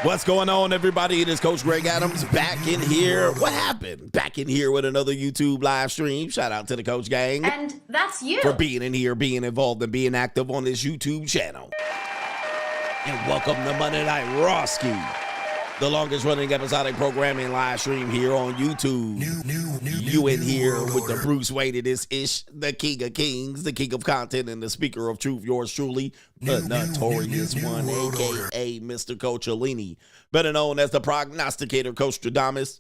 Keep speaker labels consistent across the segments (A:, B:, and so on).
A: What's going on, everybody? It is Coach Greg Adams back in here. What happened? Back in here with another YouTube live stream. Shout out to the Coach Gang.
B: And that's you.
A: For being in here, being involved, and being active on this YouTube channel. And welcome to Monday Night Rawski, the longest running episodic programming live stream here on YouTube. You in here with the Bruce Wayne of this ish, the King of Kings, the King of Content, and the Speaker of Truth, yours truly, the Notorious one, aka Mr. Coach Alini, better known as the Prognosticator, Coach Stradamus.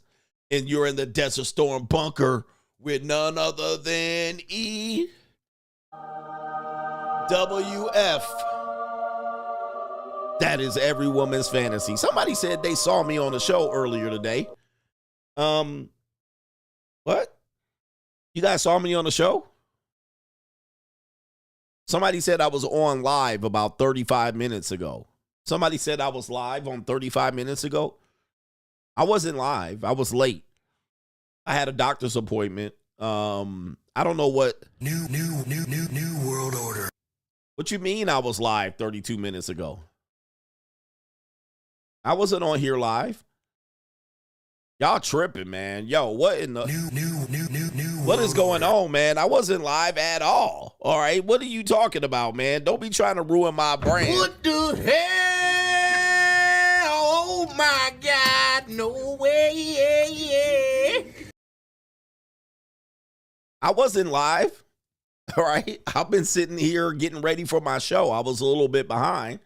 A: And you're in the Desert Storm bunker with none other than EWF. That is every woman's fantasy. Somebody said they saw me on the show earlier today. What? You guys saw me on the show? Somebody said I was on live about 35 minutes ago. Somebody said I was live on 35 minutes ago. I wasn't live. I was late. I had a doctor's appointment. I don't know what. New world order. What you mean I was live 32 minutes ago? I wasn't on here live. Y'all tripping, man. Yo, what in the what is going on, man? I wasn't live at all. All right, what are you talking about, man? Don't be trying to ruin my brand.
C: What the hell? Oh my God, no way.
A: I wasn't live. All right, I've been sitting here getting ready for my show. I was a little bit behind.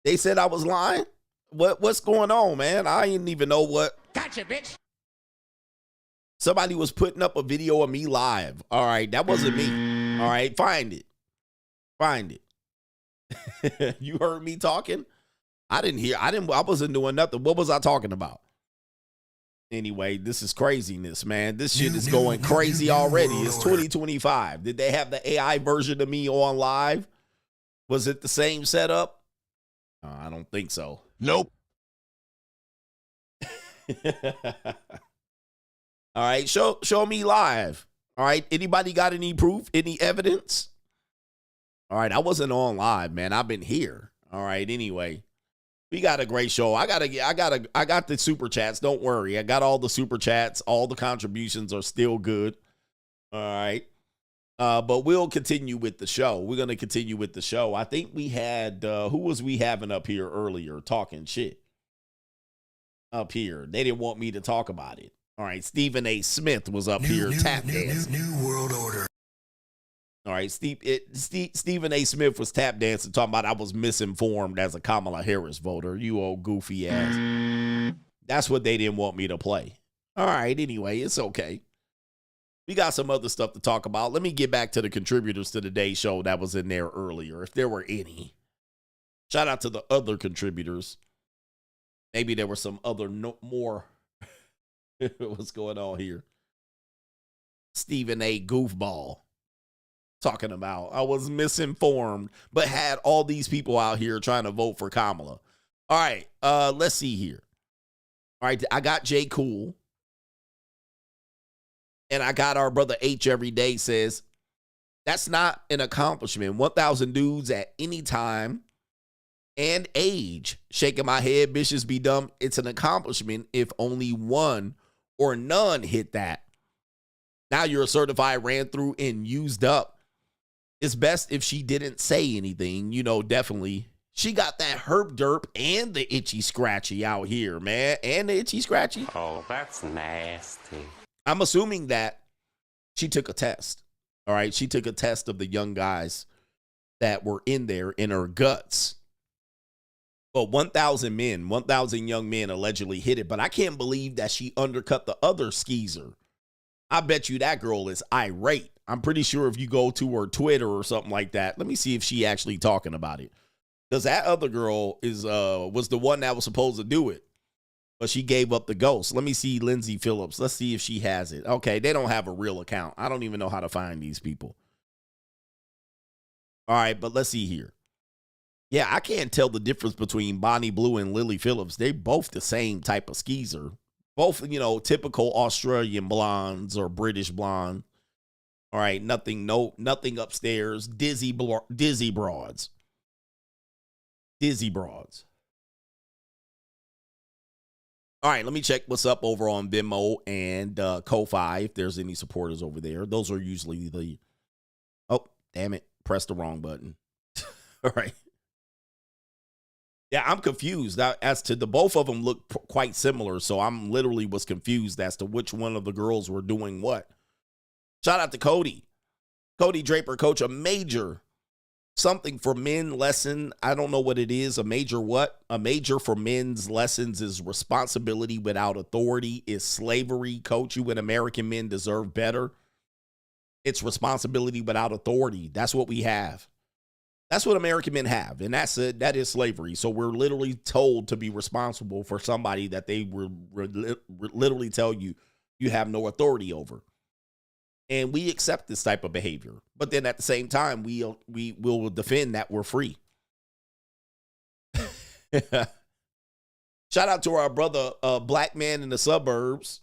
A: They said I was lying. What's going on, man? I didn't even know what.
C: Gotcha, bitch.
A: Somebody was putting up a video of me live. All right, that wasn't me. All right, find it. Find it. You heard me talking? I wasn't doing nothing. What was I talking about? Anyway, this is craziness, man. This shit is going crazy already. It's 2025. Did they have the AI version of me on live? Was it the same setup? I don't think so.
C: Nope.
A: All right, show me live. All right, anybody got any proof, any evidence? All right, I wasn't on live, man. I've been here. All right, anyway, we got a great show. I got the super chats. Don't worry, I got all the super chats. All the contributions are still good. All right. But we'll continue with the show. We're going to continue with the show. I think we had, who was we having up here earlier talking shit? Up here. They didn't want me to talk about it. All right. Stephen A. Smith was up here tap dancing.
C: New world order.
A: All right. Stephen A. Smith was tap dancing, talking about I was misinformed as a Kamala Harris voter. You old goofy ass. That's what they didn't want me to play. All right. Anyway, it's okay. We got some other stuff to talk about. Let me get back to the contributors to today's show that was in there earlier, if there were any. Shout out to the other contributors. Maybe there were some other more. What's going on here? Stephen A. Goofball talking about I was misinformed, but had all these people out here trying to vote for Kamala. All right, let's see here. All right, I got J. Cool. And I got our brother H every day says, that's not an accomplishment. 1,000 dudes at any time and age. Shaking my head, bitches be dumb. It's an accomplishment if only one or none hit that. Now you're a certified ran through and used up. It's best if she didn't say anything. You know, definitely. She got that herp derp and the itchy scratchy out here, man. And the itchy scratchy.
D: Oh, that's nasty.
A: I'm assuming that she took a test. All right. She took a test of the young guys that were in there in her guts. Well, 1,000 men, 1,000 young men allegedly hit it. But I can't believe that she undercut the other skeezer. I bet you that girl is irate. I'm pretty sure if you go to her Twitter or something like that, let me see if she actually talking about it. Because that other girl was the one that was supposed to do it. But she gave up the ghost. Let me see Lindsay Phillips. Let's see if she has it. Okay, they don't have a real account. I don't even know how to find these people. All right, but let's see here. Yeah, I can't tell the difference between Bonnie Blue and Lily Phillips. They're both the same type of skeezer. Both, you know, typical Australian blondes or British blonde. All right, nothing upstairs. Dizzy broads. Dizzy broads. All right, let me check what's up over on Venmo and Ko-Fi if there's any supporters over there. Those are usually the... Oh, damn it. Pressed the wrong button. All right. Yeah, I'm confused as to the both of them look quite similar, so I'm literally was confused as to which one of the girls were doing what. Shout out to Cody. Cody Draper, coach, a major something for men lesson. I don't know what it is. A major what? A major for men's lessons is responsibility without authority is slavery. Coach, you and American men deserve better. It's responsibility without authority. That's what we have. That's what American men have, and that's it. That is slavery. So we're literally told to be responsible for somebody that they will literally tell you you have no authority over. And we accept this type of behavior. But then at the same time, we will defend that we're free. Shout out to our brother, black man in the suburbs.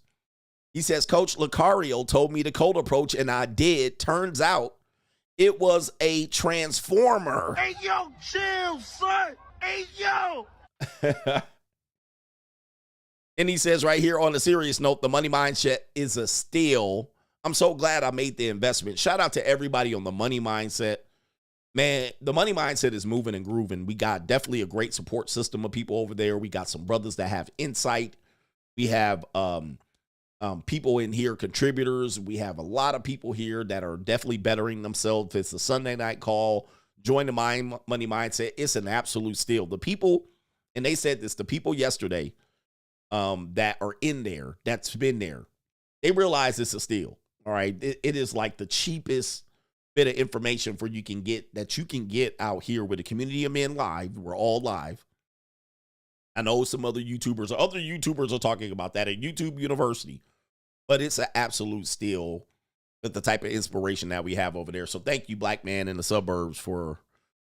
A: He says, Coach Lucario told me to cold approach, and I did. Turns out it was a transformer.
C: Hey, yo, chill, son. Hey, yo.
A: And he says right here on a serious note, the money mindset is a steal. I'm so glad I made the investment. Shout out to everybody on the money mindset. Man, the money mindset is moving and grooving. We got definitely a great support system of people over there. We got some brothers that have insight. We have people in here, contributors. We have a lot of people here that are definitely bettering themselves. It's a Sunday night call. Join the money mindset. It's an absolute steal. The people, and they said this, the people yesterday that are in there, that's been there, they realize it's a steal. All right. It is like the cheapest bit of information you can get out here with the community of men live. We're all live. I know some other YouTubers are talking about that at YouTube University, but it's an absolute steal with the type of inspiration that we have over there. So thank you, black man in the suburbs, for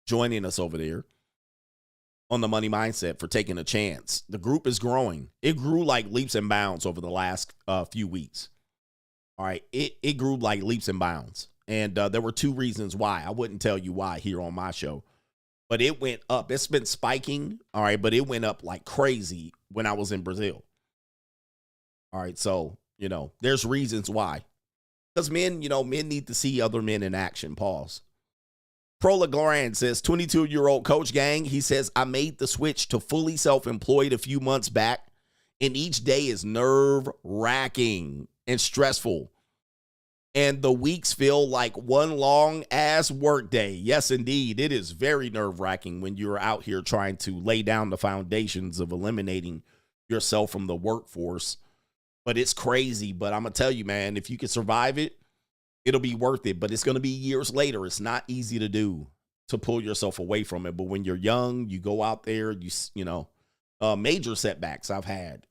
A: joining us over there on the money mindset, for taking a chance. The group is growing. It grew like leaps and bounds over the last few weeks. All right. It grew like leaps and bounds. And there were two reasons why. I wouldn't tell you why here on my show, but it went up. It's been spiking. All right. But it went up like crazy when I was in Brazil. All right. So, there's reasons why. Because men need to see other men in action. Pause. Prola Grand says, 22-year-old coach gang. He says, I made the switch to fully self-employed a few months back, and each day is nerve-wracking and stressful. And the weeks feel like one long ass work day. Yes, indeed. It is very nerve-wracking when you're out here trying to lay down the foundations of eliminating yourself from the workforce. But it's crazy. But I'm going to tell you, man, if you can survive it, it'll be worth it. But it's going to be years later. It's not easy to do, to pull yourself away from it. But when you're young, you go out there, major setbacks I've had.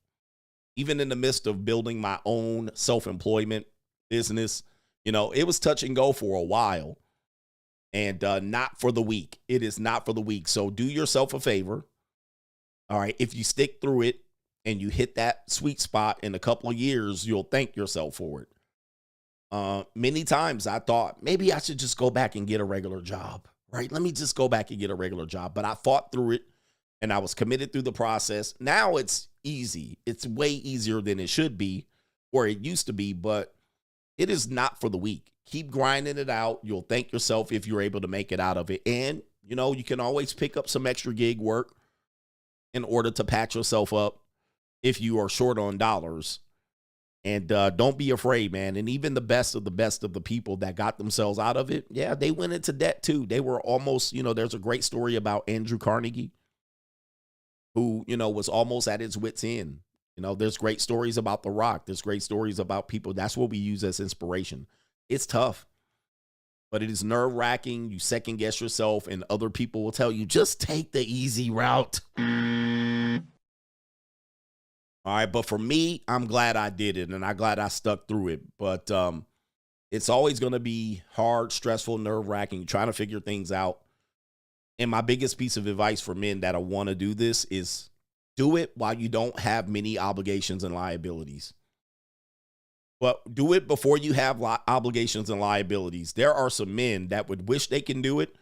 A: Even in the midst of building my own self-employment business, it was touch and go for a while, and not for the weak. It is not for the weak. So do yourself a favor. All right. If you stick through it and you hit that sweet spot in a couple of years, you'll thank yourself for it. Many times I thought maybe I should just go back and get a regular job, right? Let me just go back and get a regular job. But I fought through it and I was committed through the process. Now it's easy. It's way easier than it should be, or it used to be, but it is not for the weak. Keep grinding it out. You'll thank yourself if you're able to make it out of it. And, you can always pick up some extra gig work in order to patch yourself up if you are short on dollars. And don't be afraid, man. And even the best of the people that got themselves out of it, yeah, they went into debt too. They were almost, there's a great story about Andrew Carnegie, who, was almost at his wit's end. There's great stories about The Rock. There's great stories about people. That's what we use as inspiration. It's tough, but it is nerve-wracking. You second guess yourself, and other people will tell you, just take the easy route. All right, but for me, I'm glad I did it, and I'm glad I stuck through it. But it's always going to be hard, stressful, nerve-wracking, trying to figure things out. And my biggest piece of advice for men that want to do this is do it while you don't have many obligations and liabilities. But do it before you have obligations and liabilities. There are some men that would wish they can do it,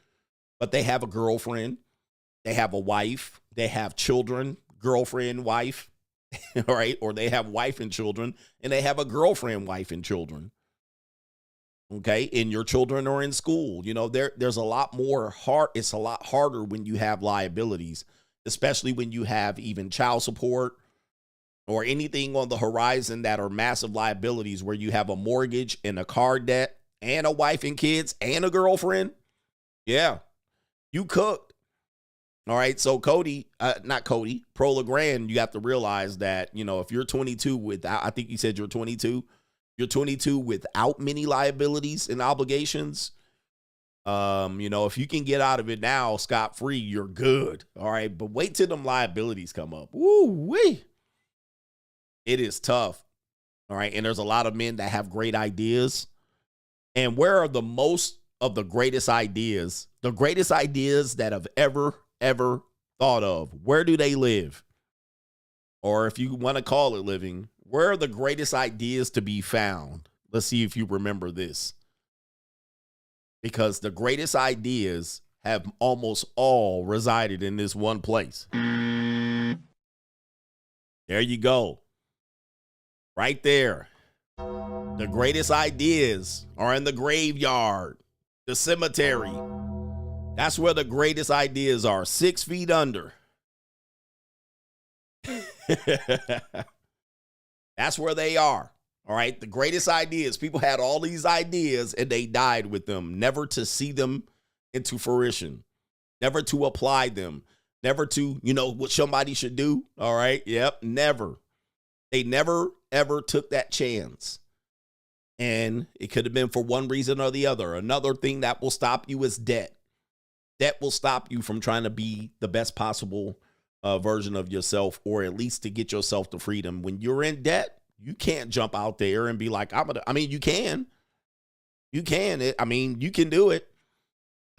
A: but they have a girlfriend, they have a wife, they have children, girlfriend, wife. all right? Or they have wife and children, and they have a girlfriend, wife and children. Okay, and your children are in school. You know, there's a lot more hard. It's a lot harder when you have liabilities, especially when you have even child support or anything on the horizon that are massive liabilities where you have a mortgage and a car debt and a wife and kids and a girlfriend. Yeah, you cooked. All right, so Pro Legrand, you have to realize that, you know, if you're 22 without, I think you said you're 22. You're 22 without many liabilities and obligations. You know, if you can get out of it now scot-free, you're good. All right. But wait till them liabilities come up. Woo-wee. It is tough. All right. And there's a lot of men that have great ideas. And where are the most of the greatest ideas that have ever thought of? Where do they live? Or if you want to call it living, where are the greatest ideas to be found? Let's see if you remember this. Because the greatest ideas have almost all resided in this one place. There you go. Right there. The greatest ideas are in the graveyard, the cemetery. That's where the greatest ideas are, 6 feet under. That's where they are. All right. The greatest ideas. People had all these ideas and they died with them, never to see them into fruition, never to apply them, never to, you know, what somebody should do. All right. Yep. Never. They never, ever took that chance. And it could have been for one reason or the other. Another thing that will stop you is debt. Debt will stop you from trying to be the best possible version of yourself, or at least to get yourself to freedom. When you're in debt, you can't jump out there and be like, you can. You can do it.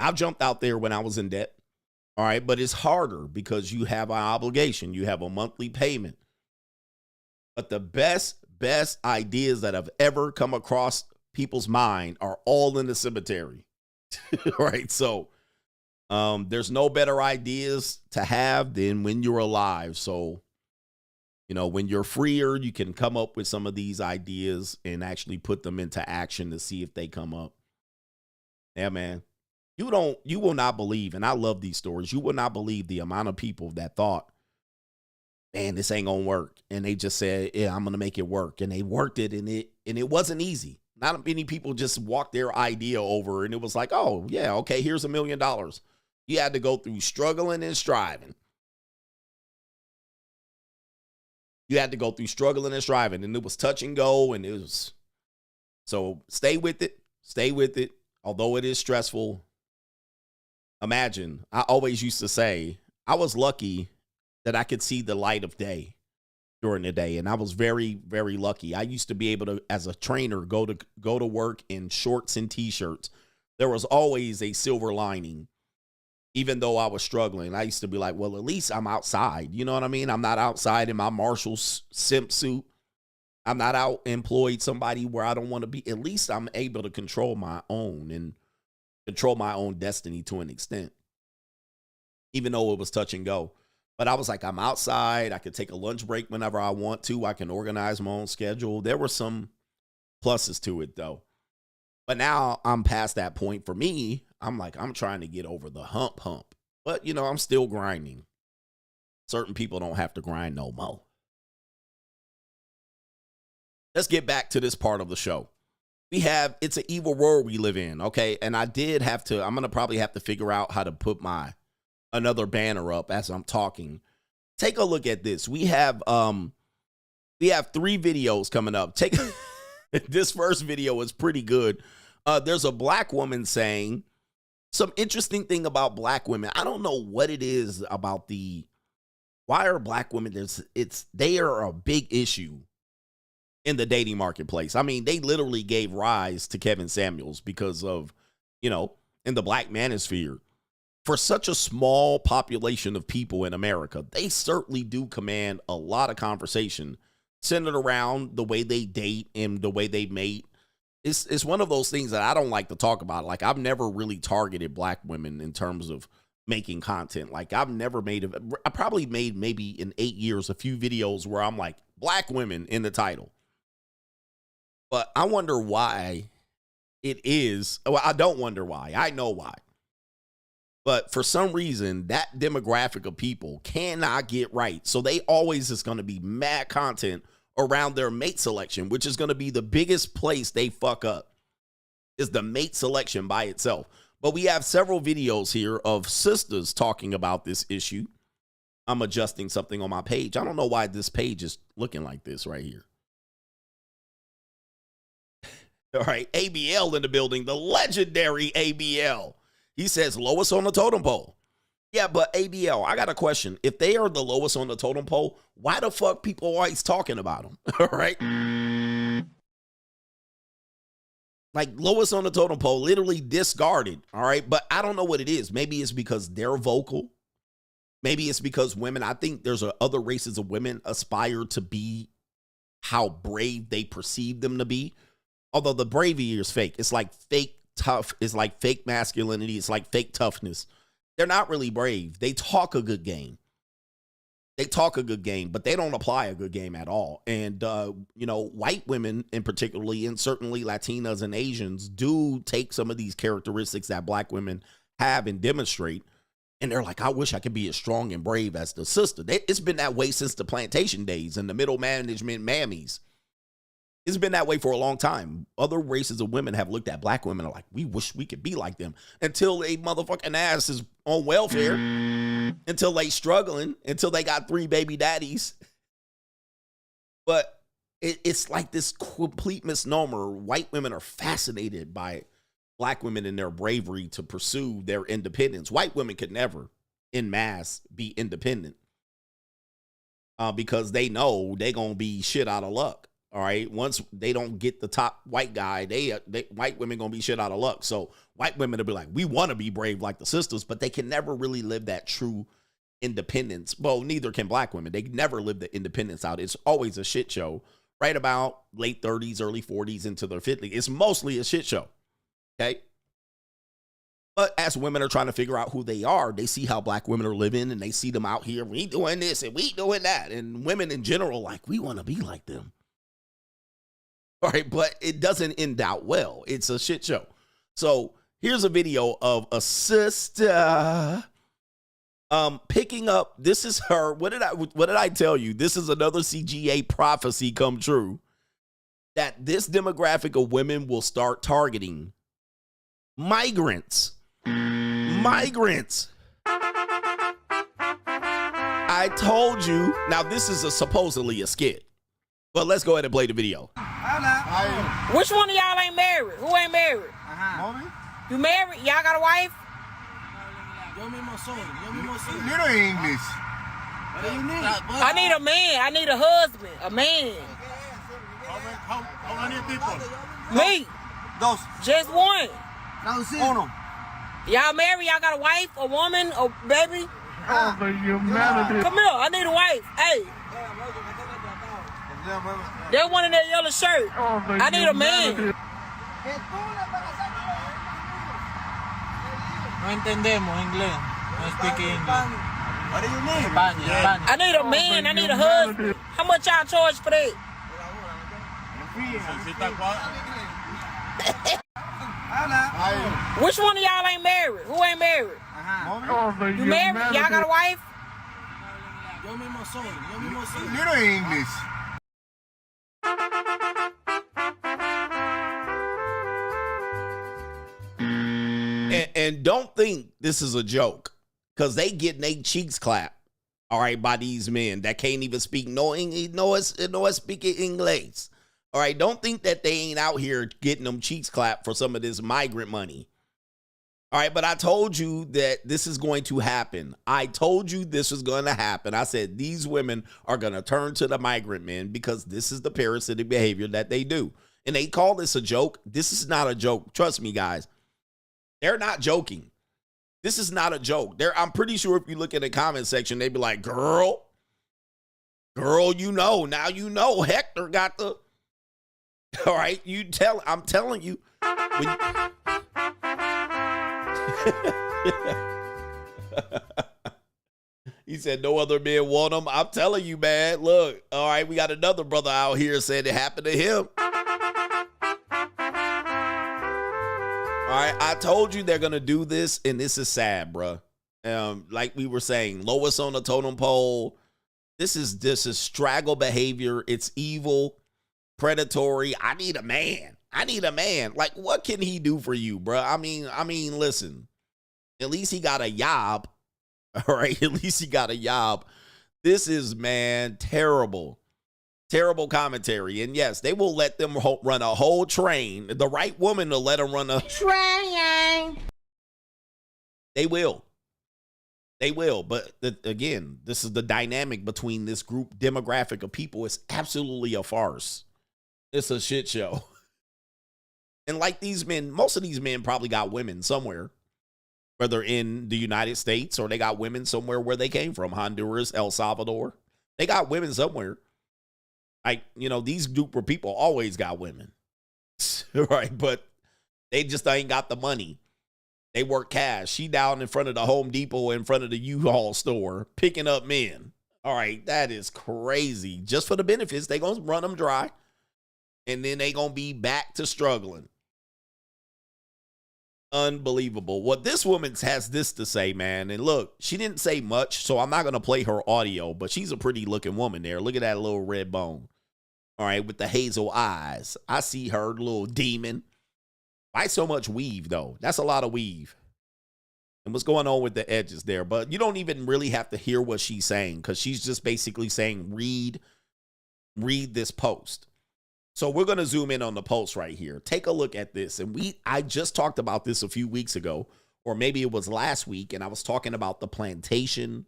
A: I've jumped out there when I was in debt. All right. But it's harder because you have an obligation. You have a monthly payment. But the best ideas that have ever come across people's mind are all in the cemetery. Right. So there's no better ideas to have than when you're alive. So, you know, when you're freer, you can come up with some of these ideas and actually put them into action to see if they come up. Yeah, man. You will not believe, and I love these stories, you will not believe the amount of people that thought, man, this ain't gonna work. And they just said, yeah, I'm gonna make it work. And they worked it, and it wasn't easy. Not many people just walked their idea over and it was like, oh, yeah, okay, here's $1 million. You had to go through struggling and striving. You had to go through struggling and striving, and it was touch and go, and it was, so stay with it. Stay with it. Although it is stressful. Imagine, I always used to say, I was lucky that I could see the light of day during the day. And I was very, very lucky. I used to be able to, as a trainer, go to work in shorts and t-shirts. There was always a silver lining. Even though I was struggling, I used to be like, well, at least I'm outside. You know what I mean? I'm not outside in my Marshall's simp suit. I'm not out employed somebody where I don't want to be. At least I'm able to control my own and control my own destiny to an extent, even though it was touch and go. But I was like, I'm outside. I could take a lunch break whenever I want to. I can organize my own schedule. There were some pluses to it, though. But now I'm past that point. For me, I'm like, I'm trying to get over the hump. But, you know, I'm still grinding. Certain people don't have to grind no more. Let's get back to this part of the show. It's an evil world we live in, okay? And I'm going to probably have to figure out how to put another banner up as I'm talking. Take a look at this. We have 3 videos coming up. This first video is pretty good. There's a black woman saying some interesting thing about black women. I don't know what it is about why are black women, they are a big issue in the dating marketplace. I mean, they literally gave rise to Kevin Samuels because of, you know, in the black manosphere. For such a small population of people in America, they certainly do command a lot of conversation centered around the way they date and the way they mate. It's one of those things that I don't like to talk about. Like, I've never really targeted black women in terms of making content. Like I probably made maybe in 8 years a few videos where I'm like black women in the title. But I wonder why it is. Well, I don't wonder why. I know why. But for some reason, that demographic of people cannot get right. So they always is going to be mad content around their mate selection, which is going to be the biggest place they fuck up, is the mate selection by itself. But we have several videos here of sisters talking about this issue. I'm adjusting something on my page. I don't know why this page is looking like this right here. All right, ABL in the building, the legendary ABL. He says lowest on the totem pole. Yeah, but ABL, I got a question. If they are the lowest on the totem pole, why the fuck people always talking about them? All right. Like lowest on the totem pole, literally discarded. All right. But I don't know what it is. Maybe it's because they're vocal. Maybe it's because women, I think there's other races of women aspire to be how brave they perceive them to be. Although the bravery is fake. It's like fake tough. It's like fake masculinity. It's like fake toughness. They're not really brave. They talk a good game. They talk a good game, but they don't apply a good game at all. And, you know, white women in particularly, and certainly Latinas and Asians, do take some of these characteristics that black women have and demonstrate. And they're like, I wish I could be as strong and brave as the sister. It's been that way since the plantation days and the middle management mammies. It's been that way for a long time. Other races of women have looked at black women and are like, we wish we could be like them, until they motherfucking ass is on welfare, until they struggling, until they got 3 baby daddies. But it's like this complete misnomer. White women are fascinated by black women and their bravery to pursue their independence. White women could never, en masse, be independent because they know they gonna be shit out of luck. All right. Once they don't get the top white guy, white women gonna be shit out of luck. So white women will be like, we want to be brave like the sisters, but they can never really live that true independence. Well, neither can black women. They never live the independence out. It's always a shit show. Right about late 30s, early 40s into their 50s. It's mostly a shit show. Okay. But as women are trying to figure out who they are, they see how black women are living and they see them out here. We doing this and we doing that. And women in general, like, we want to be like them. All right, but it doesn't end out well. It's a shit show. So here's a video of a sister picking up. This is her. What did I tell you? This is another CGA prophecy come true, that this demographic of women will start targeting migrants. Migrants. I told you. Now this is supposedly a skit, but let's go ahead and play the video.
B: Which one of y'all ain't married? Who ain't married? You married? Y'all got a wife?
C: Little English.
B: What do you need? I need a man. I need a husband. A man.
C: How many people?
B: Me.
C: Dos.
B: Just one.
C: Uno.
B: Y'all married? Y'all got a wife? A woman? A baby?
C: Oh, the humanity.
B: Come here. I need a wife. Hey. There's one in that yellow shirt.
C: Oh,
B: I need a man.
E: No entendemos inglés. No speak English.
C: What do you need?
E: España.
B: I need a man. I need a husband. How much y'all charge for that? Which one of y'all ain't married? Who ain't married? You married? Y'all got a wife?
C: Little English.
A: And don't think this is a joke, because they getting their cheeks clapped, all right, by these men that can't even speak no speaking English. All right, don't think that they ain't out here getting them cheeks clapped for some of this migrant money. All right, but I told you that this is going to happen. I told you this was going to happen. I said these women are going to turn to the migrant men because this is the parasitic behavior that they do. And they call this a joke. This is not a joke. Trust me, guys. They're not joking. This is not a joke. I'm pretty sure if you look at the comment section, they'd be like, girl, you know, now you know Hector got the, all right, I'm telling you. He said no other men want him. I'm telling you, man. Look, all right, we got another brother out here saying it happened to him. All right, I told you they're going to do this, and this is sad, bro. Like we were saying, lowest on the totem pole. This is straggle behavior. It's evil, predatory. I need a man. Like, what can he do for you, bro? I mean, listen. At least he got a job. All right, at least he got a job. This is, man, terrible. Terrible commentary. And yes, they will let them run a whole train. The right woman to let them run a train. They will. But again, this is the dynamic between this group demographic of people. It's absolutely a farce. It's a shit show. And like these men, most of these men probably got women somewhere, whether in the United States or they got women somewhere where they came from, Honduras, El Salvador. They got women somewhere. Like, you know, these group of people always got women, right? But they just ain't got the money. They work cash. She down in front of the Home Depot, in front of the U-Haul store, picking up men. All right, that is crazy. Just for the benefits, they going to run them dry, and then they going to be back to struggling. Unbelievable. What this woman has this to say, man. And look, she didn't say much, so I'm not going to play her audio, but she's a pretty looking woman there. Look at that little red bone. All right, with the hazel eyes. I see her, little demon. Why so much weave, though? That's a lot of weave. And what's going on with the edges there? But you don't even really have to hear what she's saying, because she's just basically saying, read this post. So we're going to zoom in on the post right here. Take a look at this. And I just talked about this a few weeks ago, or maybe it was last week, and I was talking about the plantation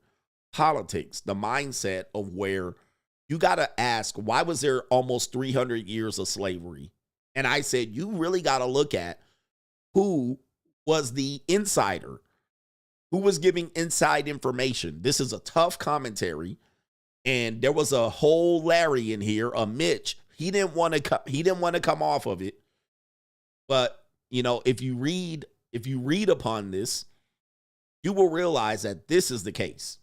A: politics, the mindset of where you got to ask, why was there almost 300 years of slavery? And I said, you really got to look at who was the insider, who was giving inside information. This is a tough commentary. And there was a whole Larry in here, a Mitch. He didn't want to come off of it. But, you know, if you read upon this, you will realize that this is the case.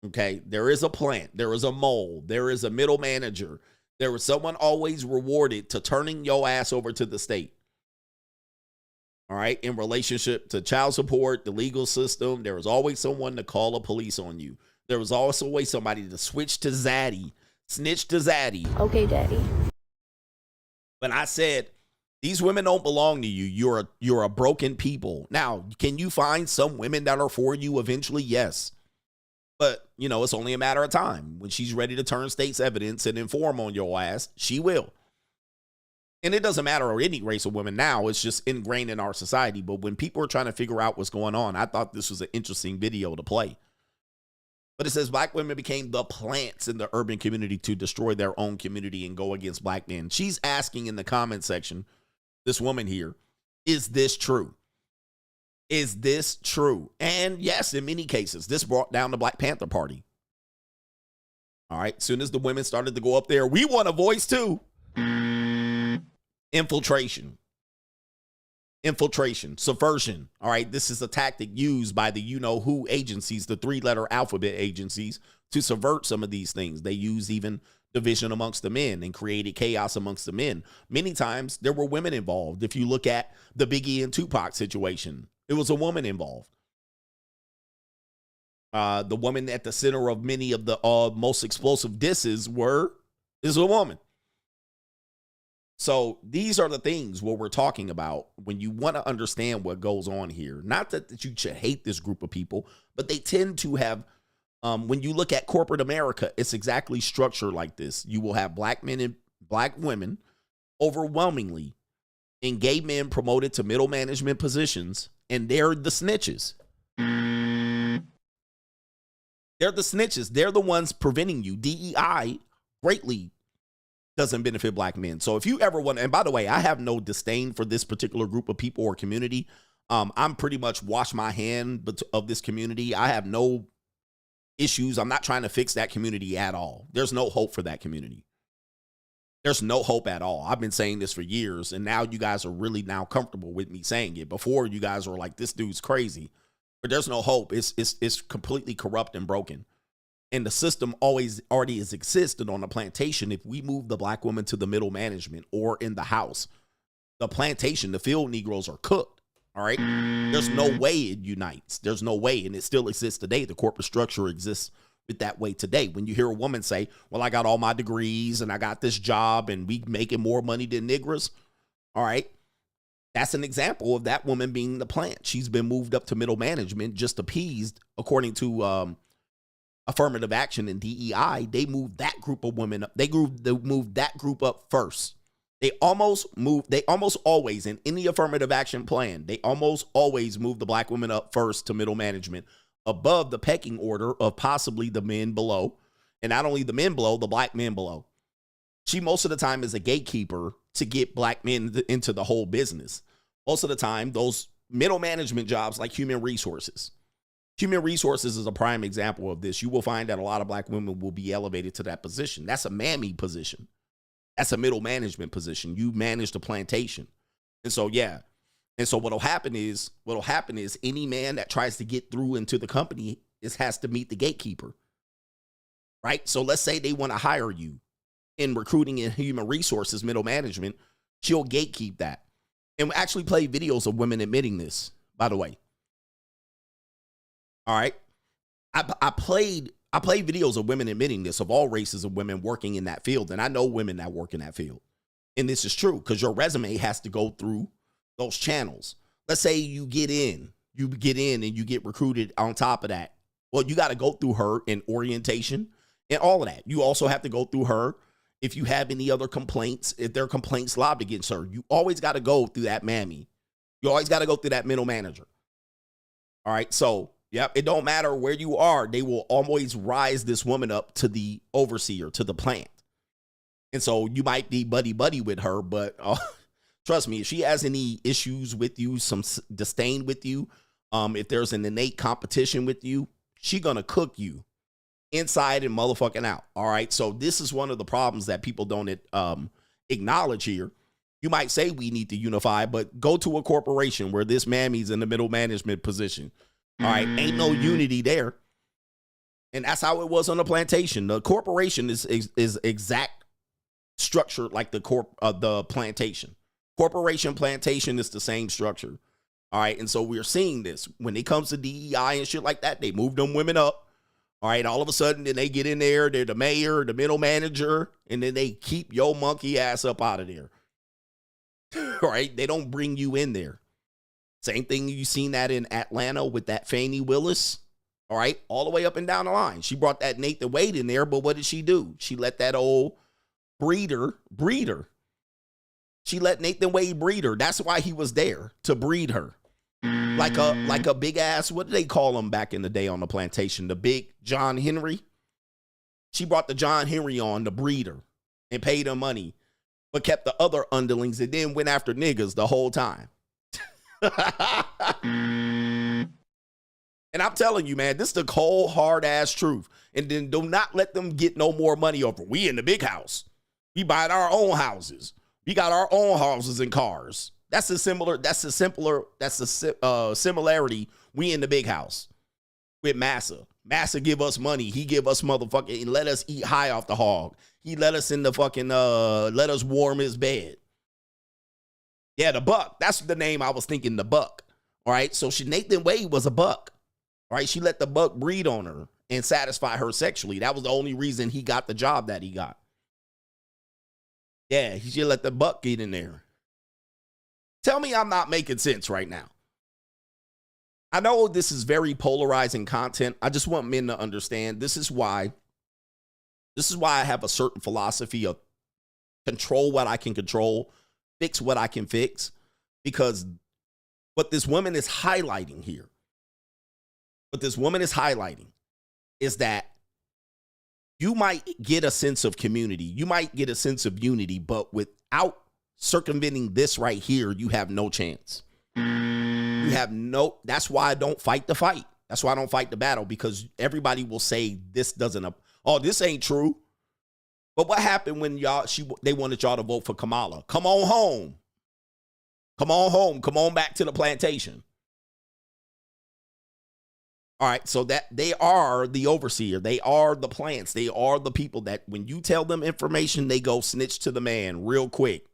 A: Okay, there is a plant, there is a mole, there is a middle manager, there was someone always rewarded to turning your ass over to the state. All right, in relationship to child support, the legal system, there was always someone to call the police on you. There was also always somebody to switch to Zaddy, snitch to Zaddy.
F: Okay, daddy.
A: But I said, these women don't belong to you. You're a broken people. Now, can you find some women that are for you eventually? Yes. But, you know, it's only a matter of time. When she's ready to turn state's evidence and inform on your ass, she will. And it doesn't matter any race of women now. It's just ingrained in our society. But when people are trying to figure out what's going on, I thought this was an interesting video to play. But it says black women became the plants in the urban community to destroy their own community and go against black men. She's asking in the comment section, this woman here, is this true? Is this true? And yes, in many cases, this brought down the Black Panther Party. All right. As soon as the women started to go up there, we want a voice too. Infiltration, subversion. All right. This is a tactic used by the you-know-who agencies, the three-letter alphabet agencies, to subvert some of these things. They use even division amongst the men and created chaos amongst the men. Many times there were women involved. If you look at the Biggie and Tupac situation, it was a woman involved. The woman at the center of many of the most explosive disses is a woman. So these are the things what we're talking about when you want to understand what goes on here. Not that you should hate this group of people, but they tend to have, when you look at corporate America, it's exactly structured like this. You will have black men and black women overwhelmingly, and gay men promoted to middle management positions, and they're the snitches. They're the snitches. They're the ones preventing you. DEI greatly doesn't benefit black men. So if you ever want, and by the way, I have no disdain for this particular group of people or community. I'm pretty much wash my hand of this community. I have no issues. I'm not trying to fix that community at all. There's no hope for that community. There's no hope at all. I've been saying this for years, and now you guys are really now comfortable with me saying it. Before, you guys were like, this dude's crazy. But there's no hope. It's completely corrupt and broken. And the system already has existed on the plantation. If we move the black woman to the middle management or in the house, the plantation, the field Negroes are cooked. All right. There's no way it unites. There's no way. And it still exists today. The corporate structure exists with that way today. When you hear a woman say, well, I got all my degrees and I got this job and we making more money than Negroes. All right. That's an example of that woman being the plant. She's been moved up to middle management, just appeased, according to affirmative action and DEI. They moved that group of women up. They moved that group up first. They almost always, in any affirmative action plan, they almost always move the black women up first to middle management, above the pecking order of possibly the men below. And not only the men below, the black men below. She most of the time is a gatekeeper to get black men into the whole business. Most of the time, those middle management jobs like human resources. Human resources is a prime example of this. You will find that a lot of black women will be elevated to that position. That's a mammy position. That's a middle management position. You manage the plantation. And so, yeah. And so what'll happen is any man that tries to get through into the company has to meet the gatekeeper. Right? So let's say they want to hire you in recruiting and human resources, middle management. She'll gatekeep that. And we actually play videos of women admitting this, by the way. All right. I played videos of women admitting this, of all races of women working in that field. And I know women that work in that field. And this is true because your resume has to go through those channels. Let's say you get in and you get recruited on top of that. Well, you got to go through her in orientation and all of that. You also have to go through her if you have any other complaints, if there are complaints lobbed against her. You always got to go through that mammy. You always got to go through that middle manager. All right. So, yep, it don't matter where you are. They will always rise this woman up to the overseer, to the plant. And so you might be buddy with her, but trust me, if she has any issues with you, some disdain with you, if there's an innate competition with you, she gonna cook you inside and motherfucking out. All right. So this is one of the problems that people don't acknowledge here. You might say we need to unify, but go to a corporation where this mammy's in the middle management position. All right. Ain't no unity there. And that's how it was on the plantation. The corporation is exact structure like the plantation. Corporation plantation is the same structure. All right. And so we're seeing this when it comes to DEI and shit like that. They move them women up. All right. All of a sudden, then they get in there. They're the mayor, the middle manager, and then they keep your monkey ass up out of there. All right. They don't bring you in there. Same thing. You seen that in Atlanta with that Fannie Willis. All right. All the way up and down the line. She brought that Nathan Wade in there. But what did she do? She let that old breeder. She let Nathan Wade breed her. That's why he was there, to breed her. Like a big ass, what did they call him back in the day on the plantation? The big John Henry. She brought the John Henry on, the breeder, and paid him money, but kept the other underlings and then went after niggas the whole time. And I'm telling you, man, this is the cold, hard ass truth. And then do not let them get no more money over. We in the big house. We buying our own houses. We got our own houses and cars. That's the similarity. We in the big house with Massa. Massa give us money. He give us motherfucking and let us eat high off the hog. He let us in the fucking, let us warm his bed. Yeah, the buck. That's the name I was thinking, the buck. All right. So Nathan Wade was a buck. All right. She let the buck breed on her and satisfy her sexually. That was the only reason he got the job that he got. Yeah, he should let the buck get in there. Tell me I'm not making sense right now. I know this is very polarizing content. I just want men to understand this is why I have a certain philosophy of control what I can control, fix what I can fix, because what this woman is highlighting here, is that you might get a sense of community. You might get a sense of unity, but without circumventing this right here, you have no chance. That's why I don't fight the fight. That's why I don't fight the battle, because everybody will say this ain't true. But what happened when they wanted y'all to vote for Kamala? Come on home. Come on home. Come on back to the plantation. All right, so that they are the overseer. They are the plants. They are the people that when you tell them information, they go snitch to the man real quick.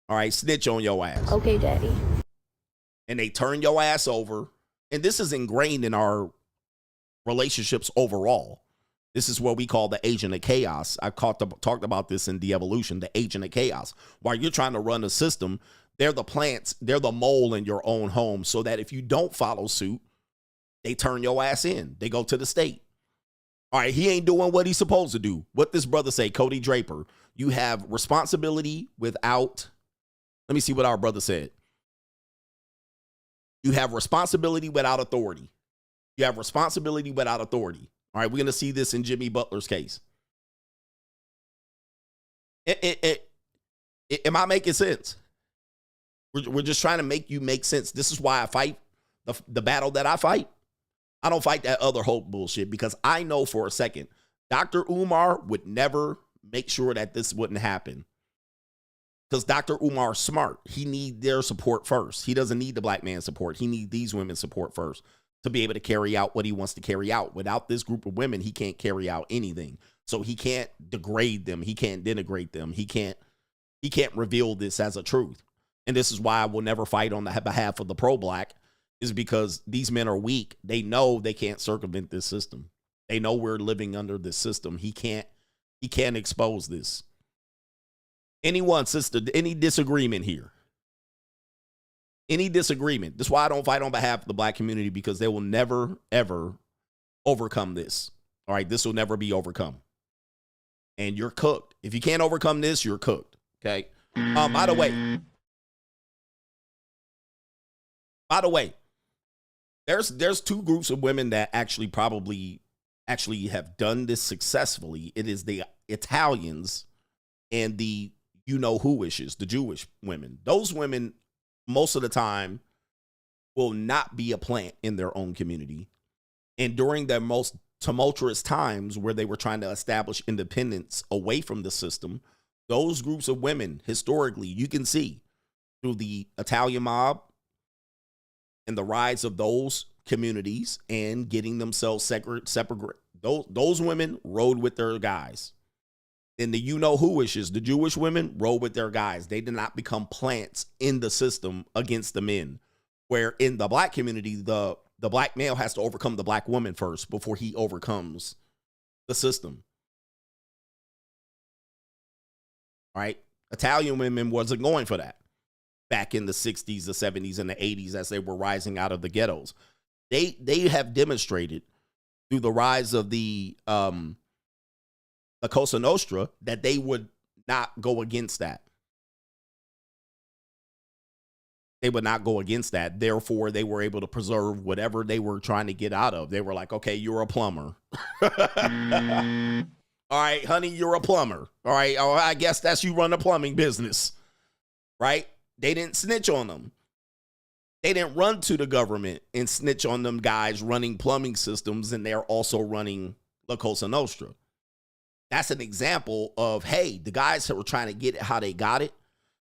A: All right, snitch on your ass.
F: Okay, daddy.
A: And they turn your ass over. And this is ingrained in our relationships overall. This is what we call the agent of chaos. I talked about this in De-Evolution, the agent of chaos. While you're trying to run a system, they're the plants, they're the mole in your own home, so that if you don't follow suit, they turn your ass in. They go to the state. All right, he ain't doing what he's supposed to do. What this brother say, Cody Draper, you have responsibility without, let me see what our brother said. You have responsibility without authority. You have responsibility without authority. All right, we're going to see this in Jimmy Butler's case. Am I making sense? We're just trying to make you make sense. This is why I fight the battle that I fight. I don't fight that other hope bullshit because I know for a second, Dr. Umar would never make sure that this wouldn't happen. Because Dr. Umar's smart. He needs their support first. He doesn't need the black man's support. He needs these women's support first to be able to carry out what he wants to carry out. Without this group of women, he can't carry out anything. So he can't degrade them. He can't denigrate them. He can't reveal this as a truth. And this is why I will never fight on the behalf of the pro-black, is because these men are weak. They know they can't circumvent this system. They know we're living under this system. He can't expose this. Anyone, sister, any disagreement here? Any disagreement? That's why I don't fight on behalf of the black community, because they will never, ever overcome this. All right, this will never be overcome. And you're cooked. If you can't overcome this, you're cooked. Okay. By the way, there's two groups of women that actually have done this successfully. It is the Italians and the you-know-who-ishes, the Jewish women. Those women, most of the time, will not be a plant in their own community. And during their most tumultuous times where they were trying to establish independence away from the system, those groups of women, historically, you can see through the Italian mob and the rise of those communities and getting themselves separate. Those women rode with their guys. And the you-know-who-ishes, the Jewish women, rode with their guys. They did not become plants in the system against the men. Where in the black community, the black male has to overcome the black woman first before he overcomes the system. All right? Italian women wasn't going for that back in the 60s, the 70s, and the 80s as they were rising out of the ghettos. They have demonstrated through the rise of the Cosa Nostra that they would not go against that. They would not go against that. Therefore, they were able to preserve whatever they were trying to get out of. They were like, okay, you're a plumber. All right, honey, you're a plumber. All right, oh, I guess that's you run a plumbing business, right? They didn't snitch on them. They didn't run to the government and snitch on them guys running plumbing systems, and they're also running La Cosa Nostra. That's an example of, hey, the guys that were trying to get it how they got it,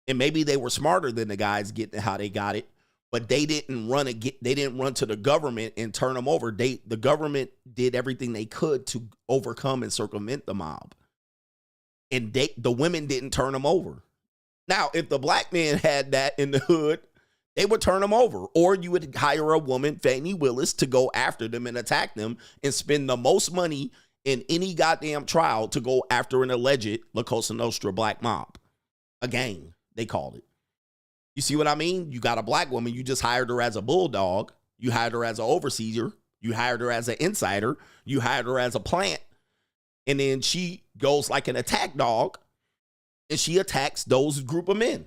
A: and maybe they were smarter than the guys getting it how they got it, but they didn't run to the government and turn them over. The government did everything they could to overcome and circumvent the mob. And the women didn't turn them over. Now, if the black men had that in the hood, they would turn them over. Or you would hire a woman, Fannie Willis, to go after them and attack them and spend the most money in any goddamn trial to go after an alleged La Cosa Nostra black mob. A gang, they called it. You see what I mean? You got a black woman, you just hired her as a bulldog. You hired her as an overseer. You hired her as an insider. You hired her as a plant. And then she goes like an attack dog and she attacks those group of men.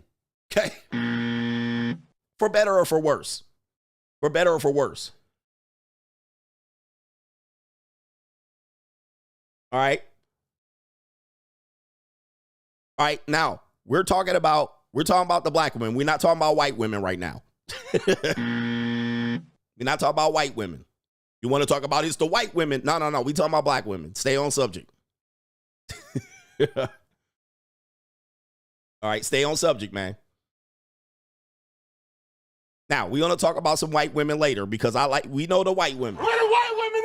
A: Okay? For better or for worse. For better or for worse. All right. All right. Now, we're talking about the black women. We're not talking about white women right now. We're not talking about white women. You want to talk about it's the white women? No. We talking about black women. Stay on subject. All right, stay on subject, man. Now, we're going to talk about some white women later because we know the white women.
C: Where the white women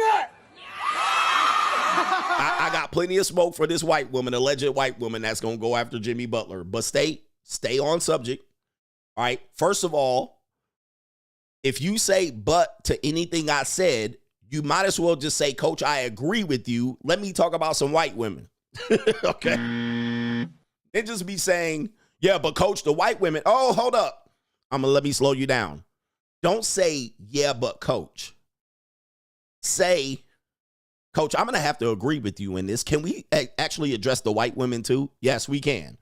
A: I got plenty of smoke for this white woman, alleged white woman that's going to go after Jimmy Butler. But stay on subject. All right. First of all, if you say but to anything I said, you might as well just say, Coach, I agree with you. Let me talk about some white women. Okay. And just be saying, yeah, but Coach, the white women. Oh, hold up. Let me slow you down. Don't say, yeah, but Coach. Say, Coach, I'm going to have to agree with you in this. Can we actually address the white women too? Yes, we can.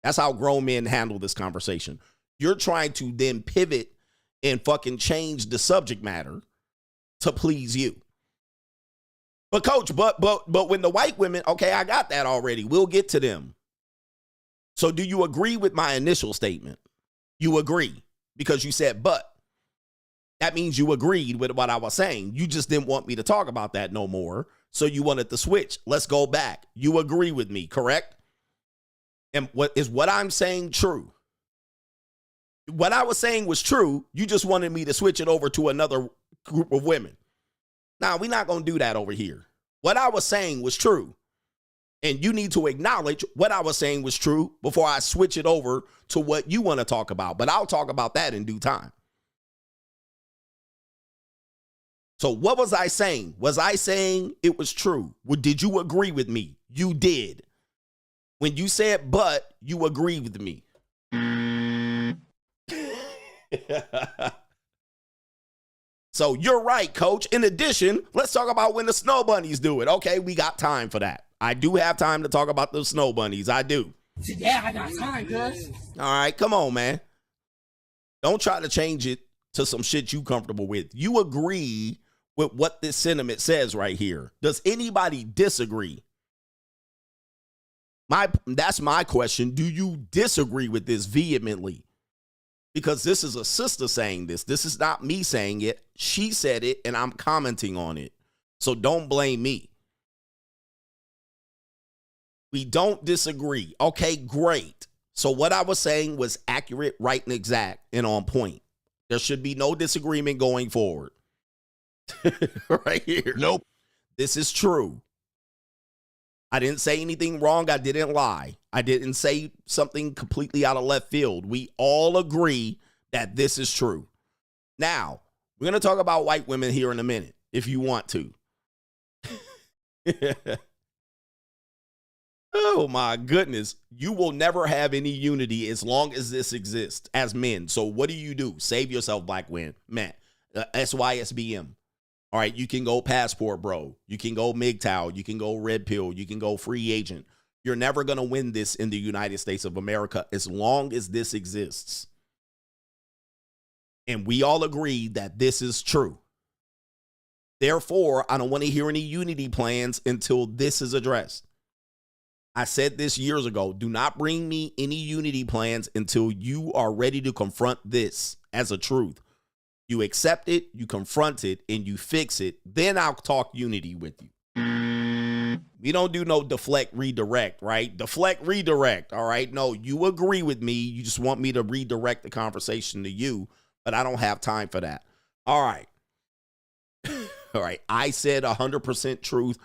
A: That's how grown men handle this conversation. You're trying to then pivot and fucking change the subject matter to please you. But Coach, but when the white women, okay, I got that already. We'll get to them. So do you agree with my initial statement? You agree because you said but. That means you agreed with what I was saying. You just didn't want me to talk about that no more. So you wanted to switch. Let's go back. You agree with me, correct? And what I'm saying true? What I was saying was true. You just wanted me to switch it over to another group of women. Now, we're not going to do that over here. What I was saying was true. And you need to acknowledge what I was saying was true before I switch it over to what you want to talk about. But I'll talk about that in due time. So what was I saying? Was I saying it was true? Did you agree with me? You did. When you said but, you agreed with me. So you're right, Coach. In addition, let's talk about when the snow bunnies do it. Okay, we got time for that. I do have time to talk about the snow bunnies. I do.
B: Yeah, I got time, cuz.
A: All right, come on, man. Don't try to change it to some shit you comfortable with. You agree with what this sentiment says right here. Does anybody disagree? That's my question. Do you disagree with this vehemently? Because this is a sister saying this. This is not me saying it. She said it, and I'm commenting on it. So don't blame me. We don't disagree. Okay, great. So what I was saying was accurate, right, and exact, and on point. There should be no disagreement going forward. Right here. Nope. This is true. I didn't say anything wrong. I didn't lie. I didn't say something completely out of left field. We all agree that this is true. Now, we're going to talk about white women here in a minute, if you want to. Oh, my goodness. You will never have any unity as long as this exists as men. So what do? Save yourself, black men. Man, SYSBM. All right, you can go passport, bro. You can go MGTOW. You can go red pill. You can go free agent. You're never going to win this in the United States of America as long as this exists. And we all agree that this is true. Therefore, I don't want to hear any unity plans until this is addressed. I said this years ago. Do not bring me any unity plans until you are ready to confront this as a truth. You accept it, you confront it, and you fix it. Then I'll talk unity with you. We don't do no deflect, redirect, right? Deflect, redirect, all right? No, you agree with me. You just want me to redirect the conversation to you, but I don't have time for that. All right. All right. I said 100% truth.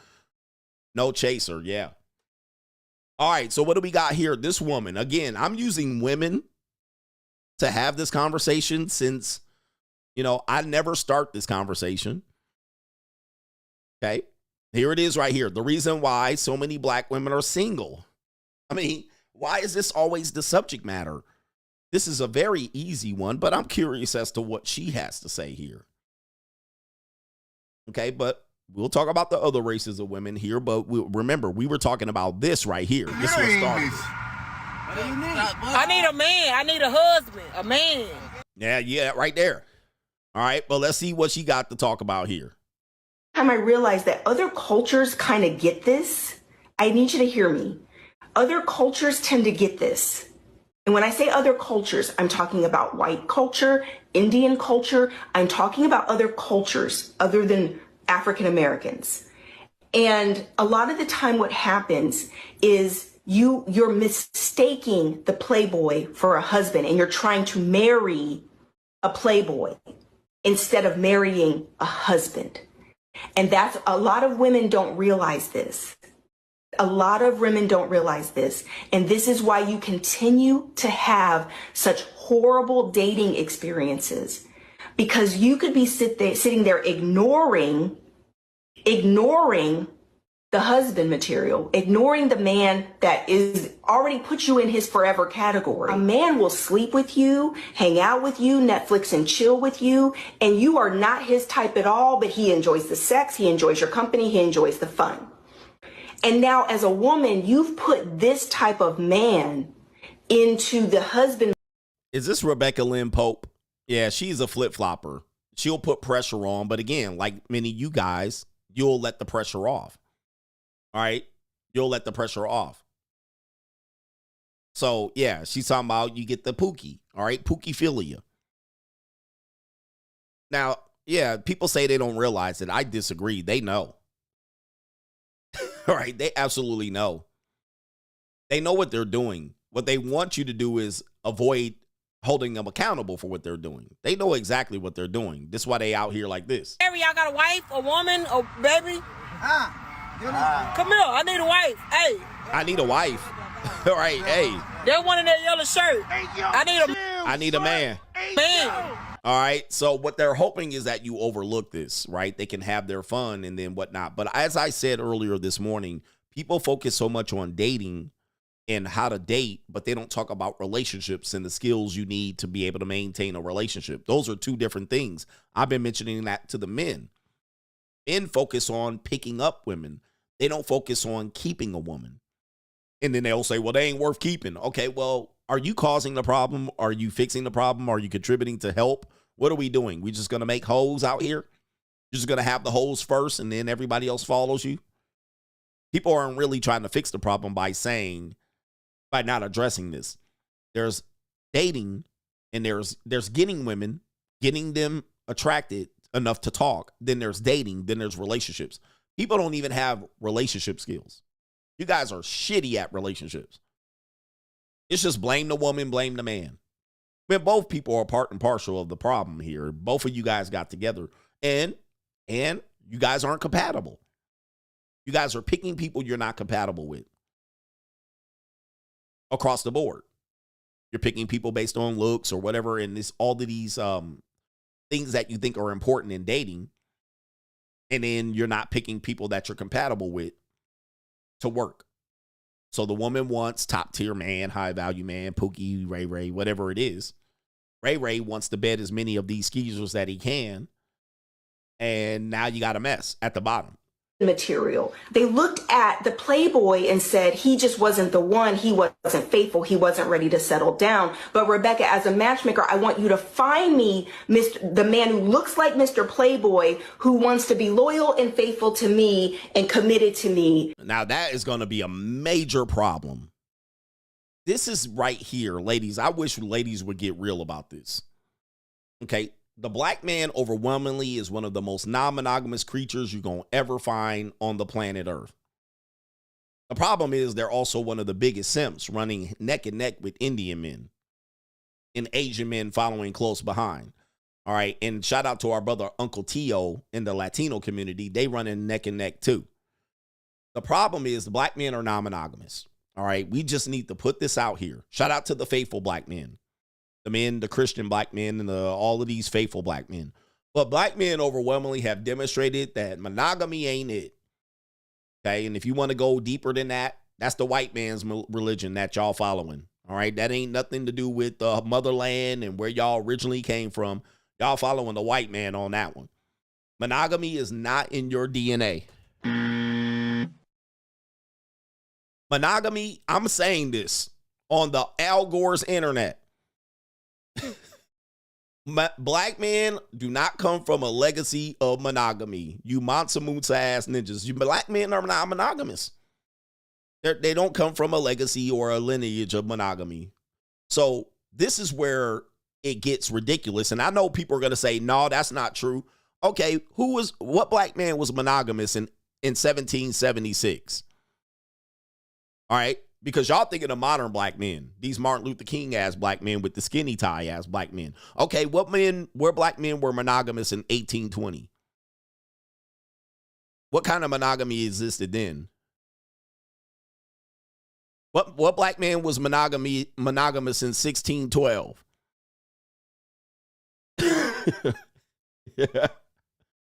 A: No chaser. Yeah. All right. So what do we got here? This woman. Again, I'm using women to have this conversation since, I never start this conversation. Okay. Here it is right here. The reason why so many black women are single. I mean, why is this always the subject matter? This is a very easy one, but I'm curious as to what she has to say here. Okay, but we'll talk about the other races of women here, but remember, we were talking about this right here. This was started.
C: What do you need?
B: I need a man. I need a husband. A man.
A: Yeah, right there. All right, but let's see what she got to talk about here.
F: Time I realized that other cultures kind of get this. I need you to hear me. Other cultures tend to get this. And when I say other cultures, I'm talking about white culture, Indian culture. I'm talking about other cultures other than African Americans. And a lot of the time what happens is you're mistaking the playboy for a husband, and you're trying to marry a playboy instead of marrying a husband. And that's a lot of women don't realize this. A lot of women don't realize this, and this is why you continue to have such horrible dating experiences, because you could be sitting there ignoring the husband material, ignoring the man that is already put you in his forever category. A man will sleep with you, hang out with you, Netflix and chill with you, and you are not his type at all, but he enjoys the sex, he enjoys your company, he enjoys the fun. And now as a woman, you've put this type of man into the husband.
A: Is this Rebecca Lynn Pope? Yeah, she's a flip-flopper. She'll put pressure on, but again, like many of you guys, you'll let the pressure off. All right? You'll let the pressure off. So, yeah, she's talking about you get the pookie. All right? Pookie-philia. Now, yeah, people say they don't realize it. I disagree. They know. All right? They absolutely know. They know what they're doing. What they want you to do is avoid holding them accountable for what they're doing. They know exactly what they're doing. This is why they out here like this.
B: Harry, y'all got a wife, a woman, a baby? Come here, I need a wife. Hey.
A: I need a wife. All right, hey.
B: There's one in that yellow shirt. I need a man. Man.
A: All right, so what they're hoping is that you overlook this, right? They can have their fun and then whatnot. But as I said earlier this morning, people focus so much on dating and how to date, but they don't talk about relationships and the skills you need to be able to maintain a relationship. Those are two different things. I've been mentioning that to the men. Men focus on picking up women. They don't focus on keeping a woman. And then they'll say, well, they ain't worth keeping. Okay, well, are you causing the problem? Are you fixing the problem? Are you contributing to help? What are we doing? We just going to make hoes out here? You're just going to have the hoes first and then everybody else follows you? People aren't really trying to fix the problem by not addressing this. There's dating and there's getting women, getting them attracted enough to talk. Then there's dating. Then there's relationships. People don't even have relationship skills. You guys are shitty at relationships. It's just blame the woman, blame the man. When both people are part and parcel of the problem here. Both of you guys got together and you guys aren't compatible. You guys are picking people you're not compatible with. Across the board. You're picking people based on looks or whatever, and all of these things that you think are important in dating, and then you're not picking people that you're compatible with to work. So the woman wants top tier man, high value man, Pookie, Ray, whatever it is. Ray wants to bed as many of these skeezers that he can, and now you got a mess at the bottom.
F: Material. They looked at the Playboy and said he just wasn't the one, he wasn't faithful, he wasn't ready to settle down. But Rebecca, as a matchmaker, I want you to find me the man who looks like Mr. Playboy, who wants to be loyal and faithful to me and committed to me.
A: Now that is going to be a major problem. This is right here, ladies. I wish ladies would get real about this. Okay. The black man overwhelmingly is one of the most non-monogamous creatures you're going to ever find on the planet Earth. The problem is they're also one of the biggest simps, running neck and neck with Indian men and Asian men following close behind. All right. And shout out to our brother Uncle Tio in the Latino community. They run in neck and neck too. The problem is the black men are non-monogamous. All right. We just need to put this out here. Shout out to the faithful black men. The men, the Christian black men, and all of these faithful black men. But black men overwhelmingly have demonstrated that monogamy ain't it. Okay, and if you want to go deeper than that, that's the white man's religion that y'all following. All right, that ain't nothing to do with the motherland and where y'all originally came from. Y'all following the white man on that one. Monogamy is not in your DNA. Monogamy, I'm saying this on the Al Gore's internet. Black men do not come from a legacy of monogamy. You Mansa Musa ass ninjas. You black men are not monogamous. They don't come from a legacy or a lineage of monogamy. So this is where it gets ridiculous. And I know people are going to say, no, that's not true. Okay, what black man was monogamous in 1776? All right. Because y'all thinking of modern black men, these Martin Luther King ass black men with the skinny tie ass black men. Okay, what black men were monogamous in 1820? What kind of monogamy existed then? What black man was monogamous in 1612? Yeah.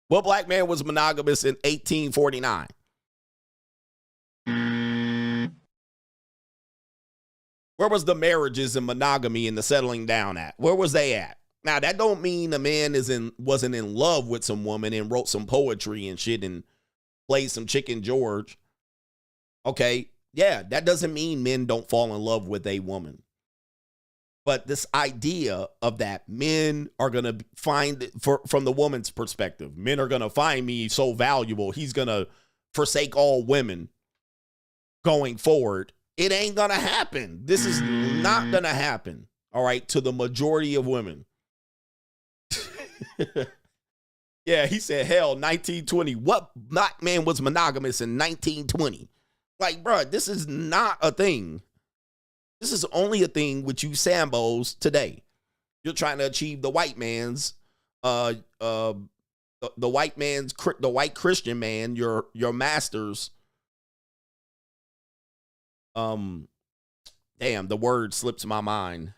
A: What black man was monogamous in 1849? Where was the marriages and monogamy and the settling down at? Where was they at? Now, that don't mean the man wasn't in love with some woman and wrote some poetry and shit and played some Chicken George. Okay, yeah, that doesn't mean men don't fall in love with a woman. But this idea of that men are going to find, from the woman's perspective, men are going to find me so valuable, he's going to forsake all women going forward. It ain't going to happen. This is not going to happen, all right, to the majority of women. Yeah, he said, hell, 1920. What black man was monogamous in 1920? Like, bro, this is not a thing. This is only a thing with you Sambos today. You're trying to achieve the white man's, the white Christian man, your master's. Damn, the word slips my mind.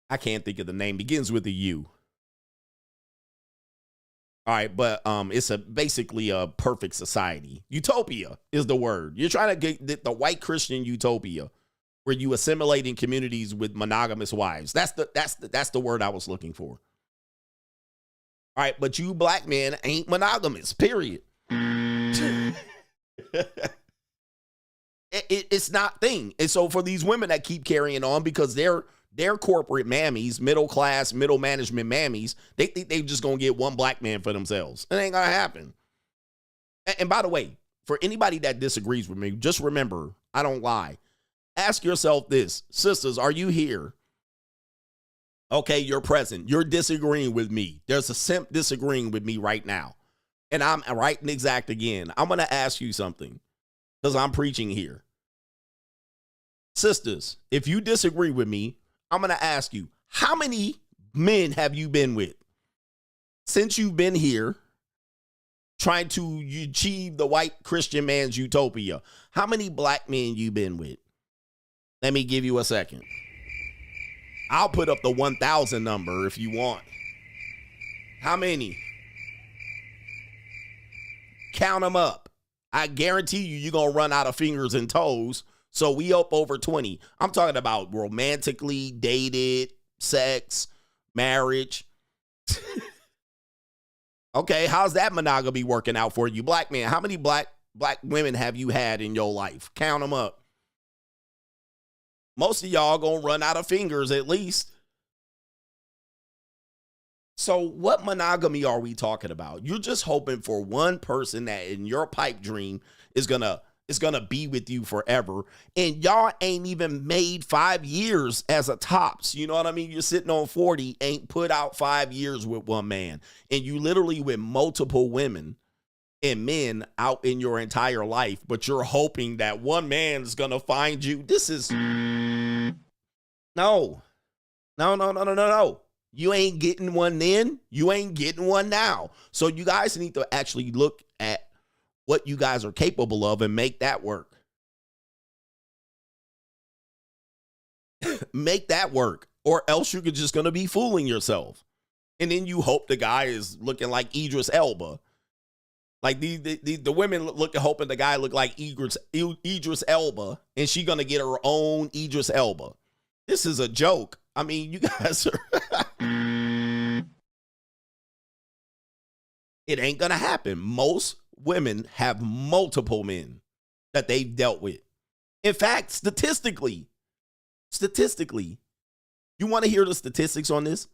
A: I can't think of the name. Begins with a U. All right, but it's basically a perfect society. Utopia is the word. You're trying to get the white Christian utopia, where you assimilate in communities with monogamous wives. That's the word I was looking for. All right, but you black men ain't monogamous. Period. It's not thing. And so for these women that keep carrying on because they're corporate mammies, middle class, middle management mammies, they think they just gonna get one black man for themselves. It ain't gonna happen. And by the way, for anybody that disagrees with me, just remember, I don't lie. Ask yourself this, sisters, are you here? Okay, you're present. You're disagreeing with me. There's a simp disagreeing with me right now. And I'm right and exact again. I'm gonna ask you something because I'm preaching here. Sisters, if you disagree with me, I'm going to ask you, how many men have you been with since you've been here trying to achieve the white Christian man's utopia? How many black men you been with? Let me give you a second. I'll put up the 1,000 number if you want. How many? Count them up. I guarantee you're going to run out of fingers and toes. So we up over 20. I'm talking about romantically, dated, sex, marriage. Okay, how's that monogamy working out for you? Black man, how many black women have you had in your life? Count them up. Most of y'all gonna run out of fingers at least. So what monogamy are we talking about? You're just hoping for one person that in your pipe dream is gonna be with you forever. And y'all ain't even made 5 years as a tops. You know what I mean? You're sitting on 40, ain't put out 5 years with one man. And you literally with multiple women and men out in your entire life, but you're hoping that one man's gonna find you. This is no. You ain't getting one then. You ain't getting one now. So you guys need to actually look at what you guys are capable of and make that work. Make that work, or else you're just going to be fooling yourself. And then you hope the guy is looking like Idris Elba. Like the women hoping the guy look like Idris Elba, and she going to get her own Idris Elba. This is a joke. I mean, you guys are... It ain't going to happen. Most women have multiple men that they've dealt with. In fact, statistically, you want to hear the statistics on this?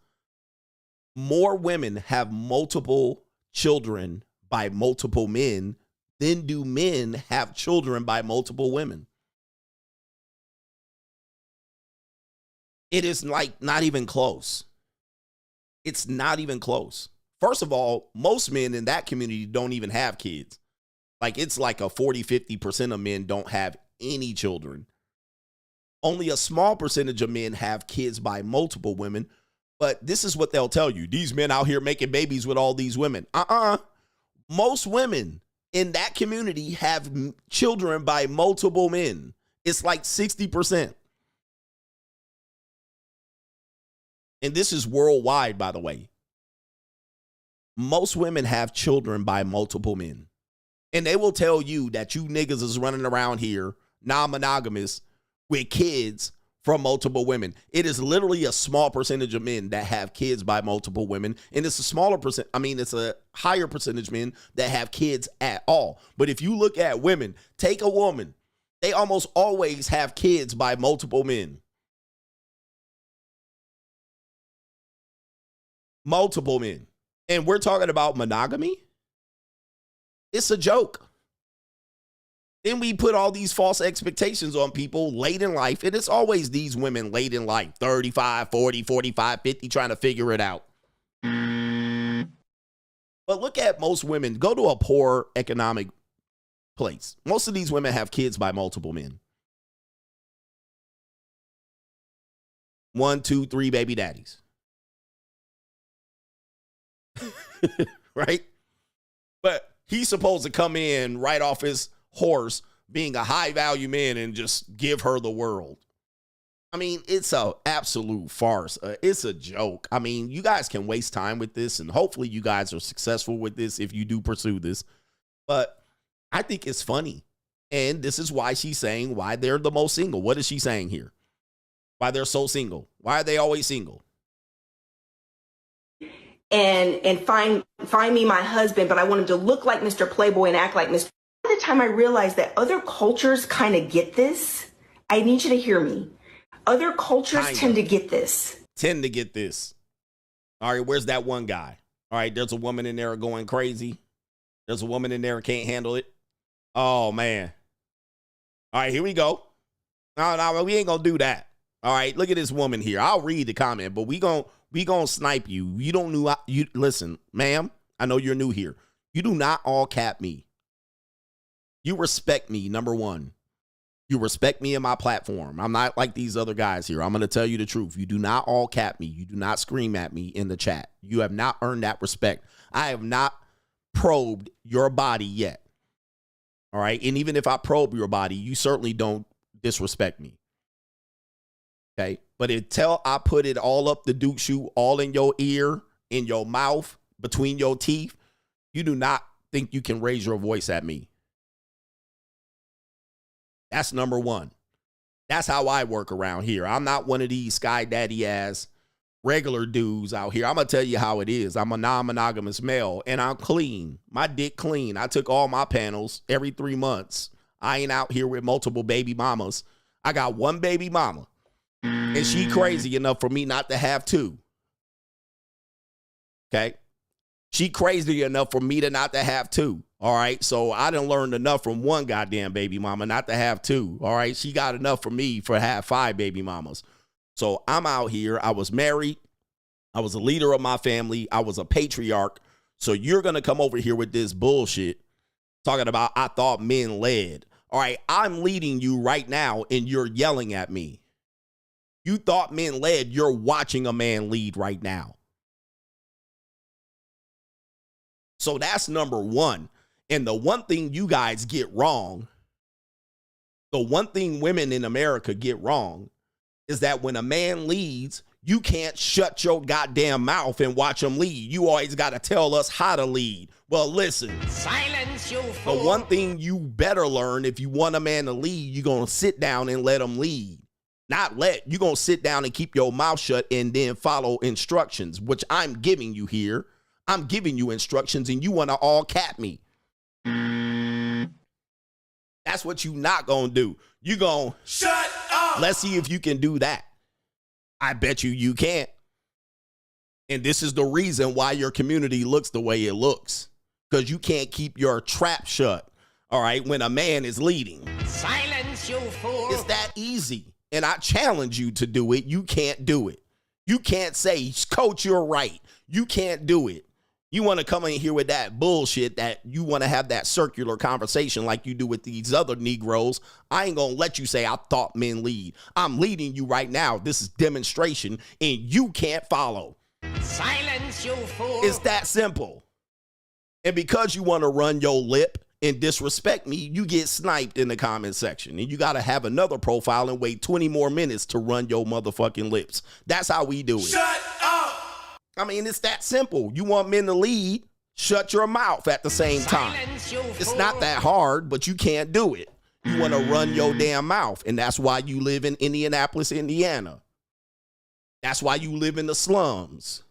A: More women have multiple children by multiple men than do men have children by multiple women. It is like not even close. It's not even close. First of all, most men in that community don't even have kids. Like it's like a 40-50% of men don't have any children. Only a small percentage of men have kids by multiple women. But this is what they'll tell you. These men out here making babies with all these women. Most women in that community have children by multiple men. It's like 60%. And this is worldwide, by the way. Most women have children by multiple men. And they will tell you that you niggas is running around here non-monogamous with kids from multiple women. It is literally a small percentage of men that have kids by multiple women. And it's a smaller percent. I mean, it's a higher percentage of men that have kids at all. But if you look at women, take a woman, they almost always have kids by multiple men. Multiple men. And we're talking about monogamy? It's a joke. Then we put all these false expectations on people late in life. And it's always these women late in life, 35, 40, 45, 50, trying to figure it out. But look at most women. Go to a poor economic place. Most of these women have kids by multiple men. 1, 2, 3 baby daddies. Right? But he's supposed to come in right off his horse being a high value man and just give her the world. I mean, it's a absolute farce. It's a joke. I mean, you guys can waste time with this, and hopefully you guys are successful with this if you do pursue this. But I think it's funny. And this is why she's saying why they're the most single. What is she saying here? Why they're so single? Why are they always single?
F: And find me my husband, but I want him to look like Mr. Playboy and act like Mr. By the time I realized that other cultures kind of get this, I need you to hear me. Other cultures tend to get this.
A: Tend to get this. All right, where's that one guy? All right, there's a woman in there going crazy. There's a woman in there who can't handle it. Oh, man. All right, here we go. No, we ain't going to do that. All right, look at this woman here. I'll read the comment, but we gonna snipe you. You don't know. You listen, ma'am. I know you're new here. You do not all cap me. You respect me, number one. You respect me and my platform. I'm not like these other guys here. I'm gonna tell you the truth. You do not all cap me. You do not scream at me in the chat. You have not earned that respect. I have not probed your body yet. All right, and even if I probe your body, you certainly don't disrespect me. Okay, but until I put it all up the Duke shoe, all in your ear, in your mouth, between your teeth, you do not think you can raise your voice at me. That's number one. That's how I work around here. I'm not one of these sky daddy ass regular dudes out here. I'm going to tell you how it is. I'm a non-monogamous male and I'm clean. My dick clean. I took all my panels every 3 months. I ain't out here with multiple baby mamas. I got one baby mama. And she crazy enough for me not to have two. Okay? She crazy enough for me to not to have two. All right? So I done learned enough from one goddamn baby mama not to have two. All right? She got enough for me for have 5 baby mamas. So I'm out here. I was married. I was a leader of my family. I was a patriarch. So you're going to come over here with this bullshit talking about I thought men led. All right? I'm leading you right now and you're yelling at me. You thought men led, you're watching a man lead right now. So that's number one. And the one thing you guys get wrong, the one thing women in America get wrong is that when a man leads, you can't shut your goddamn mouth and watch him lead. You always got to tell us how to lead. Well, listen.
C: Silence, you fool.
A: The one thing you better learn if you want a man to lead, you're going to sit down and let him lead. You're going to sit down and keep your mouth shut and then follow instructions, which I'm giving you here. I'm giving you instructions and you want to all cap me. That's what you not going to do. You going to shut up. Let's see if you can do that. I bet you can't. And this is the reason why your community looks the way it looks. Because you can't keep your trap shut. All right. When a man is leading.
C: Silence, you fool.
A: It's that easy. And I challenge you to do it. You can't do it. You can't say, Coach, you're right. You can't do it. You want to come in here with that bullshit that you want to have that circular conversation like you do with these other Negroes. I ain't going to let you say I thought men lead. I'm leading you right now. This is demonstration and you can't follow.
C: Silence, you fool.
A: It's that simple. And because you want to run your lip and disrespect me, you get sniped in the comment section. And you got to have another profile and wait 20 more minutes to run your motherfucking lips. That's how we do it.
G: Shut up!
A: I mean, it's that simple. You want men to lead, shut your mouth at the same time. It's not that hard, but you can't do it. You want to run your damn mouth, and that's why you live in Indianapolis, Indiana. That's why you live in the slums.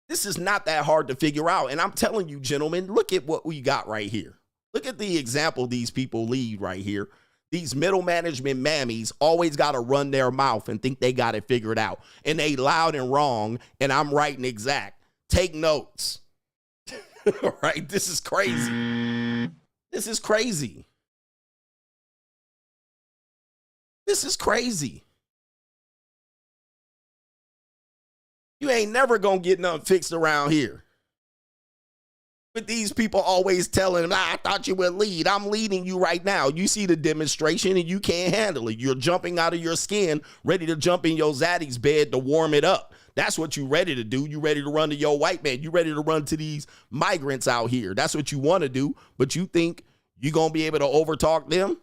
A: This is not that hard to figure out, and I'm telling you, gentlemen, look at what we got right here. Look at the example these people lead right here. These middle management mammies always got to run their mouth and think they got it figured out, and they loud and wrong, and I'm right and exact. Take notes. Right? This is crazy. This is crazy. This is crazy. You ain't never gonna get nothing fixed around here. But these people always telling them, I thought you would lead. I'm leading you right now. You see the demonstration and you can't handle it. You're jumping out of your skin, ready to jump in your zaddy's bed to warm it up. That's what you ready to do. You ready to run to your white man. You ready to run to these migrants out here. That's what you want to do. But you think you're going to be able to overtalk them?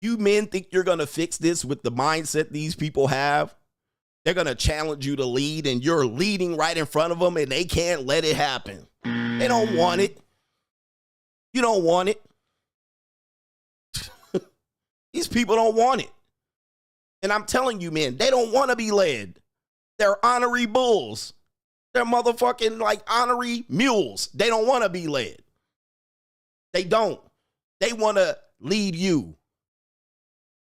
A: You men think you're going to fix this with the mindset these people have? They're going to challenge you to lead, and you're leading right in front of them, and they can't let it happen. They don't want it. You don't want it. These people don't want it. And I'm telling you, man, they don't want to be led. They're honorary bulls. They're motherfucking like honorary mules. They don't want to be led. They don't. They want to lead you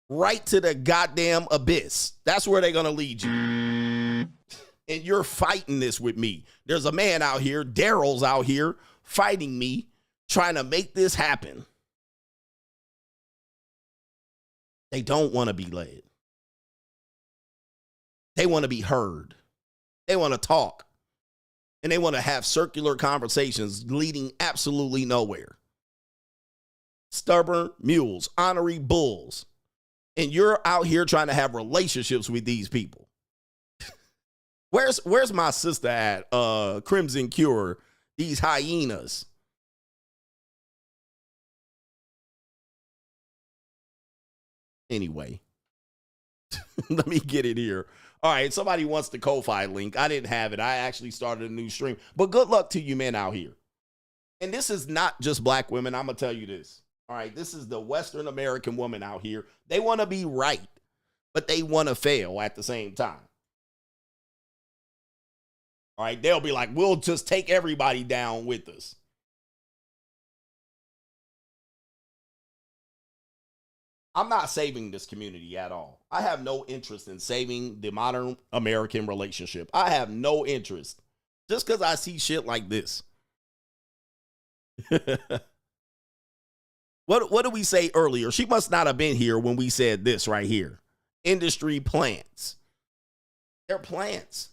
A: right to the goddamn abyss. That's where they're going to lead you. And you're fighting this with me. There's a man out here, Daryl's out here, fighting me, trying to make this happen. They don't want to be led. They want to be heard. They want to talk. And they want to have circular conversations leading absolutely nowhere. Stubborn mules, honorary bulls. And you're out here trying to have relationships with these people. Where's my sister at? Crimson Cure, these hyenas. Anyway, let me get it here. All right, somebody wants the Ko-Fi link. I didn't have it. I actually started a new stream. But good luck to you men out here. And this is not just black women. I'm going to tell you this. All right, this is the Western American woman out here. They want to be right, but they want to fail at the same time. All right, they'll be like, we'll just take everybody down with us. I'm not saving this community at all. I have no interest in saving the modern American relationship. I have no interest. Just because I see shit like this. What did we say earlier? She must not have been here when we said this right here. Industry plants. They're plants.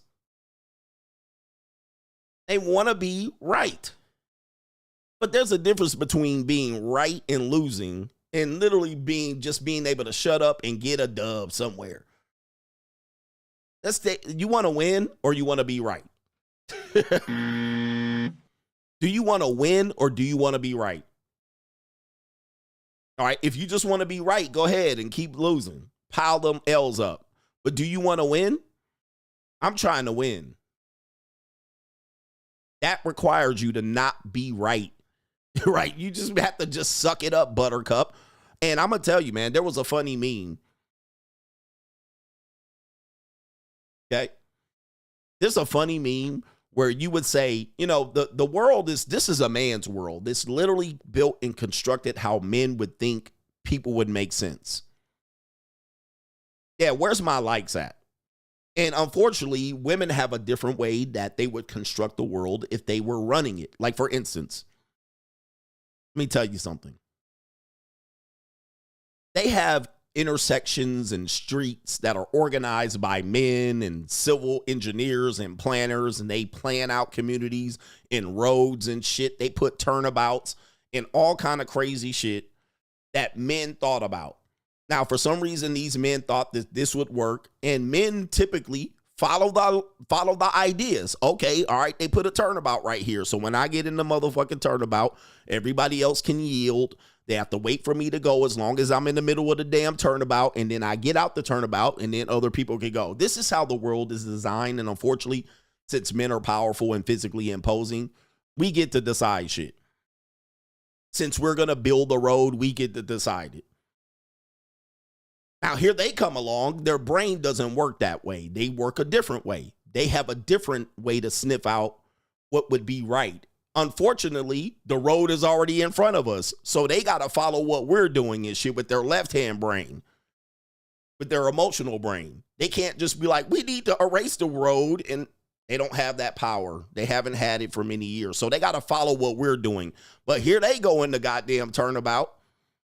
A: They want to be right. But there's a difference between being right and losing and literally being able to shut up and get a dub somewhere. You want to win or you want to be right? Do you want to win or do you want to be right? All right, if you just want to be right, go ahead and keep losing. Pile them L's up. But do you want to win? I'm trying to win. That requires you to not be right. Right? You just have to just suck it up, Buttercup. And I'm going to tell you, man, there was a funny meme. Okay? There's a funny meme where you would say, you know, the world this is a man's world. This literally built and constructed how men would think people would make sense. Yeah, where's my likes at? And unfortunately, women have a different way that they would construct the world if they were running it. Like, for instance, let me tell you something. They have intersections and streets that are organized by men and civil engineers and planners, and they plan out communities and roads and shit. They put turnabouts and all kind of crazy shit that men thought about. Now, for some reason, these men thought that this would work, and men typically Follow the ideas. Okay, all right, they put a turnabout right here. So when I get in the motherfucking turnabout, everybody else can yield. They have to wait for me to go as long as I'm in the middle of the damn turnabout, and then I get out the turnabout, and then other people can go. This is how the world is designed, and unfortunately, since men are powerful and physically imposing, we get to decide shit. Since we're going to build the road, we get to decide it. Now, here they come along. Their brain doesn't work that way. They work a different way. They have a different way to sniff out what would be right. Unfortunately, the road is already in front of us. So they got to follow what we're doing and shit with their left-hand brain, with their emotional brain. They can't just be like, we need to erase the road, and they don't have that power. They haven't had it for many years. So they got to follow what we're doing. But here they go in the goddamn turnabout,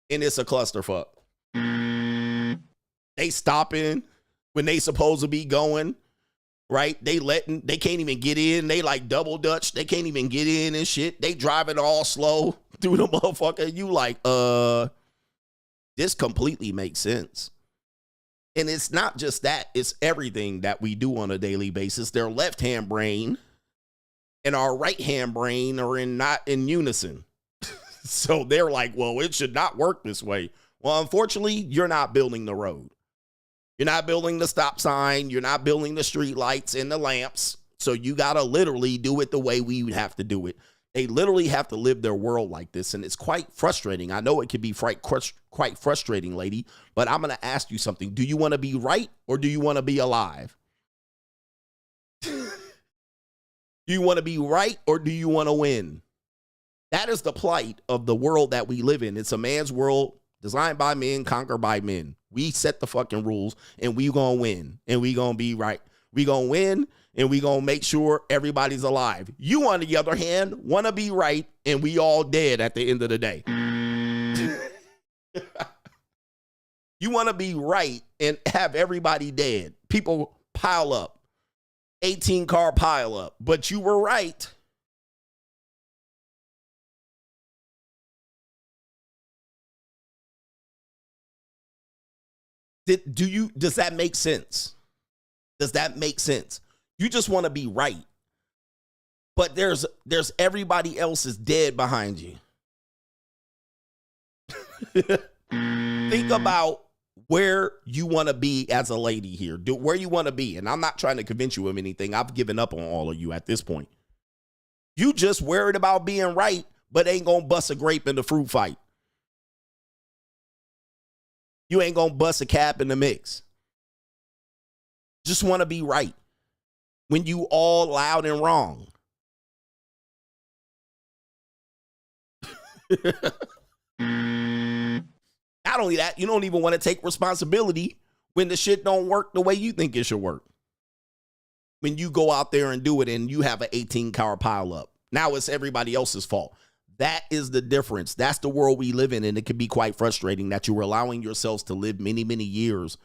A: and it's a clusterfuck. They stopping when they supposed to be going, right? They can't even get in. They like double dutch. They can't even get in and shit. They driving all slow through the motherfucker. You like, this completely makes sense. And it's not just that. It's everything that we do on a daily basis. Their left-hand brain and our right-hand brain are not in unison. So they're like, well, it should not work this way. Well, unfortunately, you're not building the road. You're not building the stop sign. You're not building the street lights and the lamps. So you got to literally do it the way we would have to do it. They literally have to live their world like this. And it's quite frustrating. I know it can be quite frustrating, lady, but I'm going to ask you something. Do you want to be right or do you want to be alive? Do you want to be right or do you want to win? That is the plight of the world that we live in. It's a man's world designed by men, conquered by men. We set the fucking rules, and we gonna win, and we gonna be right. We gonna win, and we gonna make sure everybody's alive. You, on the other hand, want to be right, and we all dead at the end of the day. You want to be right and have everybody dead. People pile up. 18-car pile up. But you were right. Does that make sense? Does that make sense? You just want to be right. But there's everybody else is dead behind you. Think about where you want to be as a lady here. Where you want to be. And I'm not trying to convince you of anything. I've given up on all of you at this point. You just worried about being right, but ain't going to bust a grape in the fruit fight. You ain't going to bust a cap in the mix. Just want to be right when you all loud and wrong. Not only that, you don't even want to take responsibility when the shit don't work the way you think it should work. When you go out there and do it and you have an 18-car pile up. Now it's everybody else's fault. That is the difference. That's the world we live in, and it can be quite frustrating that you're allowing yourselves to live many, many years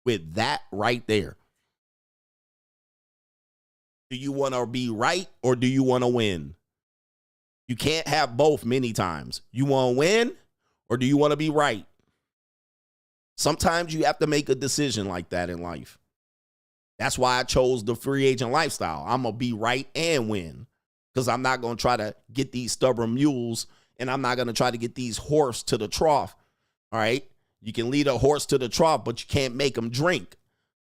A: with that right there. Do you want to be right or do you want to win? You can't have both many times. You want to win or do you want to be right? Sometimes you have to make a decision like that in life. That's why I chose the free agent lifestyle. I'm going to be right and win. Because I'm not going to try to get these stubborn mules, and I'm not going to try to get these horse to the trough. All right? You can lead a horse to the trough, but you can't make them drink.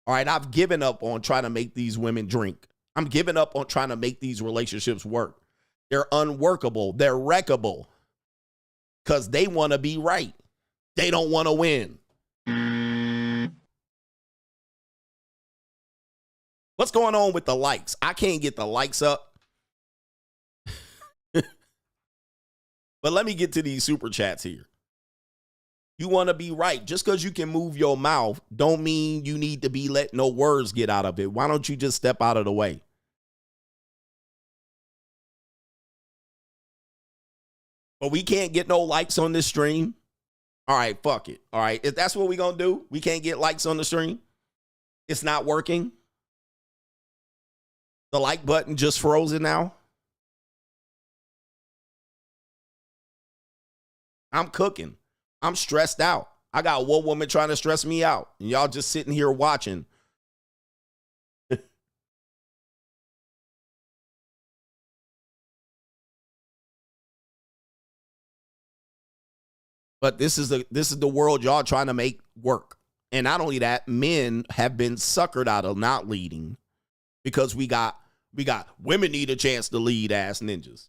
A: All right? I've given up on trying to make these women drink. I'm giving up on trying to make these relationships work. They're unworkable. They're wreckable. Because they want to be right. They don't want to win. What's going on with the likes? I can't get the likes up. But let me get to these super chats here. You want to be right. Just because you can move your mouth don't mean you need to be letting no words get out of it. Why don't you just step out of the way? But we can't get no likes on this stream. All right, fuck it. All right, if that's what we're going to do, we can't get likes on the stream. It's not working. The like button just frozen now. I'm cooking. I'm stressed out. I got one woman trying to stress me out. And y'all just sitting here watching. But this is the world y'all trying to make work. And not only that, men have been suckered out of not leading because we got women need a chance to lead ass ninjas.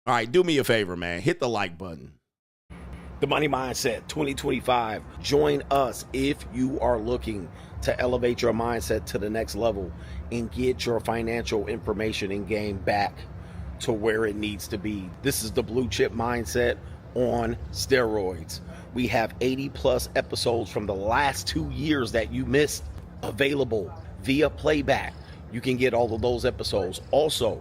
A: All right, do me a favor, man. Hit the like button. The Money Mindset 2025. Join us if you are looking to elevate your mindset to the next level and get your financial information and game back to where it needs to be. This is the Blue Chip Mindset on steroids. We have 80 plus episodes from the last 2 years that you missed available via playback. You can get all of those episodes. Also,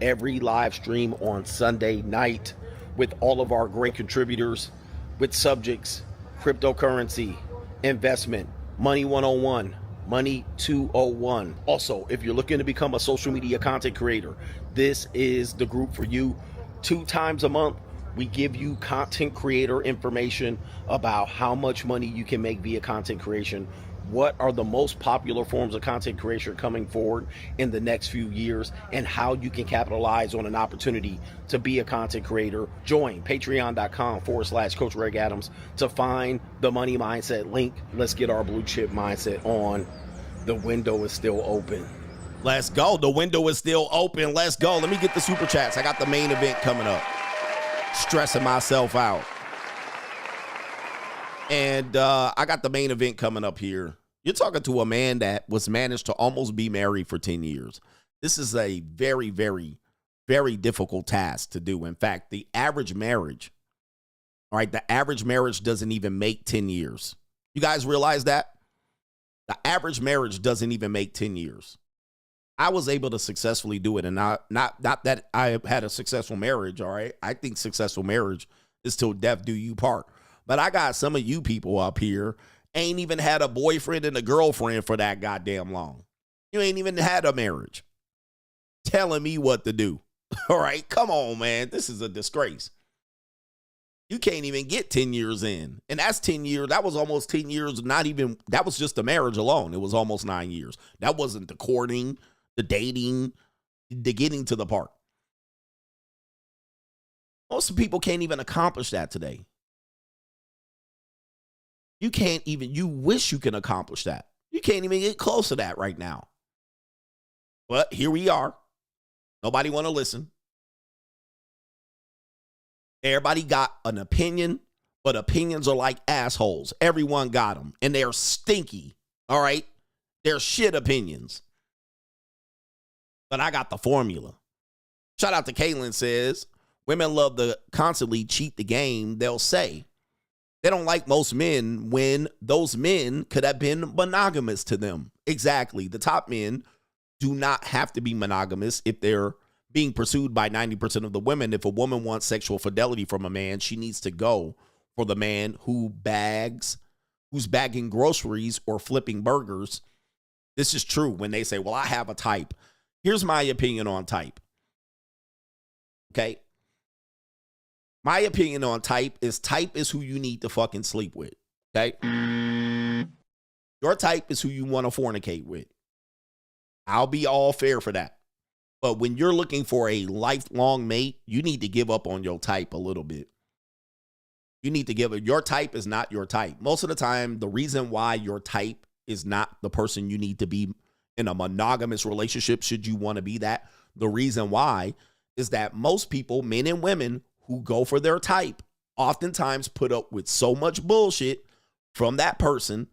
A: every live stream on Sunday night with all of our great contributors with subjects, cryptocurrency, investment, money 101, money 201. Also, if you're looking to become a social media content creator, this is the group for you. 2 times a month, we give you content creator information about how much money you can make via content creation. What are the most popular forms of content creation coming forward in the next few years, and how you can capitalize on an opportunity to be a content creator. Join patreon.com/Coach Greg Adams to find the Money Mindset link. Let's get our blue chip mindset on. The window is still open. Let's go. The window is still open. Let's go. Let me get the super chats. I got the main event coming up. Stressing myself out. And I got the main event coming up here. You're talking to a man that was managed to almost be married for 10 years. This is a very, very, very difficult task to do. In fact, the average marriage, all right, the average marriage doesn't even make 10 years. You guys realize that? The average marriage doesn't even make 10 years. I was able to successfully do it, and not that I had a successful marriage, all right? I think successful marriage is till death do you part. But I got some of you people up here ain't even had a boyfriend and a girlfriend for that goddamn long. You ain't even had a marriage. Telling me what to do. All right, come on, man. This is a disgrace. You can't even get 10 years in. And that's 10 years. That was almost 10 years. That was just the marriage alone. It was almost 9 years. That wasn't the courting, the dating, the getting to the part. Most people can't even accomplish that today. You wish you can accomplish that. You can't even get close to that right now. But here we are. Nobody want to listen. Everybody got an opinion, but opinions are like assholes. Everyone got them, and they're stinky, all right? They're shit opinions. But I got the formula. Shout out to Kaylin says, women love to constantly cheat the game. They'll say they don't like most men when those men could have been monogamous to them. Exactly. The top men do not have to be monogamous if they're being pursued by 90% of the women. If a woman wants sexual fidelity from a man, she needs to go for the man who's bagging groceries or flipping burgers. This is true when they say, well, I have a type. Here's my opinion on type. Okay. My opinion on type is who you need to fucking sleep with. Okay. Your type is who you want to fornicate with. I'll be all fair for that. But when you're looking for a lifelong mate, you need to give up on your type a little bit. You need to give it. Your type is not your type. Most of the time, the reason why your type is not the person you need to be in a monogamous relationship, should you want to be that, the reason why is that most people, men and women who go for their type, oftentimes put up with so much bullshit from that person.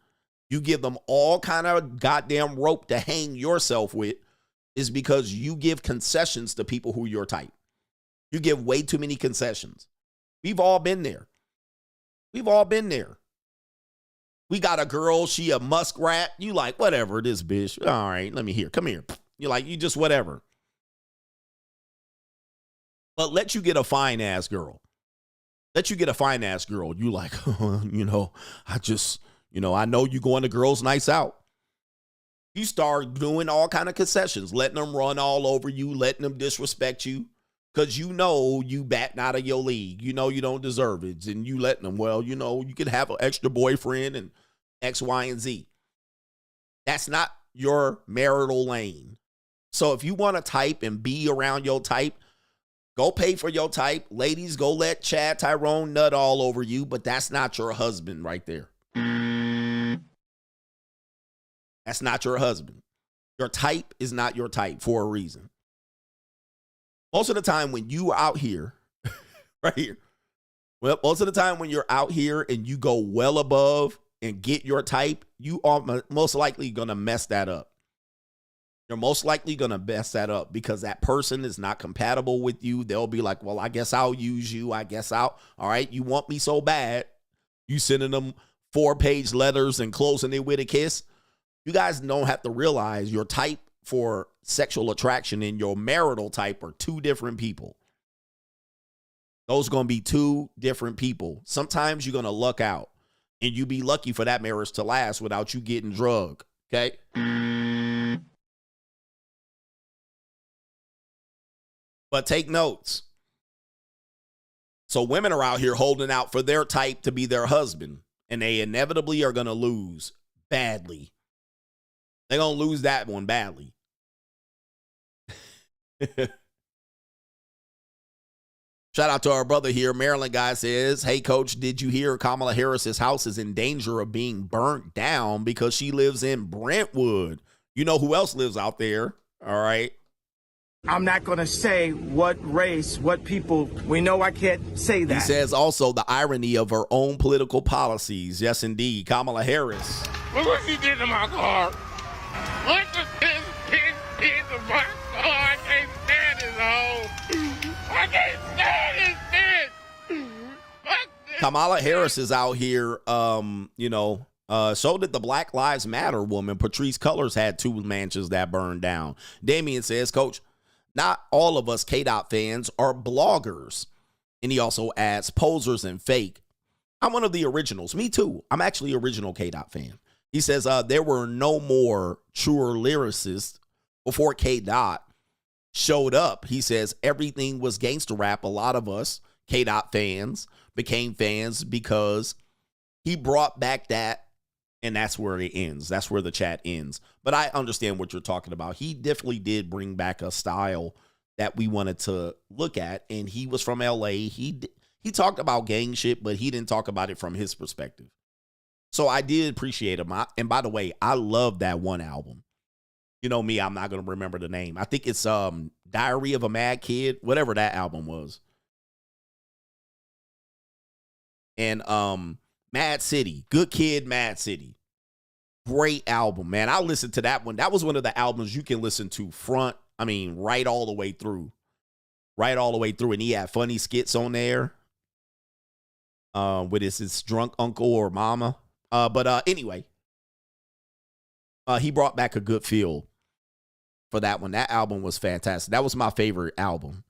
A: You give them all kind of goddamn rope to hang yourself with, is because you give concessions to people who are your type. You give way too many concessions. We've all been there. We've all been there. We got a girl, she a muskrat. You like, whatever, this bitch. All right, let me hear. Come here. You like, you just whatever. But let you get a fine ass girl. You like, I know you going to girls' nights out. You start doing all kind of concessions, letting them run all over you, letting them disrespect you, because you know you batting out of your league. You know you don't deserve it, and you letting them, you can have an extra boyfriend and X, Y, and Z. That's not your marital lane. So if you want to type and be around your type, Go pay for your type. Ladies, go let Chad Tyrone nut all over you, but that's not your husband right there. That's not your husband. Your type is not your type for a reason. Most of the time when you are out here, right here, well, most of the time when you're out here and you go well above and get your type, you are most likely going to mess that up. You're most likely going to mess that up because that person is not compatible with you. They'll be like, well, I guess I'll use you. I guess all right, you want me so bad. You sending them 4-page letters and closing it with a kiss. You guys don't have to realize your type for sexual attraction and your marital type are two different people. Those are going to be two different people. Sometimes you're going to luck out and you be lucky for that marriage to last without you getting drugged. Okay. But take notes. So women are out here holding out for their type to be their husband, and they inevitably are going to lose badly. They're going to lose that one badly. Shout out to our brother here. Maryland guy says, hey, coach, did you hear Kamala Harris's house is in danger of being burnt down because she lives in Brentwood? You know who else lives out there? All right.
G: I'm not going to say what race, what people. We know I can't say that.
A: He says also the irony of her own political policies. Yes, indeed. Kamala Harris.
H: Look what she did to my car. Look at this kid to my car. I can't stand this hole. I can't stand this bitch.
A: Kamala Harris is out here, so did the Black Lives Matter woman. Patrice Cullors had 2 mansions that burned down. Damien says, Coach, not all of us K-Dot fans are bloggers. And he also adds posers and fake. I'm one of the originals. Me too. I'm actually original K-Dot fan. He says there were no more truer lyricists before K-Dot showed up. He says everything was gangster rap. A lot of us K-Dot fans became fans because he brought back that. And that's where it ends. That's where the chat ends. But I understand what you're talking about. He definitely did bring back a style that we wanted to look at. And he was from LA. He talked about gang shit, but he didn't talk about it from his perspective. So I did appreciate him. And by the way, I love that one album. You know me, I'm not going to remember the name. I think it's Diary of a Mad Kid, whatever that album was. And Mad City, Good Kid, Mad City. Great album, man. I listened to that one. That was one of the albums you can listen to right all the way through. Right all the way through. And he had funny skits on there. With his drunk uncle or mama. But anyway. He brought back a good feel for that one. That album was fantastic. That was my favorite album.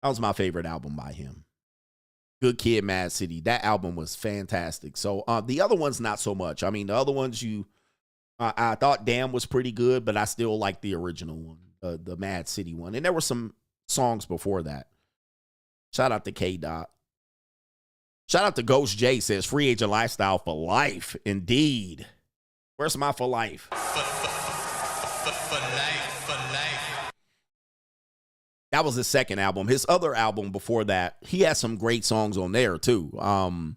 A: That was my favorite album by him. Good Kid, Mad City. That album was fantastic. So the other ones, not so much. I mean, the other ones I thought Damn was pretty good, but I still like the original one, the Mad City one. And there were some songs before that. Shout out to K-Dot. Shout out to Ghost J says free agent lifestyle for life. Indeed. Where's my for life? For life. That was his second album. His other album before that, he had some great songs on there too. Some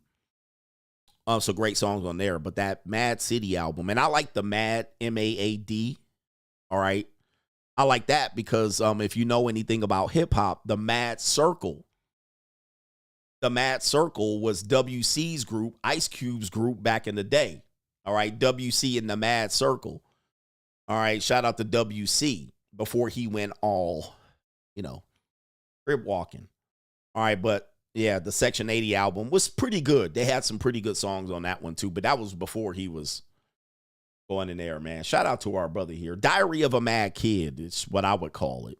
A: great songs on there. But that Mad City album, and I like the Mad, M-A-A-D. All right. I like that because if you know anything about hip hop, the Mad Circle was WC's group, Ice Cube's group back in the day. All right. WC and the Mad Circle. All right. Shout out to WC before he went all, crib walking. All right. But yeah, the Section 80 album was pretty good. They had some pretty good songs on that one too, but that was before he was going in there, man. Shout out to our brother here. Diary of a Mad Kid is what I would call it.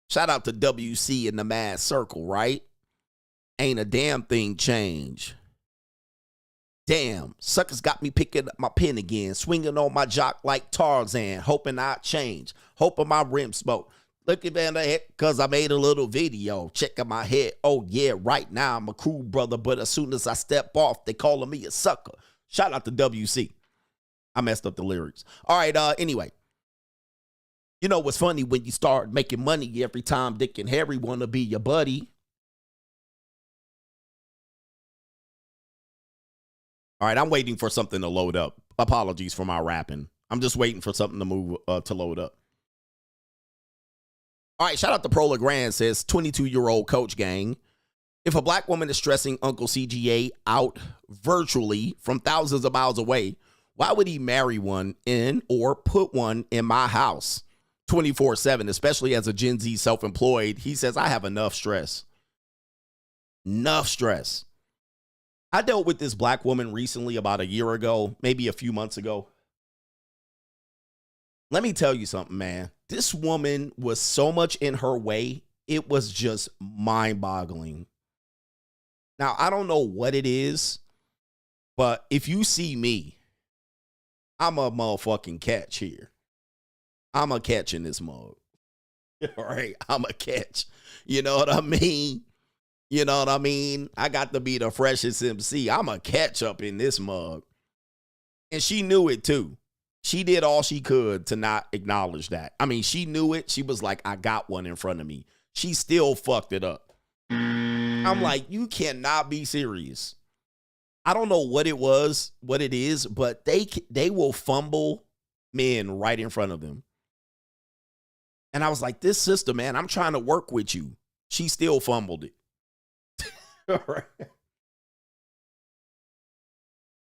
A: Shout out to WC and the Mad Circle, right? Ain't a damn thing changed. Damn, suckers got me picking up my pen again, swinging on my jock like Tarzan, hoping I change, hoping my rim smoke. Looking at the head, cause I made a little video, checking my head. Oh yeah, right now I'm a cool brother, but as soon as I step off, they calling me a sucker. Shout out to WC. I messed up the lyrics. All right, anyway. You know what's funny? When you start making money every time Dick and Harry want to be your buddy. All right, I'm waiting for something to load up. Apologies for my rapping. I'm just waiting for something to move to load up. All right, shout out to Prola Grand, says 22-year-old coach gang. If a black woman is stressing Uncle CGA out virtually from thousands of miles away, why would he marry one in or put one in my house 24/7, especially as a Gen Z self-employed? He says, I have enough stress. Enough stress. I dealt with this black woman recently about a year ago, maybe a few months ago. Let me tell you something, man. This woman was so much in her way. It was just mind-boggling. Now, I don't know what it is, but if you see me, I'm a motherfucking catch here. I'm a catch in this mug. All right, I'm a catch. You know what I mean? You know what I mean? I got to be the freshest MC. I'm a catch up in this mug. And she knew it too. She did all she could to not acknowledge that. I mean, she knew it. She was like, I got one in front of me. She still fucked it up. I'm like, you cannot be serious. I don't know what it was, what it is, but they will fumble men right in front of them. And I was like, this sister, man, I'm trying to work with you. She still fumbled it. All right.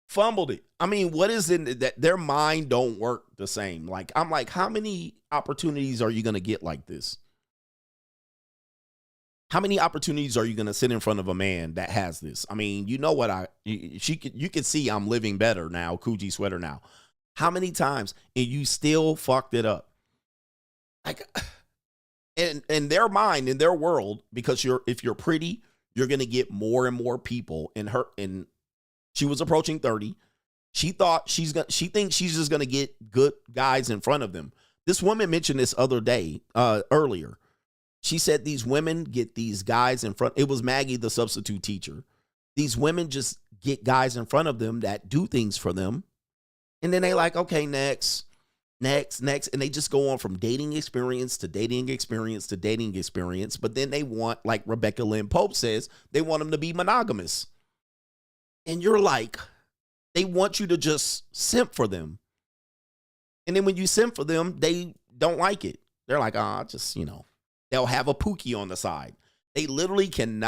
A: Fumbled it. I mean, what is it that their mind don't work the same? Like, I'm like, how many opportunities are you going to get like this? How many opportunities are you going to sit in front of a man that has this? I mean, you know what you can see I'm living better now, Coogee sweater now. How many times and you still fucked it up? Like, in their mind, in their world, because if you're pretty, you're going to get more and more people and she was approaching 30. She thinks she's just going to get good guys in front of them. This woman mentioned this earlier. She said these women get these guys in front. It was Maggie, the substitute teacher. These women just get guys in front of them that do things for them. And then they like, okay, next. And they just go on from dating experience to dating experience to dating experience. But then they want, like Rebecca Lynn Pope says, they want them to be monogamous. And you're like, they want you to just simp for them. And then when you simp for them, they don't like it. They're like, they'll have a pookie on the side. They literally can't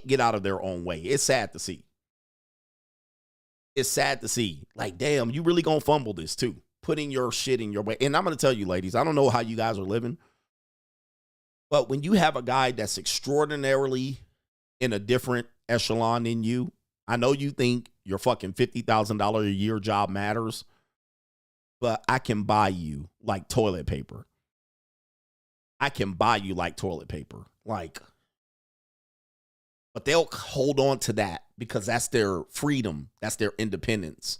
A: get out of their own way. It's sad to see. It's sad to see. Like, damn, you really gonna fumble this too. Putting your shit in your way. And I'm gonna tell you, ladies, I don't know how you guys are living, but when you have a guy that's extraordinarily in a different echelon than you, I know you think your fucking $50,000 a year job matters, but I can buy you like toilet paper. I can buy you like toilet paper. But they'll hold on to that because that's their freedom. That's their independence.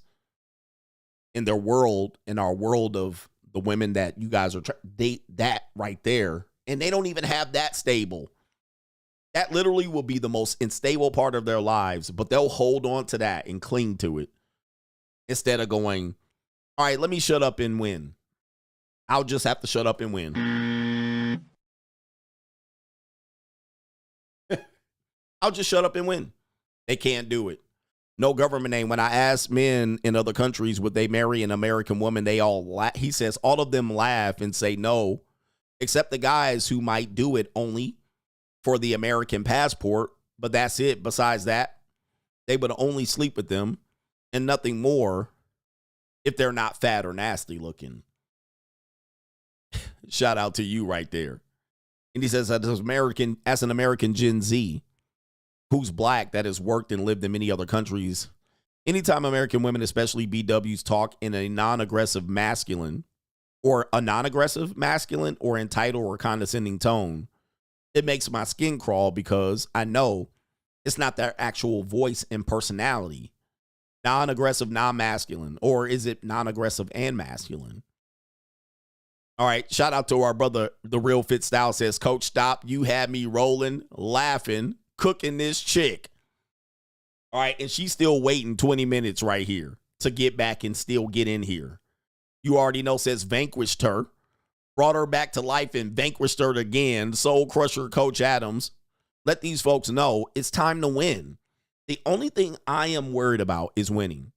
A: In their world, in our world of the women that you guys are date, that right there. And they don't even have that stable. That literally will be the most unstable part of their lives, but they'll hold on to that and cling to it instead of going, all right, let me shut up and win. I'll just have to shut up and win. I'll just shut up and win. They can't do it. No government name. When I asked men in other countries, would they marry an American woman? They all he says all of them laugh and say no, except the guys who might do it only for the American passport. But that's it. Besides that, they would only sleep with them and nothing more if they're not fat or nasty looking. Shout out to you right there. And he says, as an American Gen Z, who's black, that has worked and lived in many other countries, anytime American women, especially BWs, talk in a non-aggressive masculine or entitled or condescending tone, it makes my skin crawl because I know it's not their actual voice and personality. Non-aggressive, non-masculine, or is it non-aggressive and masculine? All right, shout out to our brother, The Real Fit Style says, Coach, stop. You had me rolling, laughing, cooking this chick. All right, and she's still waiting 20 minutes right here to get back and still get in here. You already know, says vanquished her. brought her back to life and vanquished her again. Soul Crusher Coach Adams. Let these folks know it's time to win. The only thing I am worried about is winning.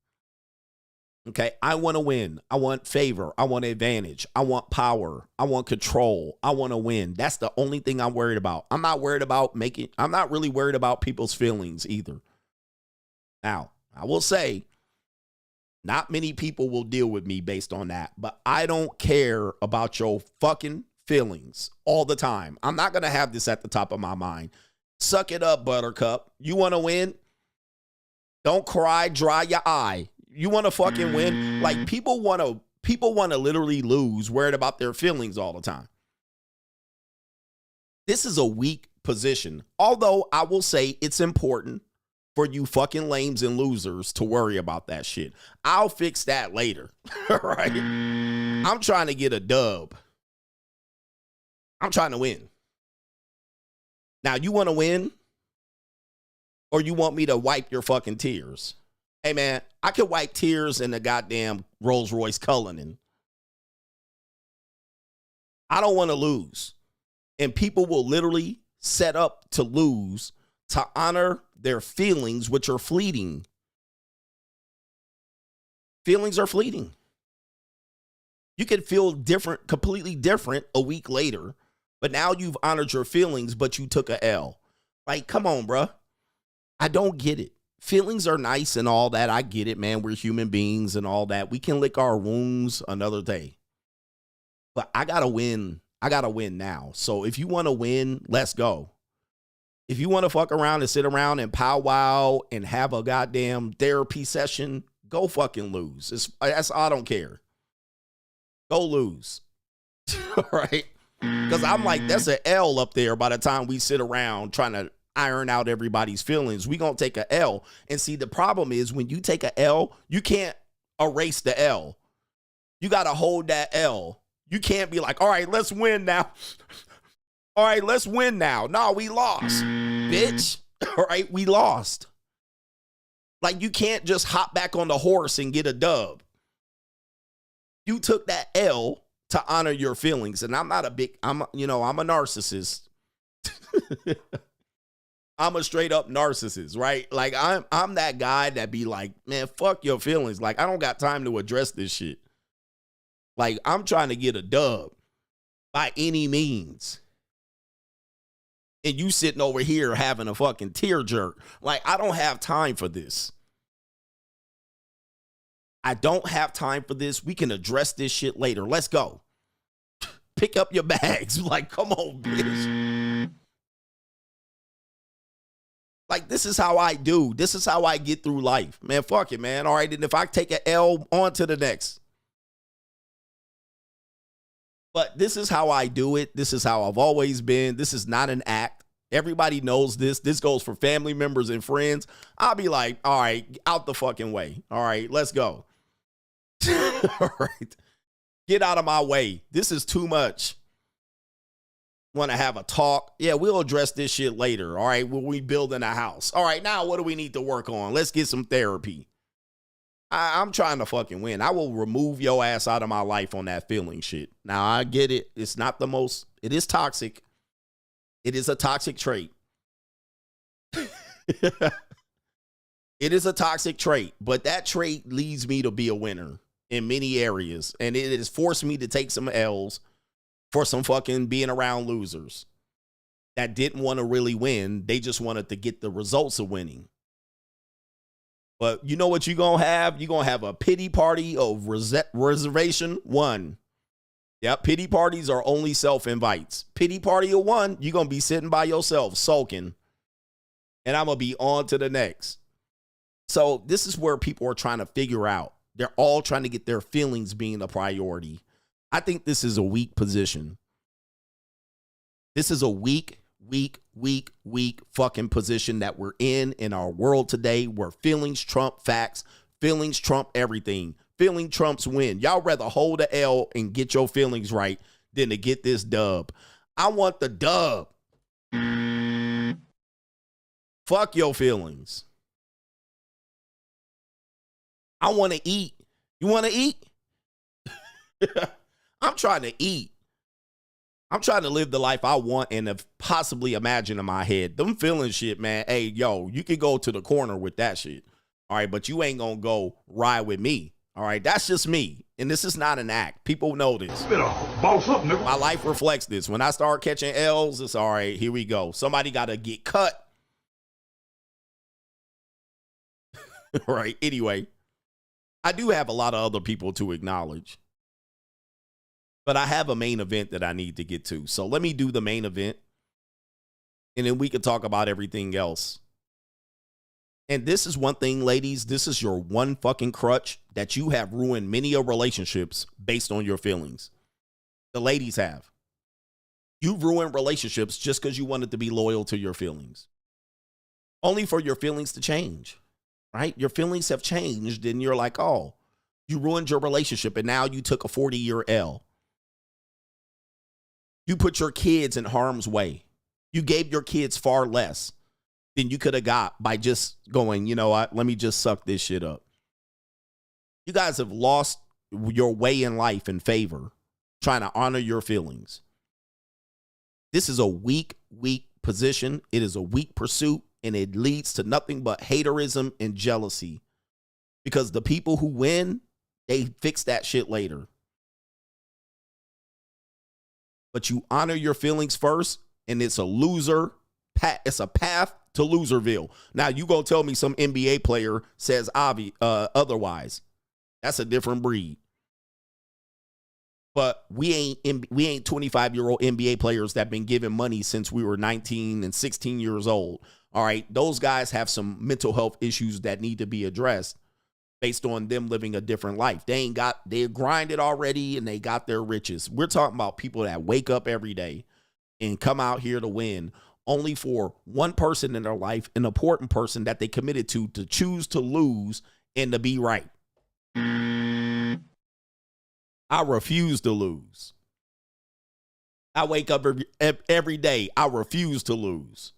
A: Okay, I want to win. I want favor. I want advantage. I want power. I want control. I want to win. That's the only thing I'm worried about. I'm not really worried about people's feelings either. Now, I will say, not many people will deal with me based on that, but I don't care about your fucking feelings all the time. I'm not going to have this at the top of my mind. Suck it up, Buttercup. You want to win? Don't cry, dry your eye. You want to fucking win? Like, people want to literally lose, worried about their feelings all the time. This is a weak position. Although I will say it's important for you fucking lames and losers to worry about that shit. I'll fix that later. Right? I'm trying to get a dub. I'm trying to win. Now, you want to win? Or you want me to wipe your fucking tears? Hey, man, I could wipe tears in the goddamn Rolls Royce Cullinan. I don't want to lose. And people will literally set up to lose to honor their feelings, which are fleeting. Feelings are fleeting. You can feel different, completely different a week later, but now you've honored your feelings, but you took a L. Like, come on, bruh. I don't get it. Feelings are nice and all that. I get it, man. We're human beings and all that. We can lick our wounds another day. But I got to win. I got to win now. So if you want to win, let's go. If you want to fuck around and sit around and powwow and have a goddamn therapy session, go fucking lose. I don't care. Go lose. All right? Because I'm like, that's an L up there by the time we sit around trying to iron out everybody's feelings. We gonna take a L. And see, the problem is when you take a L, you can't erase the L. You gotta hold that L. You can't be like, all right, let's win now. All right, let's win now. No, we lost, bitch. All right, we lost. Like, you can't just hop back on the horse and get a dub. You took that L to honor your feelings. And I'm a narcissist. I'm a straight up narcissist, right? Like, I'm that guy that be like, man, fuck your feelings. Like, I don't got time to address this shit. Like, I'm trying to get a dub by any means. And you sitting over here having a fucking tear jerk. Like, I don't have time for this. I don't have time for this. We can address this shit later. Let's go. Pick up your bags. Like, come on, bitch. Like, this is how I do. This is how I get through life. Man, fuck it, man. All right, and if I take an L, on to the next. But this is how I do it. This is how I've always been. This is not an act. Everybody knows this. This goes for family members and friends. I'll be like, all right, out the fucking way. All right, let's go. All right. Get out of my way. This is too much. Want to have a talk? Yeah, we'll address this shit later. All right, when we building a house. All right, now what do we need to work on? Let's get some therapy. I'm trying to fucking win. I will remove your ass out of my life on that feeling shit. Now, I get it. It's not the most. It is toxic. It is a toxic trait. It is a toxic trait, but that trait leads me to be a winner in many areas. And it has forced me to take some L's for some fucking being around losers that didn't want to really win. They just wanted to get the results of winning. But you know what you're going to have? You're going to have a pity party of reservation 1. Yep, pity parties are only self-invites. Pity party of 1, you're going to be sitting by yourself, sulking. And I'm going to be on to the next. So this is where people are trying to figure out. They're all trying to get their feelings being a priority. I think this is a weak position. This is a weak fucking position that we're in our world today, where feelings trump facts, feelings trump everything. Feeling trumps win. Y'all rather hold a L and get your feelings right than to get this dub. I want the dub. Fuck your feelings. I want to eat. You want to eat? I'm trying to eat. I'm trying to live the life I want and have possibly imagined in my head. Them feeling shit, man. Hey, yo, you can go to the corner with that shit. All right, but you ain't gonna go ride with me. All right, that's just me. And this is not an act. People know this.
H: Boss up, nigga.
A: My life reflects this. When I start catching L's, it's all right, here we go. Somebody got to get cut. All right, anyway, I do have a lot of other people to acknowledge. But I have a main event that I need to get to. So let me do the main event. And then we can talk about everything else. And this is one thing, ladies. This is your one fucking crutch that you have ruined many of relationships based on your feelings. The ladies have. You've ruined relationships just because you wanted to be loyal to your feelings. Only for your feelings to change, right? Your feelings have changed and you're like, oh, you ruined your relationship and now you took a 40-year L. You put your kids in harm's way. You gave your kids far less than you could have got by just going, you know what, let me just suck this shit up. You guys have lost your way in life in favor, trying to honor your feelings. This is a weak position. It is a weak pursuit, and it leads to nothing but haterism and jealousy. Because the people who win, they fix that shit later. But you honor your feelings first, and it's a loser. It's a path to loserville. Now, you gonna tell me some NBA player says otherwise. That's a different breed. But we ain't 25-year-old NBA players that been given money since we were 19 and 16 years old. All right, those guys have some mental health issues that need to be addressed based on them living a different life. They're grinded already and they got their riches. We're talking about people that wake up every day and come out here to win only for one person in their life, an important person that they committed to choose to lose and to be right. I refuse to lose. I wake up every day. I refuse to lose.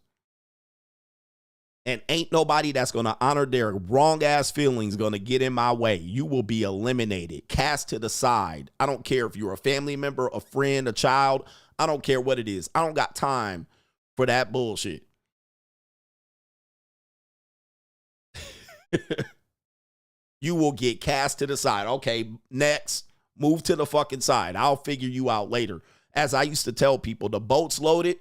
A: And ain't nobody that's going to honor their wrong ass feelings going to get in my way. You will be eliminated, cast to the side. I don't care if you're a family member, a friend, a child. I don't care what it is. I don't got time for that bullshit. You will get cast to the side. Okay, next, move to the fucking side. I'll figure you out later. As I used to tell people, the boat's loaded.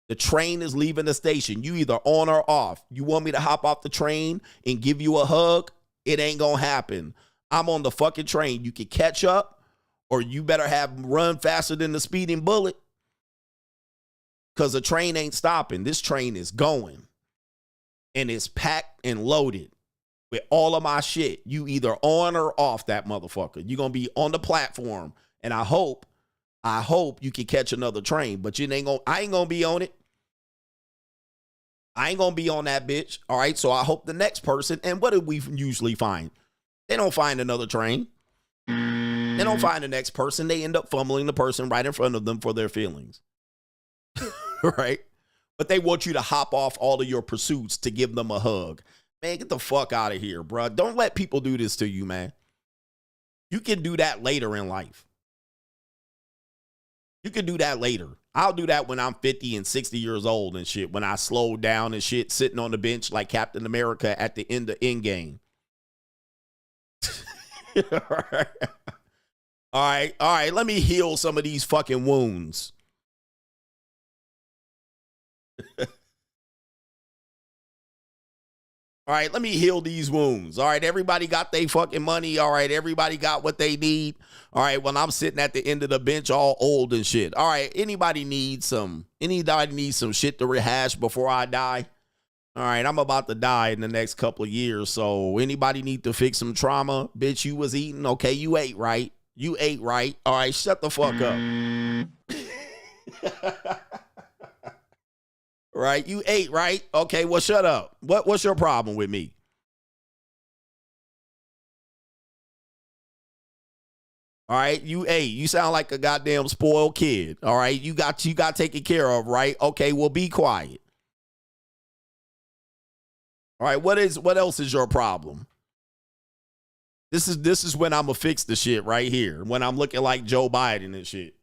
A: The train is leaving the station. You either on or off. You want me to hop off the train and give you a hug? It ain't gonna happen. I'm on the fucking train. You can catch up, or you better run faster than the speeding bullet. Because the train ain't stopping. This train is going. And it's packed and loaded with all of my shit. You either on or off that motherfucker. You're gonna be on the platform. And I hope you can catch another train. But I ain't gonna be on it. I ain't gonna be on that bitch. All right. So I hope the next person. And what do we usually find? They don't find another train. They don't find the next person. They end up fumbling the person right in front of them for their feelings. Right? But they want you to hop off all of your pursuits to give them a hug. Man, get the fuck out of here, bro. Don't let people do this to you, man. You can do that later in life. You can do that later. I'll do that when I'm 50 and 60 years old and shit. When I slow down and shit, sitting on the bench like Captain America at the end of Endgame. All right. Let me heal some of these fucking wounds. All right, let me heal these wounds. All right, everybody got their fucking money. All right, everybody got what they need. All right, when I'm sitting at the end of the bench all old and shit. All right, anybody needs some shit to rehash before I die? All right, I'm about to die in the next couple of years. So anybody need to fix some trauma? Bitch, you was eating. Okay, you ate right. You ate right. All right, shut the fuck up. Right? You ate, right? Okay, well, shut up. What's your problem with me? All right, you ate. You sound like a goddamn spoiled kid. All right, you got taken care of, right? Okay, well, be quiet. All right, what else is your problem? This is when I'm gonna fix the shit right here. When I'm looking like Joe Biden and shit.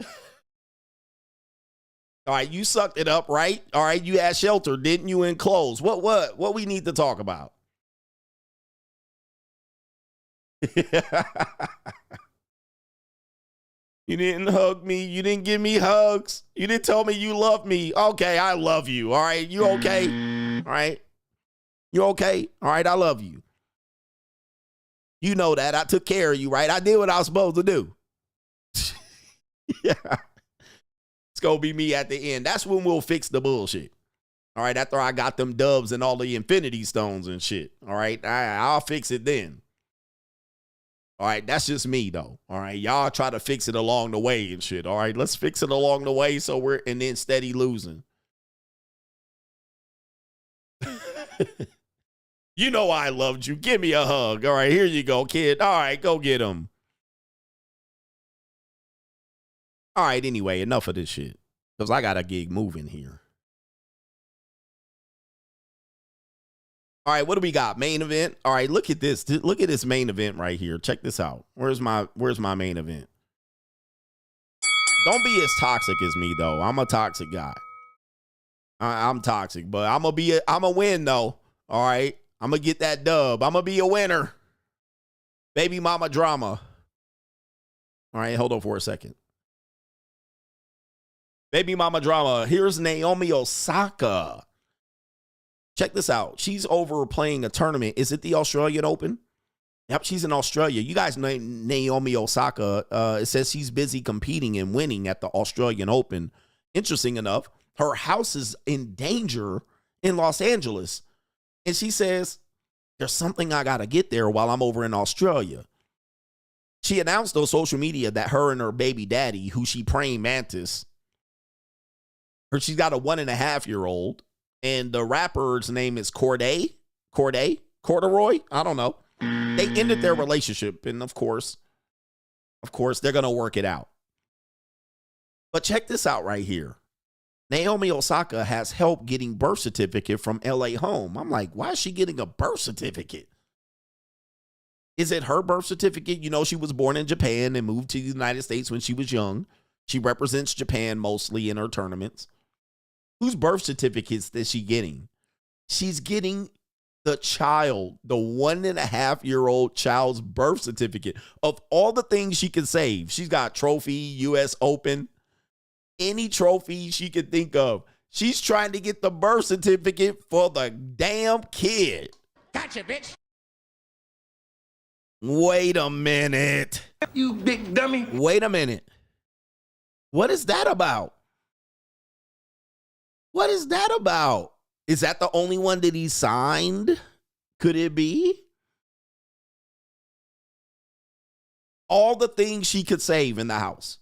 A: All right, you sucked it up, right? All right, you had shelter, didn't you, in clothes? What we need to talk about? You didn't hug me. You didn't give me hugs. You didn't tell me you love me. Okay, I love you. All right, you okay? All right, you okay? All right, I love you. You know that. I took care of you, right? I did what I was supposed to do. Yeah. It's going to be me at the end. That's when we'll fix the bullshit. All right, after I got them dubs and all the infinity stones and shit. All right, I'll fix it then. All right, that's just me, though. All right, y'all try to fix it along the way and shit. All right, let's fix it along the way so we're and then steady losing. You know I loved you. Give me a hug. All right, here you go, kid. All right, go get him. All right, anyway, enough of this shit. Because I got a gig moving here. All right, what do we got? Main event. All right, look at this. Look at this main event right here. Check this out. Where's my main event? Don't be as toxic as me, though. I'm a toxic guy. I'm toxic, but I'm a win, though. All right, I'm gonna get that dub. I'm gonna be a winner. Baby mama drama. All right, hold on for a second. Baby mama drama. Here's Naomi Osaka. Check this out. She's over playing a tournament. Is it the Australian Open? Yep, she's in Australia. You guys know Naomi Osaka. It says she's busy competing and winning at the Australian Open. Interesting enough, her house is in danger in Los Angeles. And she says, there's something I got to get there while I'm over in Australia. She announced on social media that her and her baby daddy, who she praying mantis, she's got a 1.5-year-old. And the rapper's name is Corduroy? I don't know. They ended their relationship. And of course, they're going to work it out. But check this out right here. Naomi Osaka has help getting birth certificate from LA home. I'm like, why is she getting a birth certificate? Is it her birth certificate? You know, she was born in Japan and moved to the United States when she was young. She represents Japan mostly in her tournaments. Whose birth certificates is she getting? She's getting the child, the 1.5-year-old child's birth certificate. Of all the things she can save, she's got trophy, U.S. Open, any trophy she could think of. She's trying to get the birth certificate for the damn kid.
C: Gotcha, bitch.
A: Wait a minute.
C: You big dummy.
A: Wait a minute. What is that about? What is that about? Is that the only one that he signed? Could it be? All the things she could save in the house.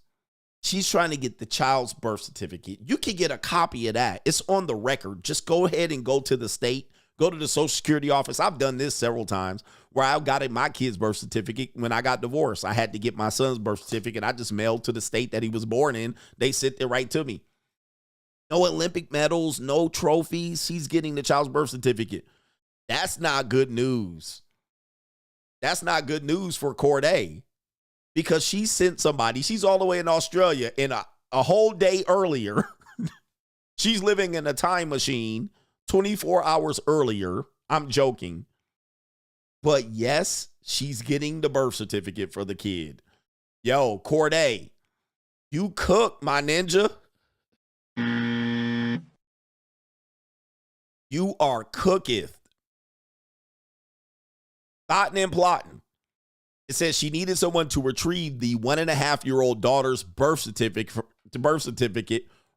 A: She's trying to get the child's birth certificate. You can get a copy of that. It's on the record. Just go ahead and go to the state. Go to the Social Security office. I've done this several times where I got my kid's birth certificate when I got divorced. I had to get my son's birth certificate. I just mailed to the state that he was born in. They sent it right to me. No Olympic medals, no trophies. She's getting the child's birth certificate. That's not good news. That's not good news for Corday because she sent somebody. She's all the way in Australia and a whole day earlier. She's living in a time machine 24 hours earlier. I'm joking. But yes, she's getting the birth certificate for the kid. Yo, Corday, you cook, my ninja. You are cooketh. Thoughtin' and plotting. It says she needed someone to retrieve the 1.5-year-old daughter's birth certificate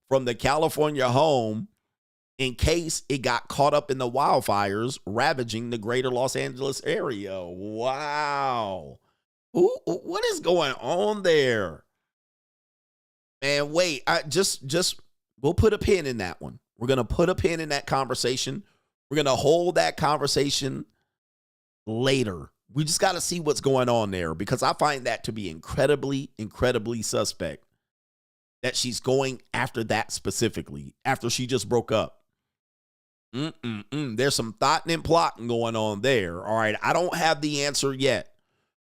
A: from the California home in case it got caught up in the wildfires ravaging the greater Los Angeles area. Wow. Ooh, what is going on there? Man, wait. We'll put a pin in that one. We're going to put a pin in that conversation. We're going to hold that conversation later. We just got to see what's going on there because I find that to be incredibly, incredibly suspect that she's going after that specifically after she just broke up. There's some thought and plotting going on there. All right. I don't have the answer yet,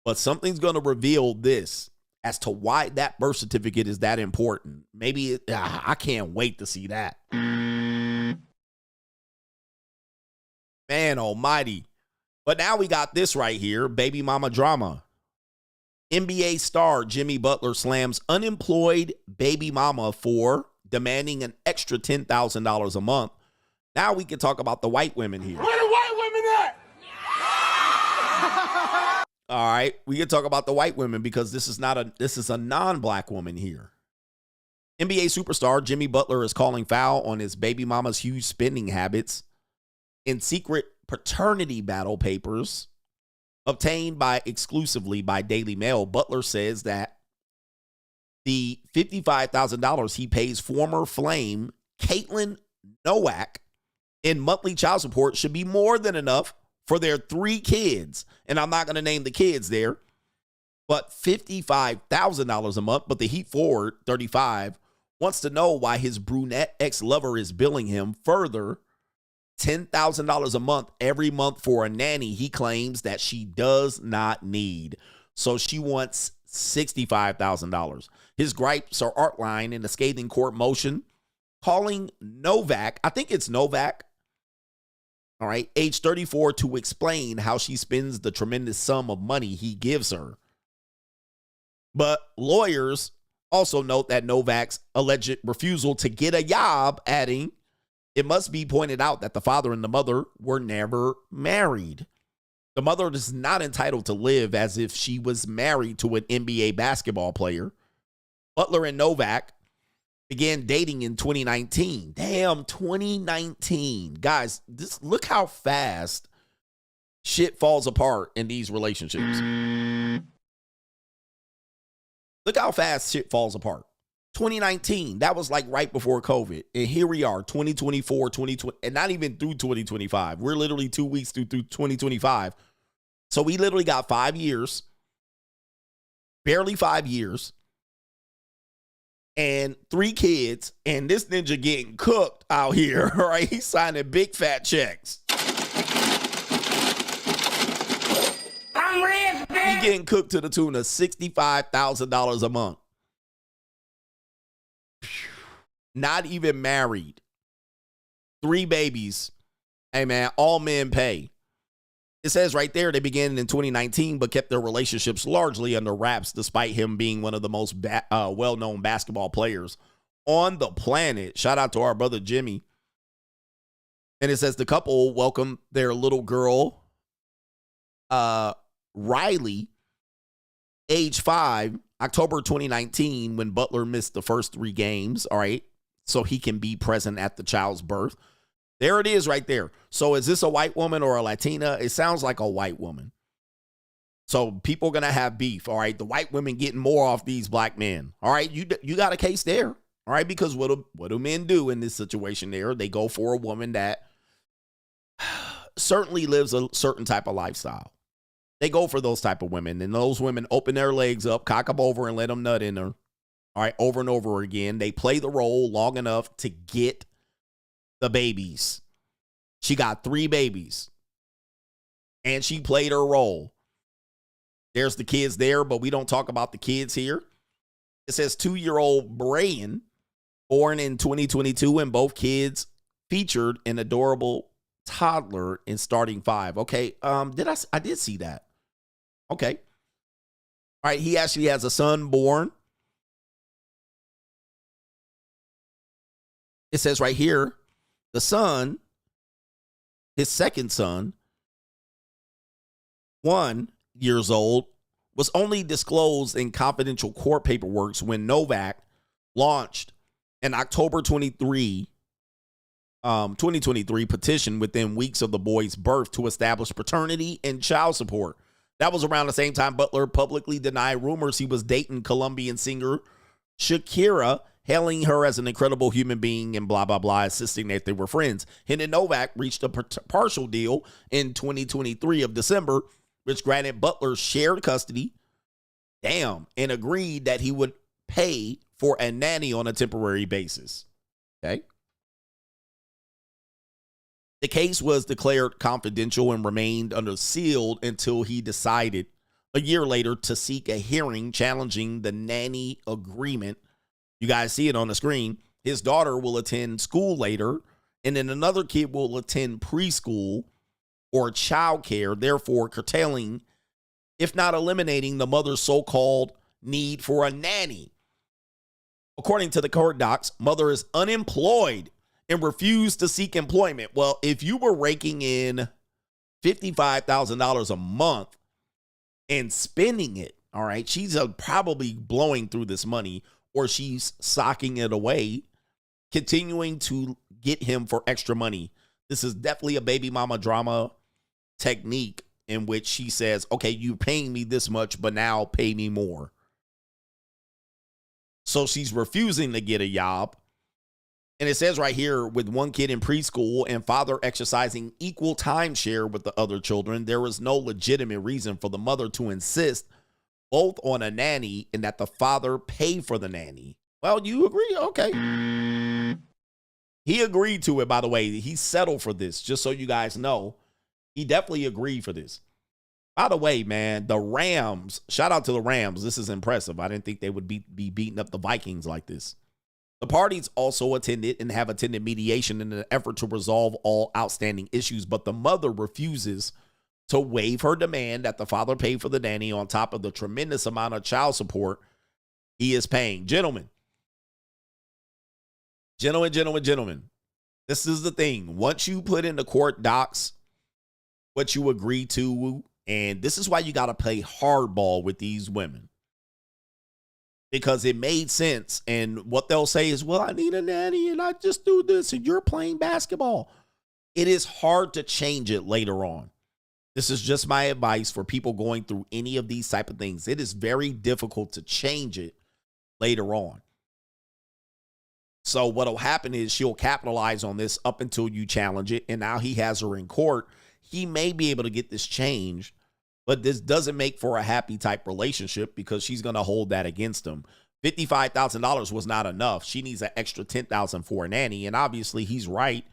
A: but something's going to reveal this as to why that birth certificate is that important. Maybe I can't wait to see that. Man almighty. But now we got this right here, baby mama drama. NBA star Jimmy Butler slams unemployed baby mama for demanding an extra $10,000 a month. Now we can talk about the white women here.
H: Where the white women at?
A: All right, we can talk about the white women because this is a non-black woman here. NBA superstar Jimmy Butler is calling foul on his baby mama's huge spending habits. In secret paternity battle papers obtained exclusively by Daily Mail, Butler says that the $55,000 he pays former Flame Caitlin Nowak in monthly child support should be more than enough for their 3 kids. And I'm not going to name the kids there, but $55,000 a month. But the Heat forward, 35, wants to know why his brunette ex-lover is billing him further $10,000 a month every month for a nanny he claims that she does not need. So she wants $65,000. His gripes are outlined in a scathing court motion calling Novak, I think it's Novak, all right, age 34, to explain how she spends the tremendous sum of money he gives her. But lawyers also note that Novak's alleged refusal to get a job, adding, it must be pointed out that the father and the mother were never married. The mother is not entitled to live as if she was married to an NBA basketball player. Butler and Novak began dating in 2019. Damn, 2019. Guys, look how fast shit falls apart in these relationships. Look how fast shit falls apart. 2019, that was like right before COVID. And here we are, 2024, 2020, and not even through 2025. We're literally 2 weeks through 2025. So we literally got 5 years, barely 5 years, and 3 kids, and this ninja getting cooked out here, right? He's signing big fat checks.
B: I'm rich, bitch.
A: He getting cooked to the tune of $65,000 a month. Not even married. 3 babies. Hey, man, all men pay. It says right there they began in 2019 but kept their relationships largely under wraps despite him being one of the most well-known basketball players on the planet. Shout out to our brother Jimmy. And it says the couple welcomed their little girl, Riley, age 5, October 2019, when Butler missed the first 3 games, all right, so he can be present at the child's birth. There it is right there. So is this a white woman or a Latina? It sounds like a white woman. So people are going to have beef, all right? The white women getting more off these black men, all right? You got a case there, all right? Because what do men do in this situation there? They go for a woman that certainly lives a certain type of lifestyle. They go for those type of women, and those women open their legs up, cock them over, and let them nut in her, all right, over and over again. They play the role long enough to get the babies. She got 3 babies, and she played her role. There's the kids there, but we don't talk about the kids here. It says 2-year-old Brian, born in 2022, and both kids featured an adorable toddler in starting 5. Okay, I did see that. Okay. All right, he actually has a son born. It says right here, the son, his second son, 1 year old, was only disclosed in confidential court paperwork when Novak launched an October 2023 petition within weeks of the boy's birth to establish paternity and child support. That was around the same time Butler publicly denied rumors he was dating Colombian singer Shakira, hailing her as an incredible human being and blah, blah, blah, insisting that they were friends. Him and Novak reached a partial deal in 2023 of December, which granted Butler shared custody, and agreed that he would pay for a nanny on a temporary basis. Okay. The case was declared confidential and remained under sealed until he decided a year later to seek a hearing challenging the nanny agreement. You guys see it on the screen. His daughter will attend school later, and then another kid will attend preschool or childcare, therefore curtailing, if not eliminating, the mother's so-called need for a nanny. According to the court docs, mother is unemployed and refused to seek employment. Well, if you were raking in $55,000 a month and spending it, all right, she's probably blowing through this money, or she's socking it away, continuing to get him for extra money. This is definitely a baby mama drama technique in which she says, okay, you're paying me this much, but now pay me more. So she's refusing to get a job. And it says right here, with one kid in preschool and father exercising equal timeshare with the other children, there is no legitimate reason for the mother to insist both on a nanny and that the father pay for the nanny. Well, you agree? Okay. He agreed to it, by the way. He settled for this, just so you guys know. He definitely agreed for this. By the way, man, the Rams, shout out to the Rams. This is impressive. I didn't think they would be beating up the Vikings like this. The parties also attended and have attended mediation in an effort to resolve all outstanding issues, but the mother refuses to waive her demand that the father pay for the nanny on top of the tremendous amount of child support he is paying. Gentlemen, this is the thing. Once you put in the court docs what you agree to, and this is why you got to play hardball with these women, because it made sense. And what they'll say is, well, I need a nanny and I just do this and you're playing basketball. It is hard to change it later on. This is just my advice for people going through any of these type of things. It is very difficult to change it later on. So what'll happen is she'll capitalize on this up until you challenge it. And now he has her in court. He may be able to get this changed, but this doesn't make for a happy type relationship because she's going to hold that against him. $55,000 was not enough. She needs an extra $10,000 for a nanny. And obviously he's right.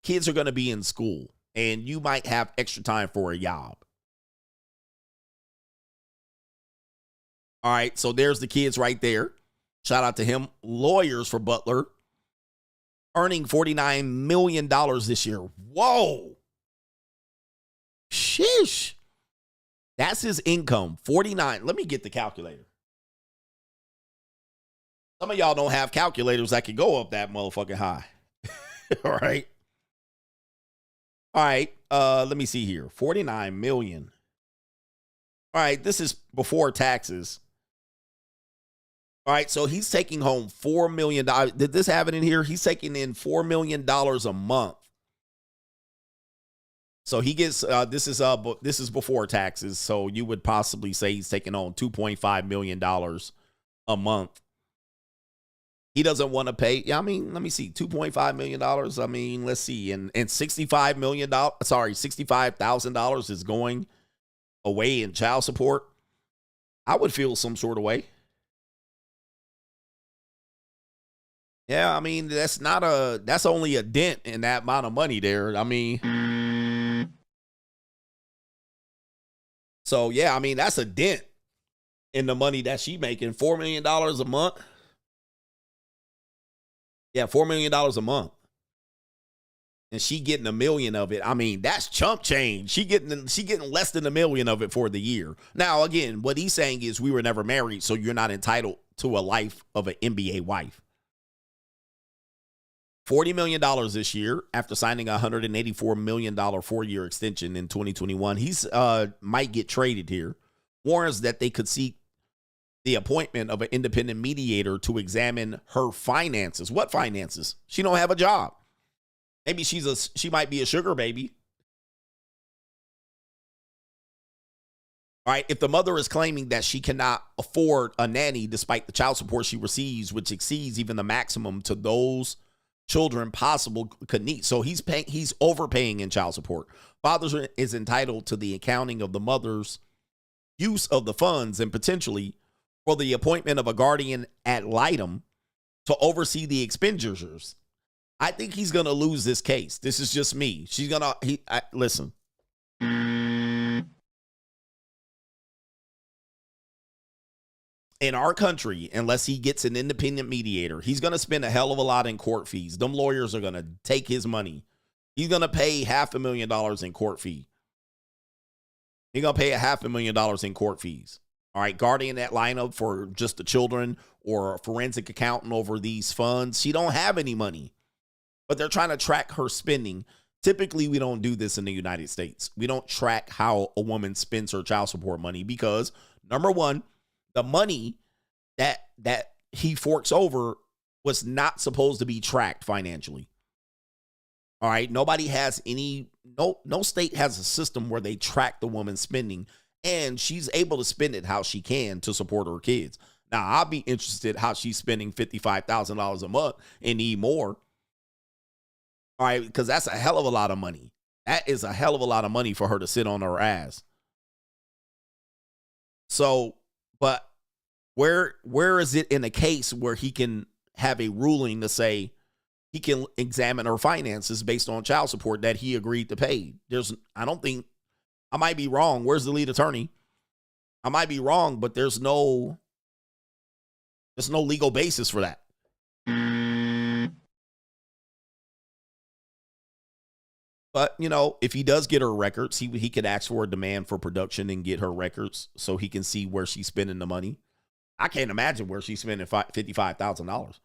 A: Kids are going to be in school and you might have extra time for a job. All right. So there's the kids right there. Shout out to him. Lawyers for Butler earning $49 million this year. Whoa. Sheesh. That's his income. 49. Let me get the calculator. Some of y'all don't have calculators that can go up that motherfucking high. All right. All right. Let me see here. 49 million. All right. This is before taxes. All right. So he's taking home $4 million. Did this have it in here? He's taking in $4 million a month. So he gets, this is before taxes. So you would possibly say he's taking on $2.5 million a month. He doesn't want to pay. I mean, let me see, $2.5 million. I mean, let's see. And $65,000 is going away in child support. I would feel some sort of way. Yeah, I mean, that's only a dent in that amount of money there. I mean, so yeah, I mean, that's a dent in the money that she making. $4 million a month. Yeah, $4 million a month. And she getting $1 million of it. I mean, that's chump change. She getting less than $1 million of it for the year. Now, again, what he's saying is we were never married, so you're not entitled to a life of an NBA wife. $40 million this year after signing a $184 million 4-year extension in 2021. He's might get traded here. Warns that they could seek the appointment of an independent mediator to examine her finances. What finances? She don't have a job. Maybe she might be a sugar baby. All right. If the mother is claiming that she cannot afford a nanny despite the child support she receives, which exceeds even the maximum to those children possible could need. So he's overpaying in child support. Father is entitled to the accounting of the mother's use of the funds and potentially for the appointment of a guardian ad litem to oversee the expenditures. I think he's going to lose this case. This is just me. Listen. in our country, unless he gets an independent mediator, he's going to spend a hell of a lot in court fees. Them lawyers are going to take his money. He's going to pay $500,000 in court fee. He's going to pay $500,000 in court fees. All right, guarding that lineup for just the children or a forensic accountant over these funds. She don't have any money, but they're trying to track her spending. Typically, we don't do this in the United States. We don't track how a woman spends her child support money because, number one, the money that he forks over was not supposed to be tracked financially. All right, nobody has no state has a system where they track the woman's spending, and she's able to spend it how she can to support her kids. Now, I'll be interested how she's spending $55,000 a month and need more. All right, because that's a hell of a lot of money. That is a hell of a lot of money for her to sit on her ass. So, but where is it in a case where he can have a ruling to say he can examine her finances based on child support that he agreed to pay? I don't think, I might be wrong. Where's the lead attorney? I might be wrong, but there's no legal basis for that. But, you know, if he does get her records, he could ask for a demand for production and get her records so he can see where she's spending the money. I can't imagine where she's spending $55,000.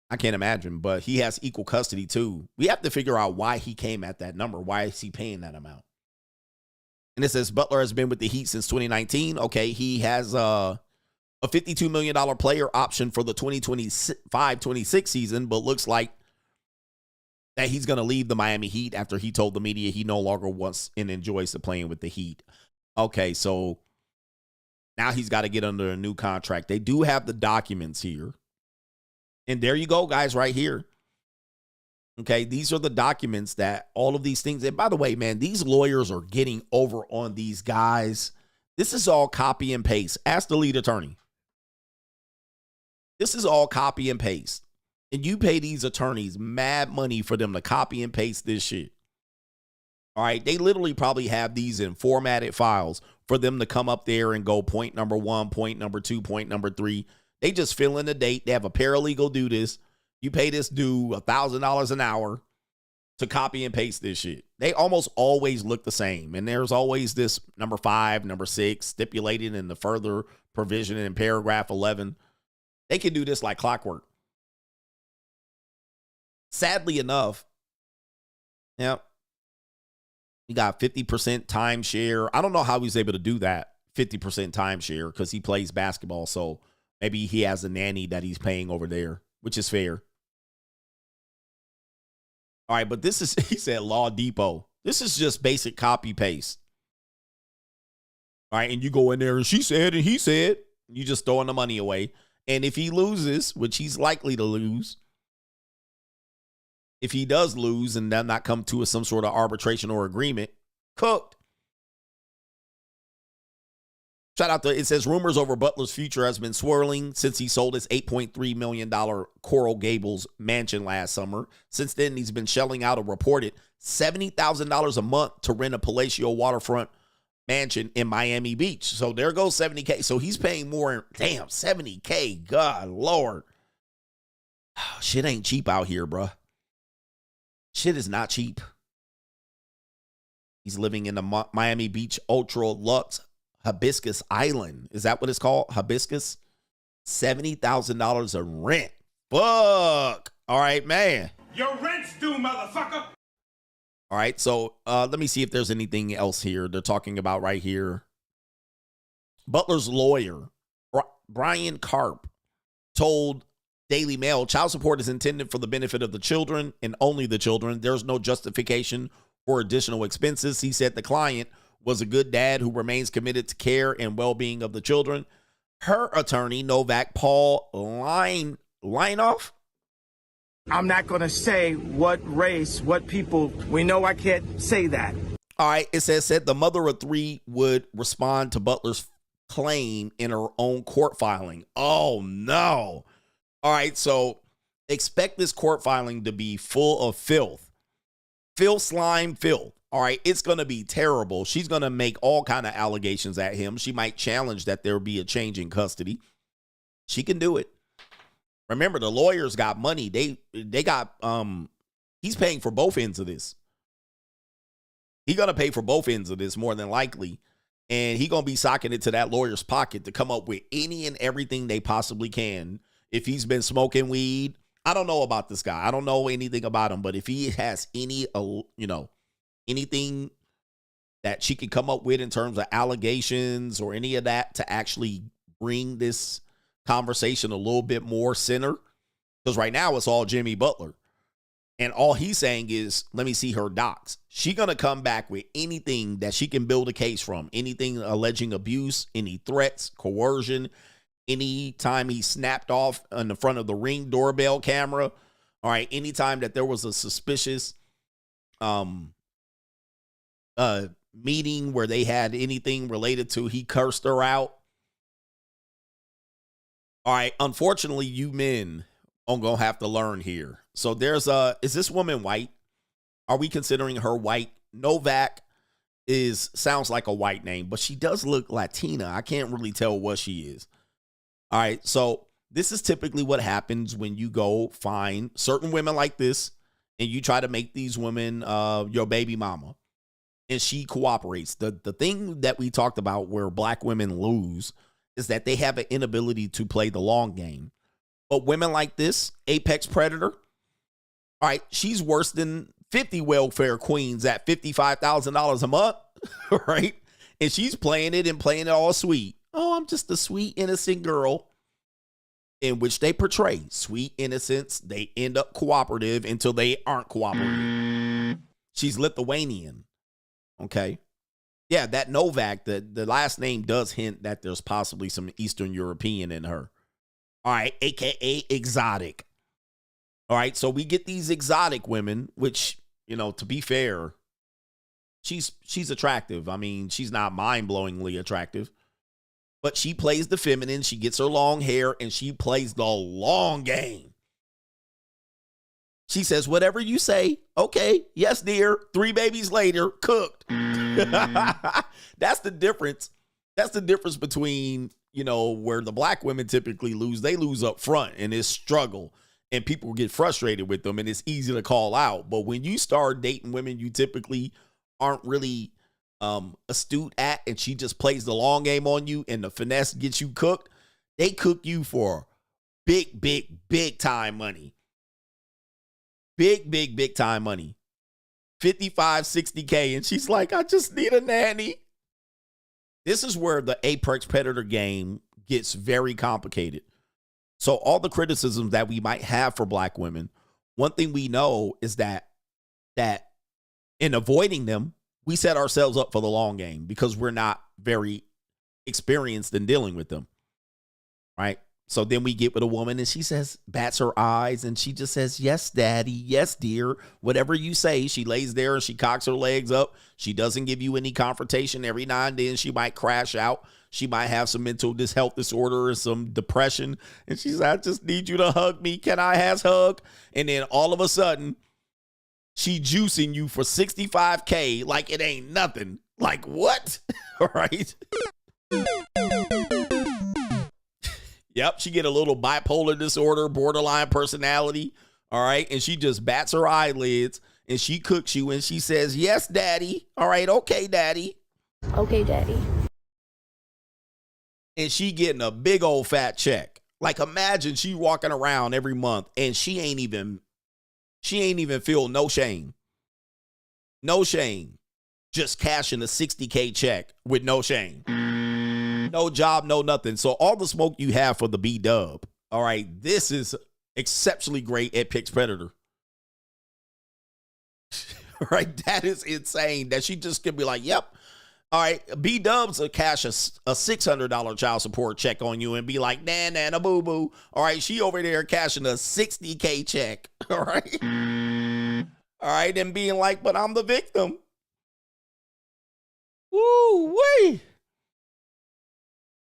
A: I can't imagine, but he has equal custody too. We have to figure out why he came at that number. Why is he paying that amount? And it says Butler has been with the Heat since 2019. Okay, he has a $52 million player option for the 2025-26 season, but looks like that he's going to leave the Miami Heat after he told the media he no longer wants and enjoys the playing with the Heat. Okay, so now he's got to get under a new contract. They do have the documents here. And there you go, guys, right here. Okay, these are the documents that all of these things. And by the way, man, these lawyers are getting over on these guys. This is all copy and paste. Ask the lead attorney. This is all copy and paste. And you pay these attorneys mad money for them to copy and paste this shit. All right, they literally probably have these in formatted files for them to come up there and go point number 1, point number 2, point number 3. They just fill in the date. They have a paralegal do this. You pay this dude $1,000 an hour to copy and paste this shit. They almost always look the same. And there's always this number 5, number 6 stipulated in the further provision in paragraph 11. They can do this like clockwork. Sadly enough, yeah, he got 50% timeshare. I don't know how he's able to do that, 50% timeshare, because he plays basketball. So maybe he has a nanny that he's paying over there, which is fair. All right, but this is, he said Law Depot. This is just basic copy paste. All right, and you go in there and she said and he said, you just throwing the money away. And if he loses, which he's likely to lose, if he does lose and then not come to some sort of arbitration or agreement, cooked. Shout out to, it says rumors over Butler's future has been swirling since he sold his $8.3 million Coral Gables mansion last summer. Since then, he's been shelling out a reported $70,000 a month to rent a palatial waterfront mansion in Miami Beach. So there goes $70K. So he's paying more. Damn, $70K. God, Lord. Shit ain't cheap out here, bruh. Shit is not cheap. He's living in the Miami Beach Ultra Luxe Hibiscus Island. Is that what it's called? Hibiscus? $70,000 of rent. Fuck. All right, man.
G: Your rent's due, motherfucker.
A: All right, so let me see if there's anything else here they're talking about right here. Butler's lawyer, Brian Karp, told Daily Mail, child support is intended for the benefit of the children and only the children. There's no justification for additional expenses. He said the client was a good dad who remains committed to care and well-being of the children. Her attorney, Novak Paul Lineoff.
G: I'm not going to say what race, what people. We know I can't say that.
A: All right, it said the mother of 3 would respond to Butler's claim in her own court filing. Oh, no. All right, so expect this court filing to be full of filth. Filth, slime, filth. All right, it's going to be terrible. She's going to make all kind of allegations at him. She might challenge that there be a change in custody. She can do it. Remember, the lawyers got money. They got he's paying for both ends of this. He's going to pay for both ends of this more than likely. And he's going to be socking it to that lawyer's pocket to come up with any and everything they possibly can. If he's been smoking weed, I don't know about this guy. I don't know anything about him. But if he has any, anything that she can come up with in terms of allegations or any of that to actually bring this conversation a little bit more center, because right now it's all Jimmy Butler. And all he's saying is, let me see her docs. She's going to come back with anything that she can build a case from, anything alleging abuse, any threats, coercion, any time he snapped off in the front of the Ring doorbell camera. All right, anytime that there was a suspicious meeting where they had anything related to he cursed her out. All right, unfortunately, you men are going to have to learn here. So there's is this woman white? Are we considering her white? Novak sounds like a white name, but she does look Latina. I can't really tell what she is. All right, so this is typically what happens when you go find certain women like this and you try to make these women your baby mama, and she cooperates. The thing that we talked about where black women lose is that they have an inability to play the long game. But women like this, apex predator, all right, she's worse than 50 welfare queens at $55,000 a month, right? And she's playing it all sweet. Oh, I'm just a sweet, innocent girl, in which they portray sweet innocence. They end up cooperative until they aren't cooperative. She's Lithuanian, okay? Yeah, that Novak, the last name does hint that there's possibly some Eastern European in her. All right, AKA exotic. All right, so we get these exotic women, which, to be fair, she's attractive. I mean, she's not mind-blowingly attractive, but she plays the feminine. She gets her long hair, and she plays the long game. She says, whatever you say, okay, yes, dear, 3 babies later, cooked. That's the difference. That's the difference between, where the black women typically lose. They lose up front, and it's struggle. And people get frustrated with them, and it's easy to call out. But when you start dating women you typically aren't really astute at, and she just plays the long game on you, and the finesse gets you cooked, they cook you for big, big, big time money. Big, big, big time money. 55, 60K. And she's like, I just need a nanny. This is where the apex predator game gets very complicated. So all the criticisms that we might have for black women, one thing we know is that in avoiding them, we set ourselves up for the long game because we're not very experienced in dealing with them, right? So then we get with a woman and she says, bats her eyes, and she just says, yes, daddy, yes, dear, whatever you say. She lays there and she cocks her legs up. She doesn't give you any confrontation. Every now and then she might crash out. She might have some mental health disorder or some depression. And she says, I just need you to hug me. Can I have a hug? And then all of a sudden, she juicing you for 65K like it ain't nothing. Like what? All right. Yep, she get a little bipolar disorder, borderline personality. All right. And she just bats her eyelids and she cooks you and she says, yes, daddy. All right. Okay, daddy.
I: Okay, daddy.
A: And she getting a big old fat check. Like imagine she walking around every month and she ain't even feel no shame. No shame. Just cashing a 60K check with no shame. No job, no nothing. So all the smoke you have for the B-dub. All right. This is exceptionally great at Apex Predator. Right. That is insane that she just can be like, yep. All right, B-dubs will cash a $600 child support check on you and be like, nah, boo-boo. All right, she over there cashing a 60K check. All right. All right, and being like, but I'm the victim. Woo-wee.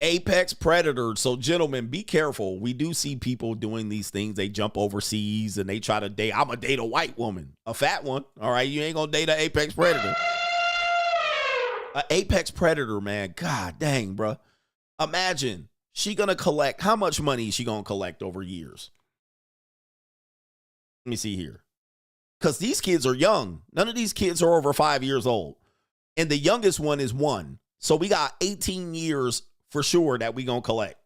A: Apex predator. So, gentlemen, be careful. We do see people doing these things. They jump overseas and they try to date. I'm going to date a white woman, a fat one. All right. You ain't going to date an apex predator. An apex predator, man. God dang, bro. Imagine she going to collect. How much money is she going to collect over years? Let me see here. Because these kids are young. None of these kids are over 5 years old. And the youngest one is 1. So we got 18 years for sure that we gonna collect.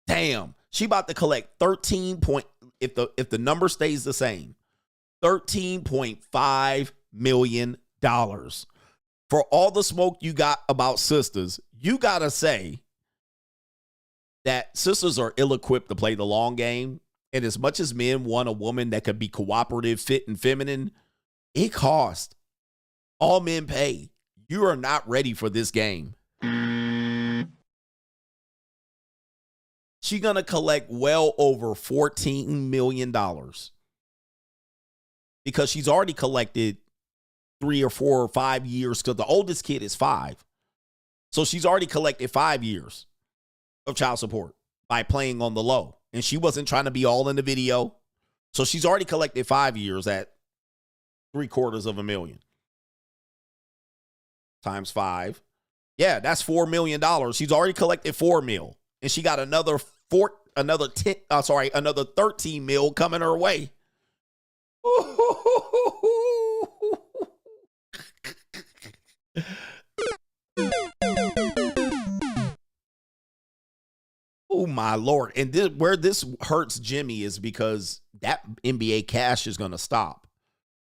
A: Damn, she about to collect 13 point, if the number stays the same, $13.5 million. For all the smoke you got about sisters, you gotta say that sisters are ill-equipped to play the long game. And as much as men want a woman that could be cooperative, fit, and feminine, it costs. All men pay. You are not ready for this game. She's going to collect well over $14 million because she's already collected 3 or 4 or 5 years because the oldest kid is 5. So she's already collected 5 years of child support by playing on the low. And she wasn't trying to be all in the video. So she's already collected 5 years at $750,000 times 5. Yeah, that's $4 million. She's already collected $4 million, and she got another 13 mil coming her way. Oh my Lord. And where this hurts Jimmy is because that NBA cash is going to stop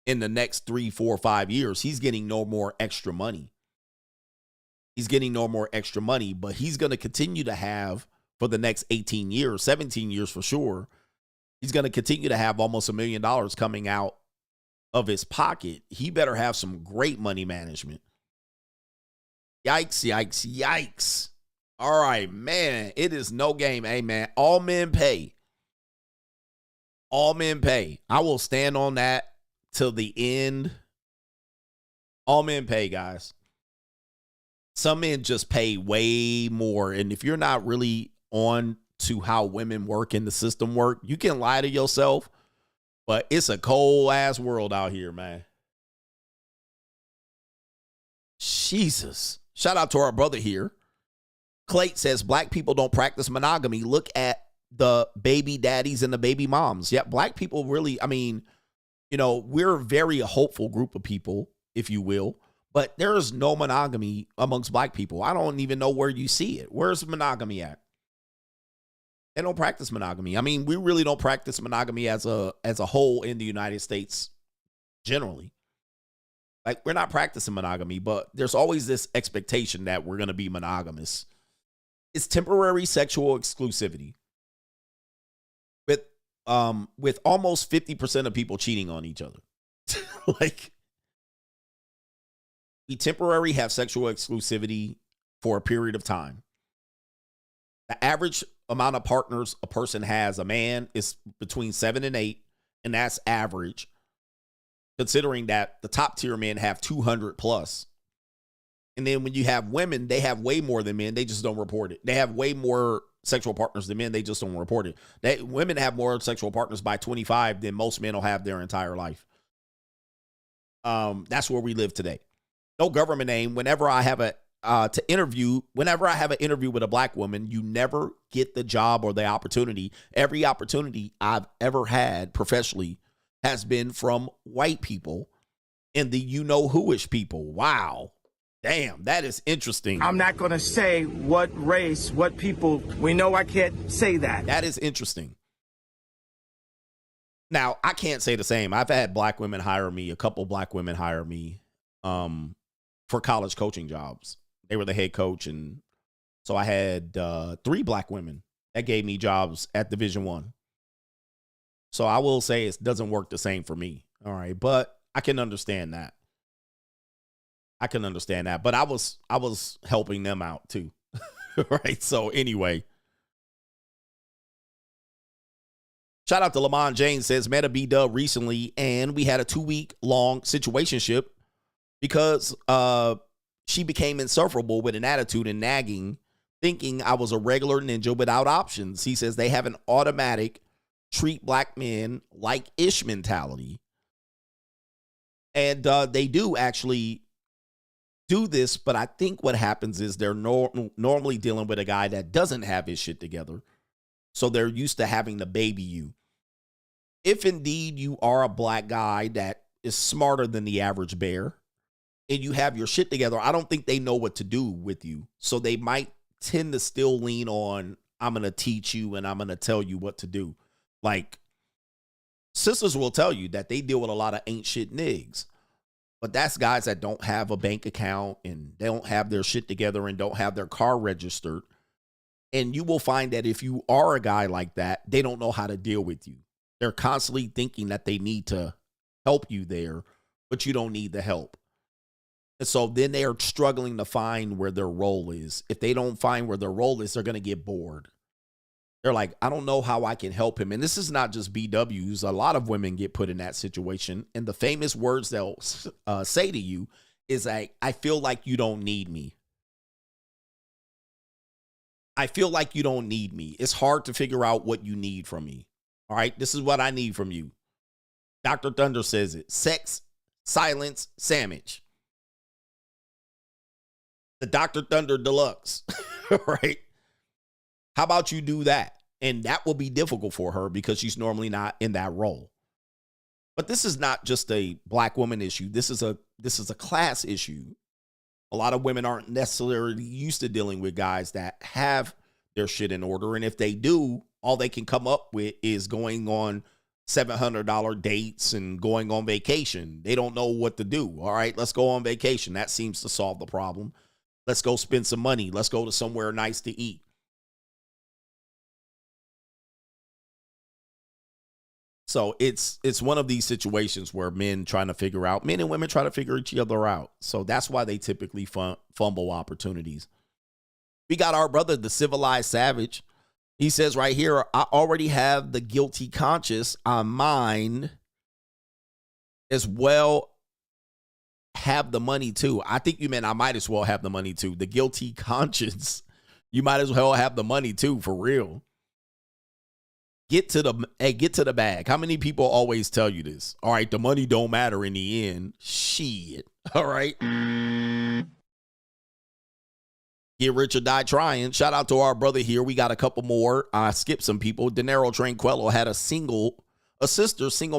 A: in the next 3, 4, 5 years. He's getting no more extra money. He's getting no more extra money, but he's going to continue to have for the next 18 years, 17 years for sure. He's going to continue to have almost $1 million coming out of his pocket. He better have some great money management. Yikes, yikes, yikes. All right, man, it is no game. Hey, man, all men pay. All men pay. I will stand on that till the end. All men pay, guys. Some men just pay way more. And if you're not really on to how women work in the system work, you can lie to yourself, but it's a cold ass world out here, man. Jesus. Shout out to our brother here. Clayt says black people don't practice monogamy. Look at the baby daddies and the baby moms. Yeah, black people really, I mean, you know, we're a very hopeful group of people, if you will. But there is no monogamy amongst black people. I don't even know where you see it. Where's monogamy at? They don't practice monogamy. I mean, we really don't practice monogamy as a whole in the United States generally. Like, we're not practicing monogamy, but there's always this expectation that we're going to be monogamous. It's temporary sexual exclusivity. With almost 50% of people cheating on each other. Like, we temporarily have sexual exclusivity for a period of time. The average amount of partners a person has, a man, is between 7 and 8, and that's average, considering that the top tier men have 200 plus. And then when you have women, they have way more than men. They just don't report it. They have way more sexual partners than men. They just don't report it. Women have more sexual partners by 25 than most men will have their entire life. That's where we live today. No government name. Whenever I have an interview with a black woman, you never get the job or the opportunity. Every opportunity I've ever had professionally has been from white people and the you-know-who-ish people. Wow. Damn, that is interesting.
G: I'm not going to say what race, what people. We know I can't say that.
A: That is interesting. Now, I can't say the same. I've had black women hire me, a couple black women hire me for college coaching jobs. They were the head coach, and so I had 3 black women that gave me jobs at Division I. So I will say it doesn't work the same for me. All right, but I can understand that. But I was helping them out too. Right. So anyway, shout out to Lamont James, says met a B-Dub recently and we had a 2-week long situationship because She became insufferable with an attitude and nagging, thinking I was a regular ninja without options. He says they have an automatic treat black men like ish mentality. And they do actually do this, but I think what happens is they're normally dealing with a guy that doesn't have his shit together. So they're used to having to baby you. If indeed you are a black guy that is smarter than the average bear and you have your shit together, I don't think they know what to do with you. So they might tend to still lean on, I'm going to teach you and I'm going to tell you what to do. Like, sisters will tell you that they deal with a lot of ain't shit niggas. But that's guys that don't have a bank account and they don't have their shit together and don't have their car registered. And you will find that if you are a guy like that, they don't know how to deal with you. They're constantly thinking that they need to help you there, but you don't need the help. And so then they are struggling to find where their role is. If they don't find where their role is, they're going to get bored. They're like, I don't know how I can help him. And this is not just BWs. A lot of women get put in that situation. And the famous words they'll say to you is like, I feel like you don't need me. I feel like you don't need me. It's hard to figure out what you need from me. All right, this is what I need from you. Dr. Thunder says it. Sex, silence, sandwich. The Dr. Thunder Deluxe, right? How about you do that? And that will be difficult for her because she's normally not in that role. But this is not just a black woman issue. This is a class issue. A lot of women aren't necessarily used to dealing with guys that have their shit in order. And if they do, all they can come up with is going on $700 dates and going on vacation. They don't know what to do. All right, let's go on vacation. That seems to solve the problem. Let's go spend some money. Let's go to somewhere nice to eat. So it's one of these situations where men and women try to figure each other out. So that's why they typically fumble opportunities. We got our brother, the Civilized Savage. He says right here, I already have the guilty conscience on mine as well. Have the money too. I think you meant I might as well have the money too. The guilty conscience. You might as well have the money too, for real. Get to the bag. How many people always tell you this? All right, the money don't matter in the end. Shit. All right. Get rich or die trying. Shout out to our brother here. We got a couple more. I skipped some people. Dinero Tranquillo had a single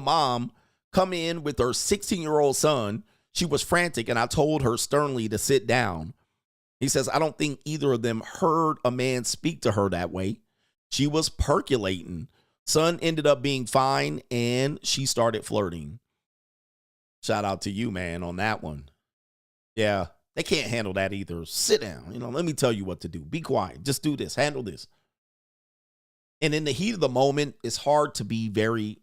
A: mom come in with her 16-year-old son. She was frantic, and I told her sternly to sit down. He says, I don't think either of them heard a man speak to her that way. She was percolating. Son ended up being fine, and she started flirting. Shout out to you, man, on that one. Yeah, they can't handle that either. Sit down. Let me tell you what to do. Be quiet. Just do this. Handle this. And in the heat of the moment, it's hard to be very,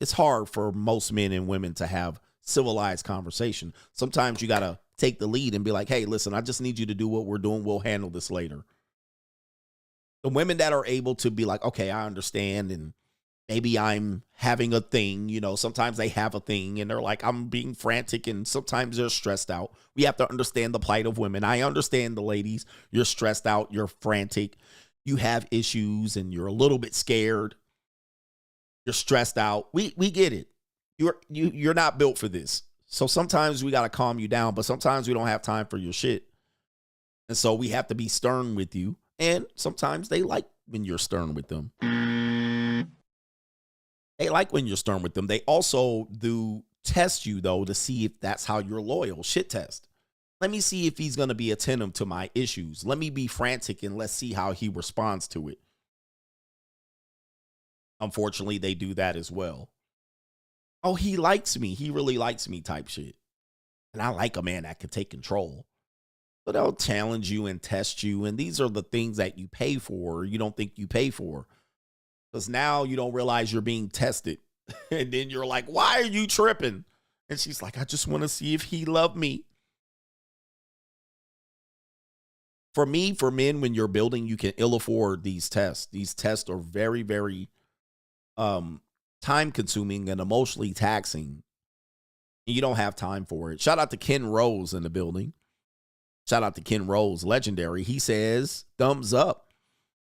A: it's hard for most men and women to have civilized conversation. Sometimes you got to take the lead and be like, hey, listen, I just need you to do what we're doing. We'll handle this later. The women that are able to be like, okay, I understand, and maybe I'm having a thing, sometimes they have a thing and they're like, I'm being frantic, and sometimes they're stressed out. We have to understand the plight of women. I understand the ladies. You're stressed out. You're frantic. You have issues and you're a little bit scared. You're stressed out. We get it. You're not built for this. So sometimes we got to calm you down, but sometimes we don't have time for your shit. And so we have to be stern with you. And sometimes they like when you're stern with them. They like when you're stern with them. They also do test you, though, to see if that's how you're loyal. Shit test. Let me see if he's going to be attentive to my issues. Let me be frantic and let's see how he responds to it. Unfortunately, they do that as well. Oh, he likes me. He really likes me type shit. And I like a man that can take control. So they'll challenge you and test you. And these are the things that you pay for or you don't think you pay for. Because now you don't realize you're being tested. And then you're like, why are you tripping? And she's like, I just want to see if he loved me. For me, for men, when you're building, you can ill afford these tests. These tests are very, very time consuming and emotionally taxing. You don't have time for it. Shout out to Ken Rose in the building. Shout out to Ken Rose, legendary. He says, thumbs up.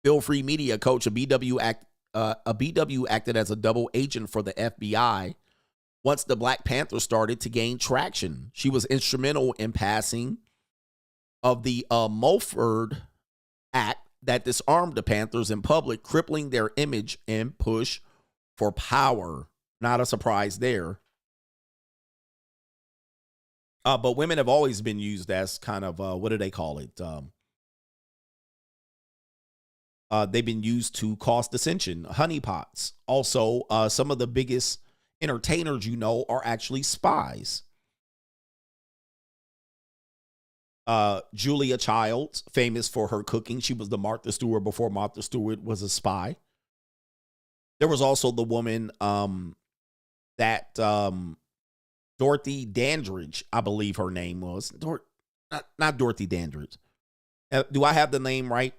A: Feel Free Media coach, a BW acted as a double agent for the FBI once the Black Panther started to gain traction. She was instrumental in passing of the Mulford Act that disarmed the Panthers in public, crippling their image and push for power. Not a surprise there. But women have always been used as kind of, what do they call it? They've been used to cause dissension, honeypots. Also, some of the biggest entertainers you know are actually spies. Julia Childs, famous for her cooking. She was the Martha Stewart before Martha Stewart was a spy. There was also the woman that Dorothy Dandridge, I believe her name was. Not Dorothy Dandridge. Do I have the name right?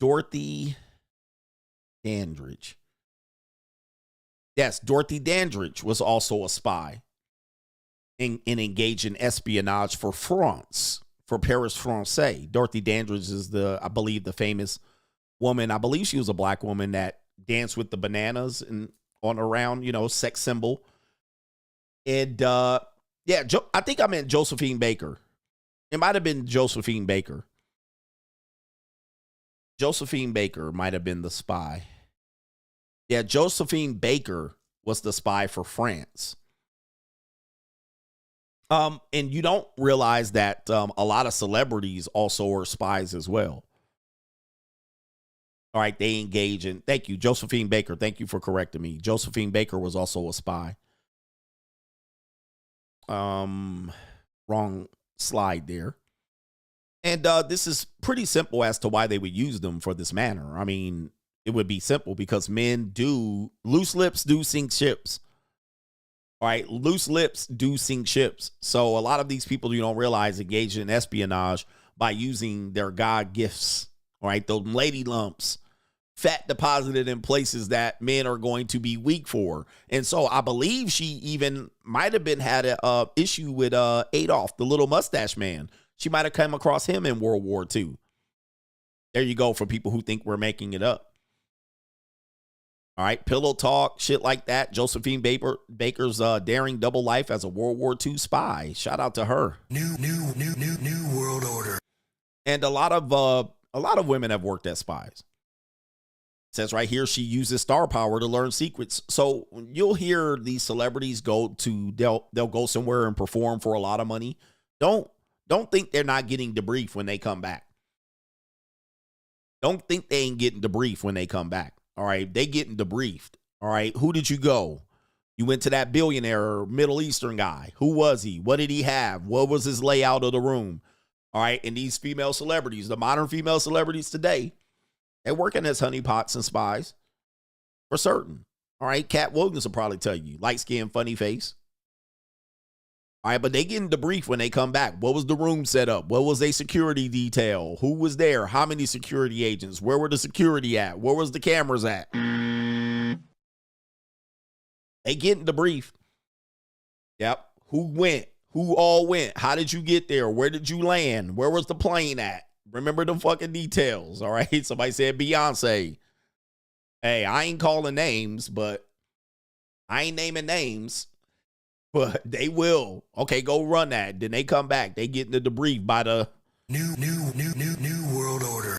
A: Dorothy Dandridge. Yes, Dorothy Dandridge was also a spy and engaged in espionage for France, for Paris Français. Dorothy Dandridge is I believe, the famous woman. I believe she was a black woman that danced with the bananas and on around, sex symbol. And I think I meant Josephine Baker. It might have been Josephine Baker. Josephine Baker might have been the spy. Yeah, Josephine Baker was the spy for France. And you don't realize that a lot of celebrities also are spies as well. All right, they engage in, thank you, Josephine Baker. Thank you for correcting me. Josephine Baker was also a spy. Wrong slide there. And this is pretty simple as to why they would use them for this manner. I mean, it would be simple because loose lips do sink ships. All right, loose lips do sink ships. So a lot of these people you don't realize engage in espionage by using their God gifts. All right, those lady lumps, fat deposited in places that men are going to be weak for. And so I believe she even might have had an issue with Adolf, the little mustache man. She might have come across him in World War II. There you go for people who think we're making it up. All right, pillow talk, shit like that. Josephine Baker's daring double life as a World War II spy. Shout out to her. New world order. And a lot of women have worked as spies. It says right here she uses star power to learn secrets. So you'll hear these celebrities they'll go somewhere and perform for a lot of money. Don't think they're not getting debriefed when they come back. Don't think they ain't getting debriefed when they come back. All right, they getting debriefed. All right, who did you go? You went to that billionaire Middle Eastern guy. Who was he? What did he have? What was his layout of the room? All right, and these female celebrities, the modern female celebrities today, they're working as honeypots and spies for certain. All right, Cat Williams will probably tell you, light skin, funny face. All right, but they getting debriefed when they come back. What was the room set up? What was their security detail? Who was there? How many security agents? Where were the security at? Where was the cameras at? They getting debriefed. Yep. Who went? Who all went? How did you get there? Where did you land? Where was the plane at? Remember the fucking details, all right? Somebody said Beyonce. Hey, I ain't calling names, but I ain't naming names. But they will. Okay, go run that. Then they come back. They get in the debrief by the new world order.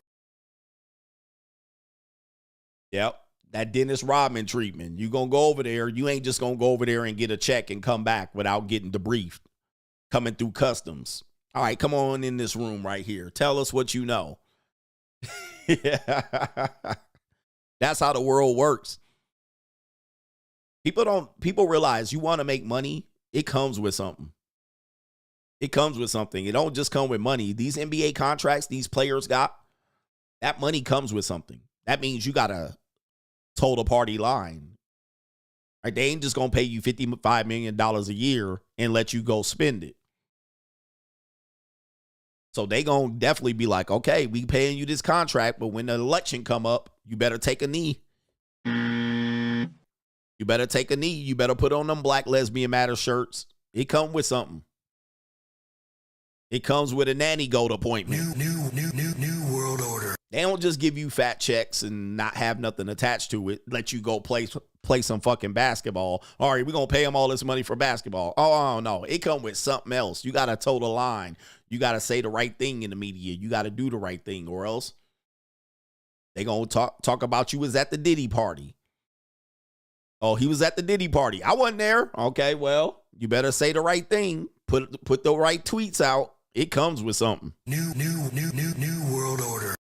A: Yep. That Dennis Rodman treatment. You gonna go over there. You ain't just gonna go over there and get a check and come back without getting debriefed. Coming through customs. All right, come on in this room right here. Tell us what you know. Yeah. That's how the world works. People realize you want to make money, it comes with something. It comes with something. It don't just come with money. These NBA contracts these players got, that money comes with something. That means you got to toe the party line. Right? They ain't just going to pay you $55 million a year and let you go spend it. So they going to definitely be like, okay, we paying you this contract, but when the election come up, you better take a knee. You better take a knee. You better put on them Black Lesbian Matter shirts. It come with something. It comes with a nanny goat appointment.
I: New world order.
A: They don't just give you fat checks and not have nothing attached to it. Let you go play some fucking basketball. All right, we're going to pay them all this money for basketball. Oh, no. It come with something else. You got to toe the line. You got to say the right thing in the media. You got to do the right thing, or else they going to talk about you was at the Diddy party. Oh, he was at the Diddy party. I wasn't there. Okay, well, you better say the right thing. Put the right tweets out. It comes with something.
I: New world order.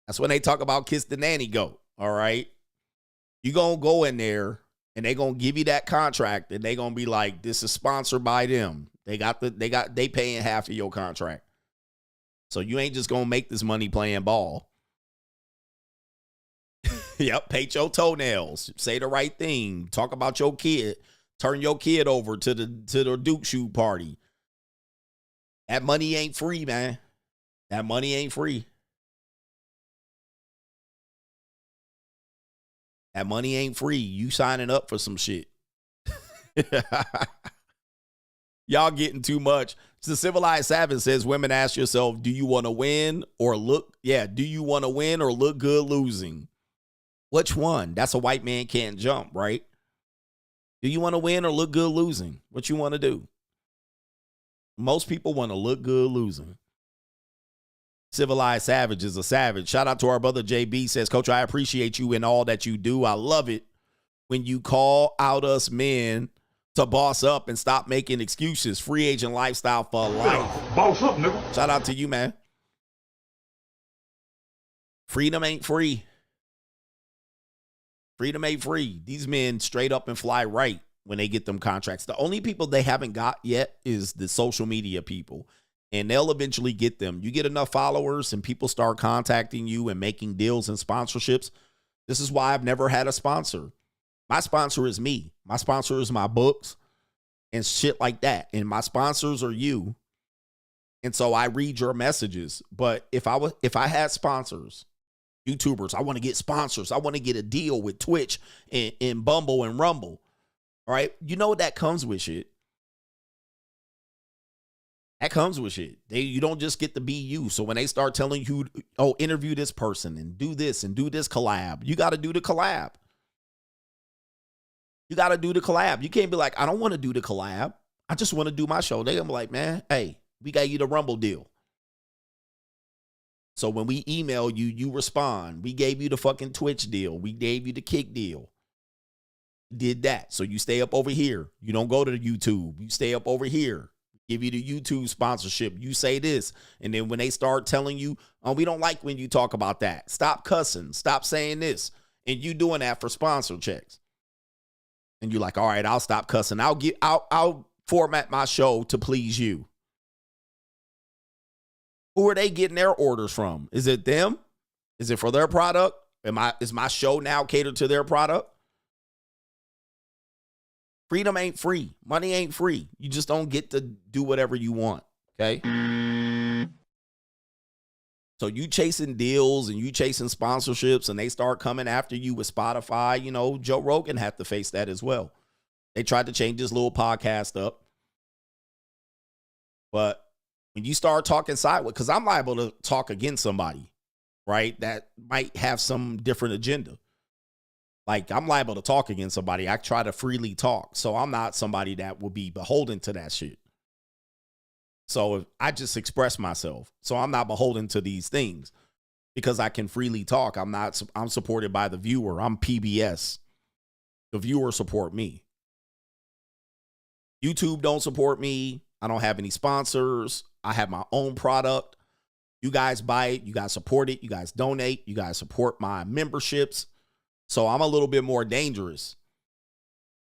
A: That's when they talk about kiss the nanny goat. All right. You going to go in there and they going to give you that contract and they going to be like, this is sponsored by them. They paying half of your contract. So you ain't just going to make this money playing ball. Yep. Paint your toenails. Say the right thing. Talk about your kid. Turn your kid over to the Duke shoe party. That money ain't free, man. That money ain't free. That money ain't free. You signing up for some shit. Y'all getting too much. The Civilized Savage says, women, ask yourself, do you want to win or look? Yeah, do you want to win or look good losing? Which one? That's a white man can't jump, right? Do you want to win or look good losing? What you want to do? Most people want to look good losing. Civilized Savage is a savage. Shout out to our brother JB, says, Coach, I appreciate you in all that you do. I love it when you call out us men to boss up and stop making excuses. Free agent lifestyle for life.
H: Boss up, nigga.
A: Shout out to you, man. Freedom ain't free. Freedom ain't free. These men straight up and fly right when they get them contracts. The only people they haven't got yet is the social media people. And they'll eventually get them. You get enough followers and people start contacting you and making deals and sponsorships. This is why I've never had a sponsor. My sponsor is me. My sponsor is my books and shit like that. And my sponsors are you. And so I read your messages. But if I had sponsors, YouTubers, I want to get sponsors. I want to get a deal with Twitch and Bumble and Rumble. All right. You know that comes with shit. That comes with shit. You don't just get to be you. So when they start telling you, oh, interview this person and do this collab, you got to do the collab. You got to do the collab. You can't be like, I don't want to do the collab. I just want to do my show. They're going to be like, man, hey, we got you the Rumble deal. So when we email you, you respond. We gave you the fucking Twitch deal. We gave you the Kick deal. Did that. So you stay up over here. You don't go to the YouTube. You stay up over here. Give you the YouTube sponsorship. You say this. And then when they start telling you, oh, we don't like when you talk about that. Stop cussing. Stop saying this. And you doing that for sponsor checks. And you're like, all right, I'll stop cussing. I'll format my show to please you. Who are they getting their orders from? Is it them? Is it for their product? Is my show now catered to their product? Freedom ain't free. Money ain't free. You just don't get to do whatever you want. Okay. So you chasing deals and you chasing sponsorships and they start coming after you with Spotify. You know, Joe Rogan had to face that as well. They tried to change his little podcast up. But when you start talking sideways, because I'm liable to talk against somebody, right, that might have some different agenda. Like, I'm liable to talk against somebody. I try to freely talk. So I'm not somebody that will be beholden to that shit. So if I just express myself. So I'm not beholden to these things because I can freely talk. I'm supported by the viewer. I'm PBS. The viewer support me. YouTube don't support me. I don't have any sponsors. I have my own product. You guys buy it. You guys support it. You guys donate. You guys support my memberships. So I'm a little bit more dangerous.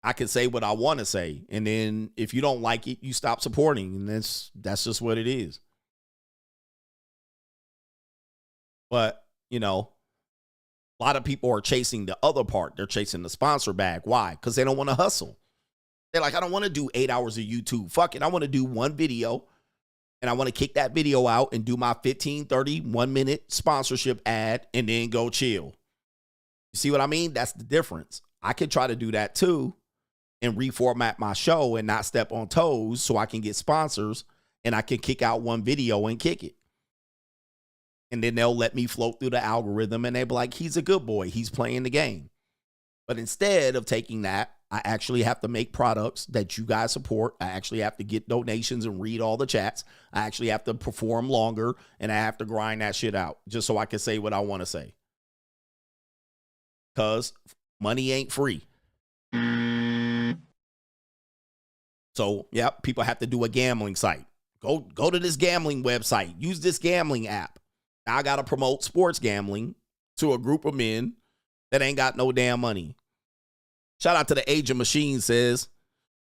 A: I can say what I want to say. And then if you don't like it, you stop supporting. And that's just what it is. But, you know, a lot of people are chasing the other part. They're chasing the sponsor bag. Why? Because they don't want to hustle. They're like, I don't want to do 8 hours of YouTube. Fuck it. I want to do one video. And I want to kick that video out and do my 15, 30, 1 minute sponsorship ad and then go chill. You see what I mean? That's the difference. I could try to do that too and reformat my show and not step on toes so I can get sponsors and I can kick out one video and kick it. And then they'll let me float through the algorithm and they'll be like, he's a good boy. He's playing the game. But instead of taking that, I actually have to make products that you guys support. I actually have to get donations and read all the chats. I actually have to perform longer, and I have to grind that shit out just so I can say what I want to say. Because money ain't free. So, yeah, people have to do a gambling site. Go to this gambling website. Use this gambling app. Now I got to promote sports gambling to a group of men that ain't got no damn money. Shout out to the Age of Machine says,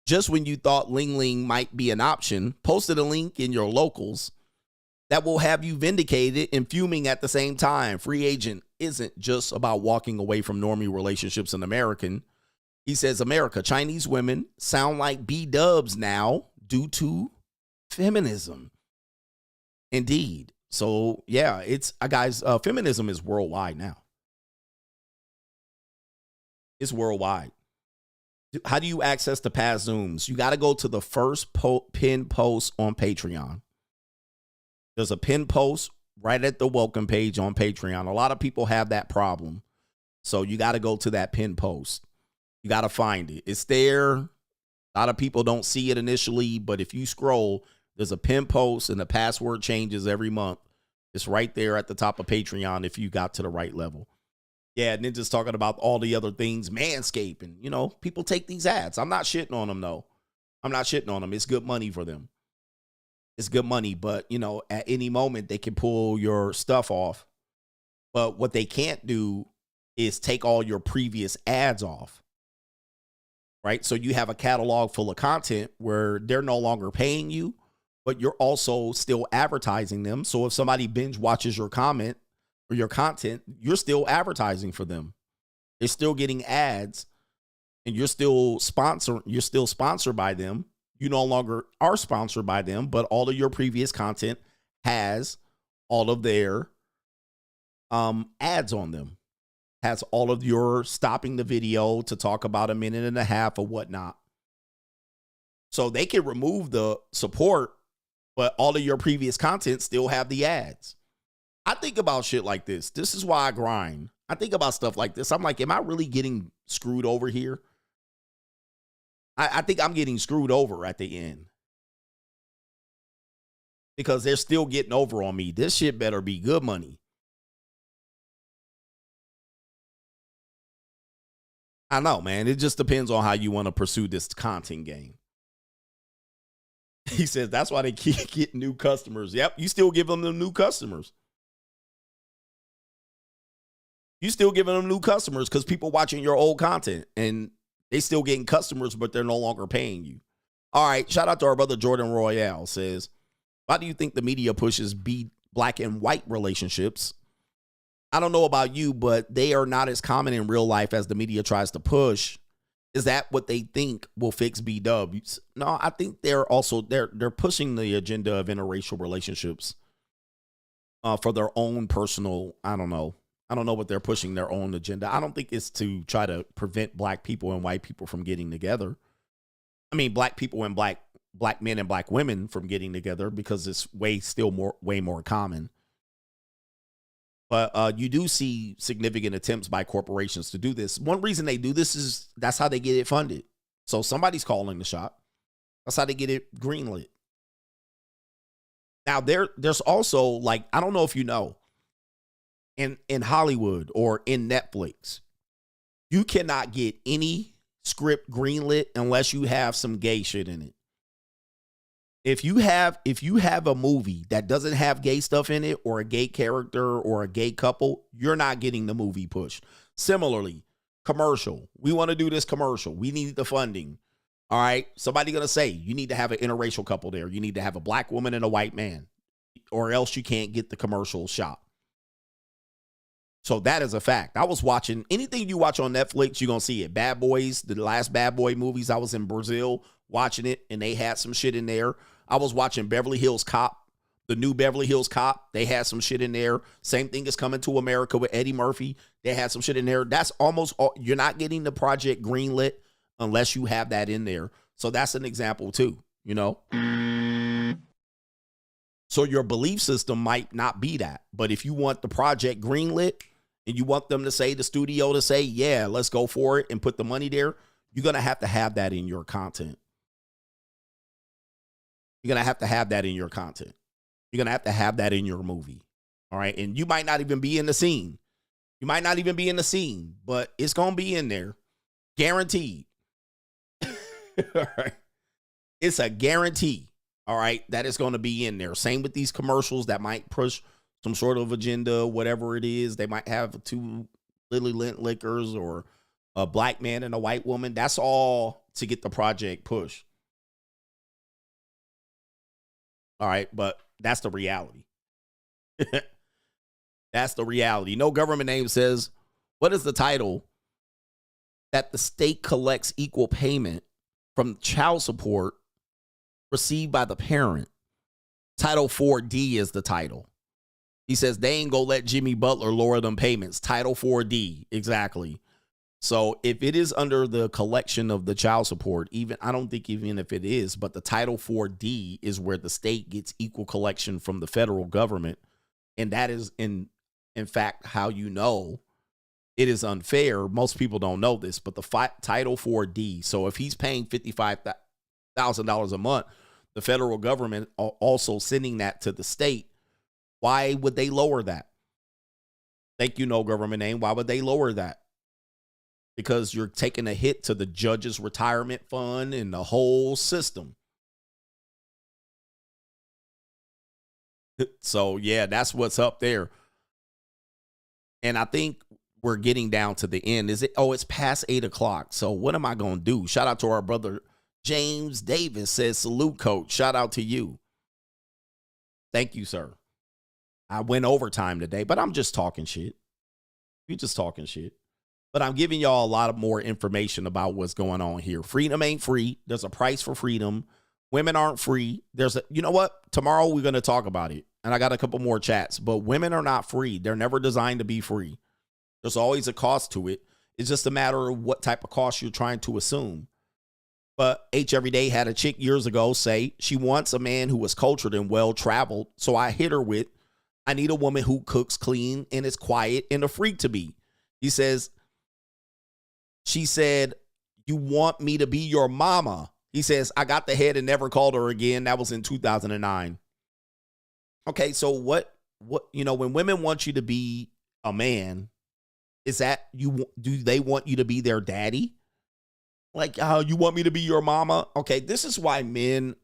A: just when you thought Ling Ling might be an option, posted a link in your locals that will have you vindicated and fuming at the same time. Free agent isn't just about walking away from normie relationships in American. He says, America, Chinese women sound like B-dubs now due to feminism. Indeed. So, yeah, it's guys, feminism is worldwide now. It's worldwide. How do you access the past Zooms? You got to go to the first pinned post on Patreon. There's a pinned post right at the welcome page on Patreon. A lot of people have that problem. So you got to go to that pinned post. You got to find it. It's there. A lot of people don't see it initially, but if you scroll, there's a pinned post and the password changes every month. It's right there at the top of Patreon if you got to the right level. Yeah, Ninja's talking about all the other things, manscaping. You know, people take these ads. I'm not shitting on them, though. I'm not shitting on them. It's good money for them. It's good money, but, you know, at any moment, they can pull your stuff off. But what they can't do is take all your previous ads off, right? So you have a catalog full of content where they're no longer paying you, but you're also still advertising them. So if somebody binge watches your comment, or your content, you're still advertising for them. They're still getting ads and you're still sponsored by them. You no longer are sponsored by them, but all of your previous content has all of their ads on them. Has all of your stopping the video to talk about a minute and a half or whatnot. So they can remove the support, but all of your previous content still have the ads. I think about shit like this. This is why I grind. I think about stuff like this. I'm like, am I really getting screwed over here? I think I'm getting screwed over at the end. Because they're still getting over on me. This shit better be good money. I know, man. It just depends on how you want to pursue this content game. He says that's why they keep getting new customers. Yep, you still give them the new customers. You still giving them new customers because people watching your old content and they still getting customers, but they're no longer paying you. All right. Shout out to our brother Jordan Royale says, why do you think the media pushes black and white relationships? I don't know about you, but they are not as common in real life as the media tries to push. Is that what they think will fix B-dubs? No, I think they're pushing the agenda of interracial relationships for their own personal, I don't know what they're pushing their own agenda. I don't think it's to try to prevent black people and white people from getting together. I mean, black people and black men and black women from getting together because it's way more common. But you do see significant attempts by corporations to do this. One reason they do this is that's how they get it funded. So somebody's calling the shot. That's how they get it greenlit. Now there's also, like, I don't know if you know, in Hollywood or in Netflix, you cannot get any script greenlit unless you have some gay shit in it. If you have a movie that doesn't have gay stuff in it or a gay character or a gay couple, you're not getting the movie pushed. Similarly, commercial. We want to do this commercial. We need the funding. All right. Somebody going to say you need to have an interracial couple there. You need to have a black woman and a white man, or else you can't get the commercial shot. So that is a fact. I was watching anything you watch on Netflix, you're going to see it. Bad Boys, the last Bad Boy movies. I was in Brazil watching it and they had some shit in there. I was watching Beverly Hills Cop, the new Beverly Hills Cop. They had some shit in there. Same thing is Coming to America with Eddie Murphy. They had some shit in there. That's almost all. You're not getting the project greenlit unless you have that in there. So that's an example too, you know? So your belief system might not be that. But if you want the project greenlit and you want them to say, the studio to say, yeah, let's go for it and put the money there, you're going to have that in your content. You're going to have that in your content. You're going to have that in your movie. All right. And you might not even be in the scene. You might not even be in the scene, but it's going to be in there. Guaranteed. All right. It's a guarantee. All right, that is going to be in there. Same with these commercials that might push some sort of agenda, whatever it is. They might have 2 Lily Lint liquors or a black man and a white woman. That's all to get the project pushed. All right, but that's the reality. That's the reality. No government name says, what is the title? That the state collects equal payment from child support received by the parent. Title 4D is the title. He says they ain't gonna let Jimmy Butler lower them payments. Title 4D, exactly. So if it is under the collection of the child support, I don't think even if it is, but the Title 4D is where the state gets equal collection from the federal government. And that is in fact how you know it is unfair. Most people don't know this, but the Title 4D. So if he's paying $55,000 a month, the federal government also sending that to the state. Why would they lower that? Thank you, no government name. Why would they lower that? Because you're taking a hit to the judge's retirement fund and the whole system. So, yeah, that's what's up there. And I think we're getting down to the end. It's past 8 o'clock. So what am I going to do? Shout out to our brother James Davis says, salute, coach. Shout out to you. Thank you, sir. I went overtime today, but I'm just talking shit. You're just talking shit. But I'm giving y'all a lot of more information about what's going on here. Freedom ain't free. There's a price for freedom. Women aren't free. You know what? Tomorrow we're going to talk about it. And I got a couple more chats. But women are not free. They're never designed to be free. There's always a cost to it. It's just a matter of what type of cost you're trying to assume. But H Everyday had a chick years ago say she wants a man who was cultured and well-traveled. So I hit her with, I need a woman who cooks clean and is quiet and a freak to be. He says, she said, you want me to be your mama? He says, I got the head and never called her again. That was in 2009. Okay, so what, when women want you to be a man, is that do they want you to be their daddy? Like, you want me to be your mama? Okay, this is why men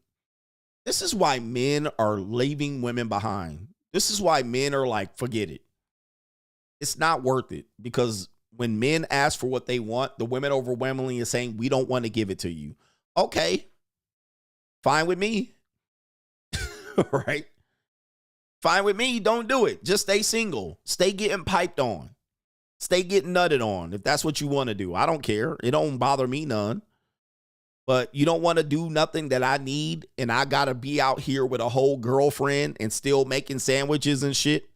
A: are leaving women behind. This is why men are like, forget it. It's not worth it, because when men ask for what they want, the women overwhelmingly are saying, we don't want to give it to you. Okay, fine with me. Right? Fine with me. Don't do it. Just stay single. Stay getting piped on. Stay getting nutted on if that's what you want to do. I don't care. It don't bother me none. But you don't want to do nothing that I need, and I got to be out here with a whole girlfriend and still making sandwiches and shit.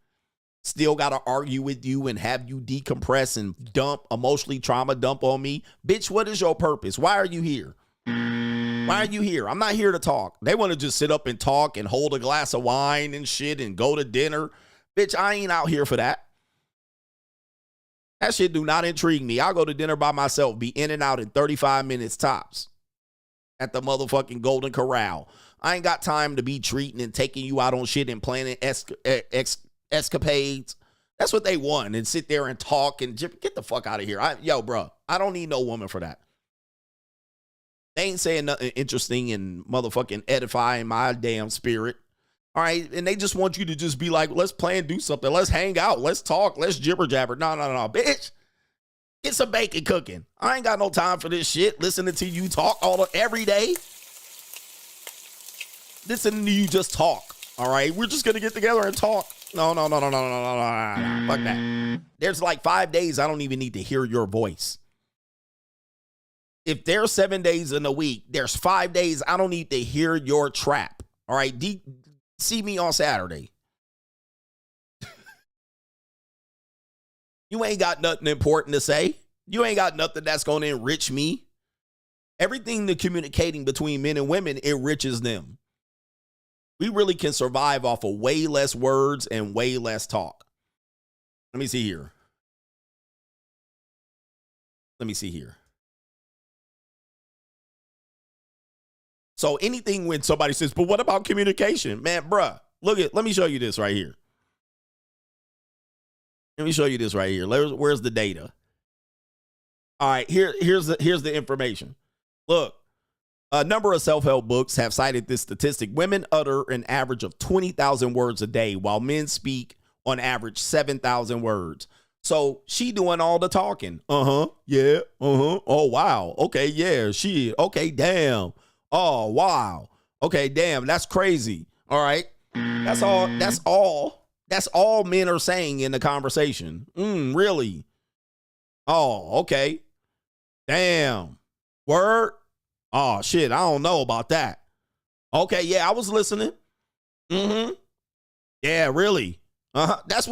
A: Still got to argue with you and have you decompress and emotionally trauma dump on me. Bitch, what is your purpose? Why are you here? Why are you here? I'm not here to talk. They want to just sit up and talk and hold a glass of wine and shit and go to dinner. Bitch, I ain't out here for that. That shit do not intrigue me. I'll go to dinner by myself, be in and out in 35 minutes tops at the motherfucking Golden Corral. I ain't got time to be treating and taking you out on shit and planning escapades. That's what they want, and sit there and talk and get the fuck out of here. Yo, bro, I don't need no woman for that. They ain't saying nothing interesting and motherfucking edifying my damn spirit. All right, and they just want you to just be like, let's play and do something. Let's hang out. Let's talk. Let's jibber jabber. No, bitch. Get some bacon cooking. I ain't got no time for this shit. Listening to you talk every day. Listening to you just talk. All right, we're just gonna get together and talk. No. Fuck that. There's like 5 days I don't even need to hear your voice. If there's 7 days in a week, there's 5 days I don't need to hear your trap. All right, see me on Saturday. You ain't got nothing important to say. You ain't got nothing that's going to enrich me. Everything the communicating between men and women enriches them. We really can survive off of way less words and way less talk. Let me see here. Let me see here. So anything when somebody says, but what about communication? Man, bruh, let me show you this right here. Let me show you this right here. Where's the data? All right, here's the information. Look, a number of self-help books have cited this statistic. Women utter an average of 20,000 words a day, while men speak on average 7,000 words. So she doing all the talking. Yeah. Oh, wow. Okay. Yeah. She. Okay. Damn. Oh, wow. Okay. Damn. That's crazy. All right. That's all men are saying in the conversation. Really? Oh, okay. Damn. Word. Oh, shit. I don't know about that. Okay. Yeah. I was listening. Yeah. Really? That's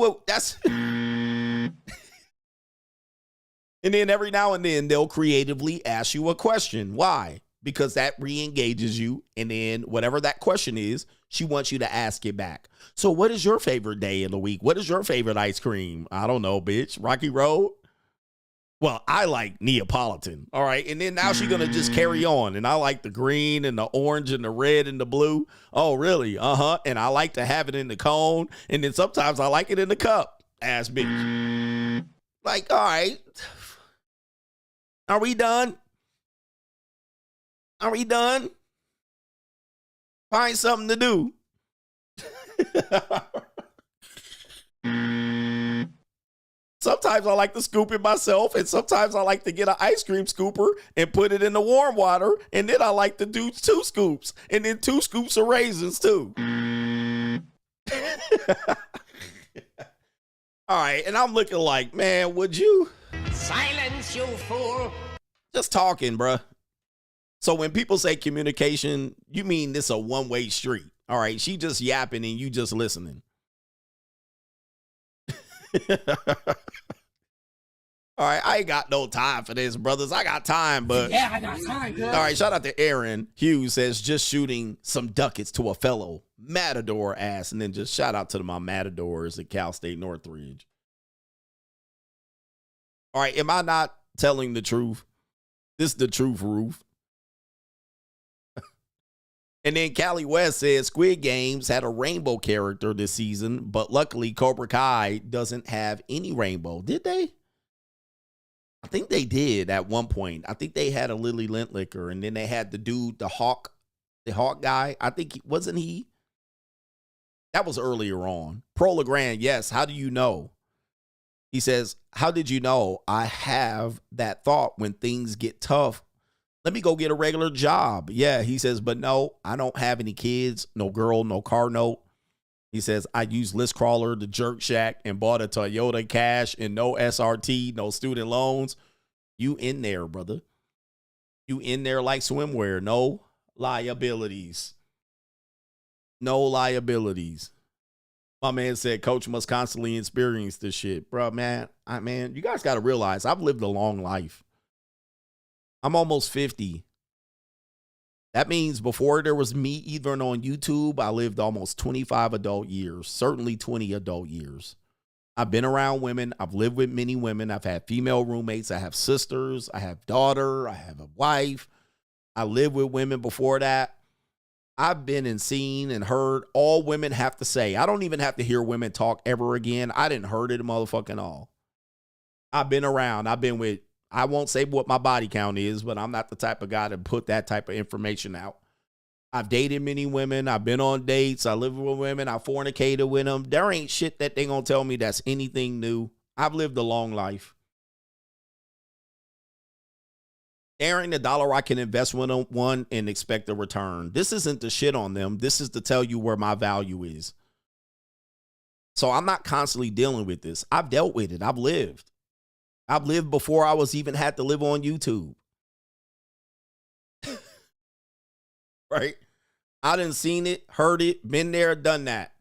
A: and then every now and then they'll creatively ask you a question. Why? Because that re-engages you. And then whatever that question is, she wants you to ask it back. So what is your favorite day of the week? What is your favorite ice cream? I don't know, bitch. Rocky Road? Well, I like Neapolitan. All right. And then now she's going to just carry on. And I like the green and the orange and the red and the blue. Oh, really? And I like to have it in the cone. And then sometimes I like it in the cup. Ass bitch. Like, all right. Are we done? Are we done? Find something to do. Sometimes I like to scoop it myself, and sometimes I like to get an ice cream scooper and put it in the warm water, and then I like to do 2 scoops, and then 2 scoops of raisins too. All right, and I'm looking like, man, would you?
C: Silence, you fool.
A: Just talking, bruh. So when people say communication, you mean this a one-way street. All right, she just yapping and you just listening. All right, I ain't got no time for this, brothers. I got time, but
B: Yeah, I got time, girl.
A: all right, shout out to Aaron Hughes, says just shooting some ducats to a fellow Matador ass, and then just shout out to my Matadors at Cal State Northridge. All right, am I not telling the truth? This is the truth, Ruth. And then Callie West says Squid Games had a rainbow character this season, but luckily Cobra Kai doesn't have any rainbow. Did they? I think they did at one point. I think they had a Lily Lintlicker, and then they had the dude, the hawk guy. I think, wasn't he? That was earlier on. Pro Legrand, yes. How do you know? He says, how did you know? I have that thought when things get tough. Let me go get a regular job. Yeah, he says, but no, I don't have any kids, no girl, no car note. He says, I use List Crawler, the Jerk Shack, and bought a Toyota Cash and no SRT, no student loans. You in there, brother. You in there like swimwear. No liabilities. No liabilities. My man said, Coach must constantly experience this shit. Bro, man, you guys got to realize I've lived a long life. I'm almost 50. That means before there was me even on YouTube, I lived almost 25 adult years, certainly 20 adult years. I've been around women. I've lived with many women. I've had female roommates. I have sisters. I have daughter. I have a wife. I lived with women before that. I've been and seen and heard all women have to say. I don't even have to hear women talk ever again. I didn't heard it motherfucking all. I've been around. I've been with, I won't say what my body count is, but I'm not the type of guy to put that type of information out. I've dated many women. I've been on dates. I live with women. I fornicated with them. There ain't shit that they gonna tell me that's anything new. I've lived a long life. There ain't a dollar I can invest with one and expect a return. This isn't to shit on them. This is to tell you where my value is. So I'm not constantly dealing with this. I've dealt with it. I've lived. I've lived before I was even had to live on YouTube. Right? I done seen it, heard it, been there, done that.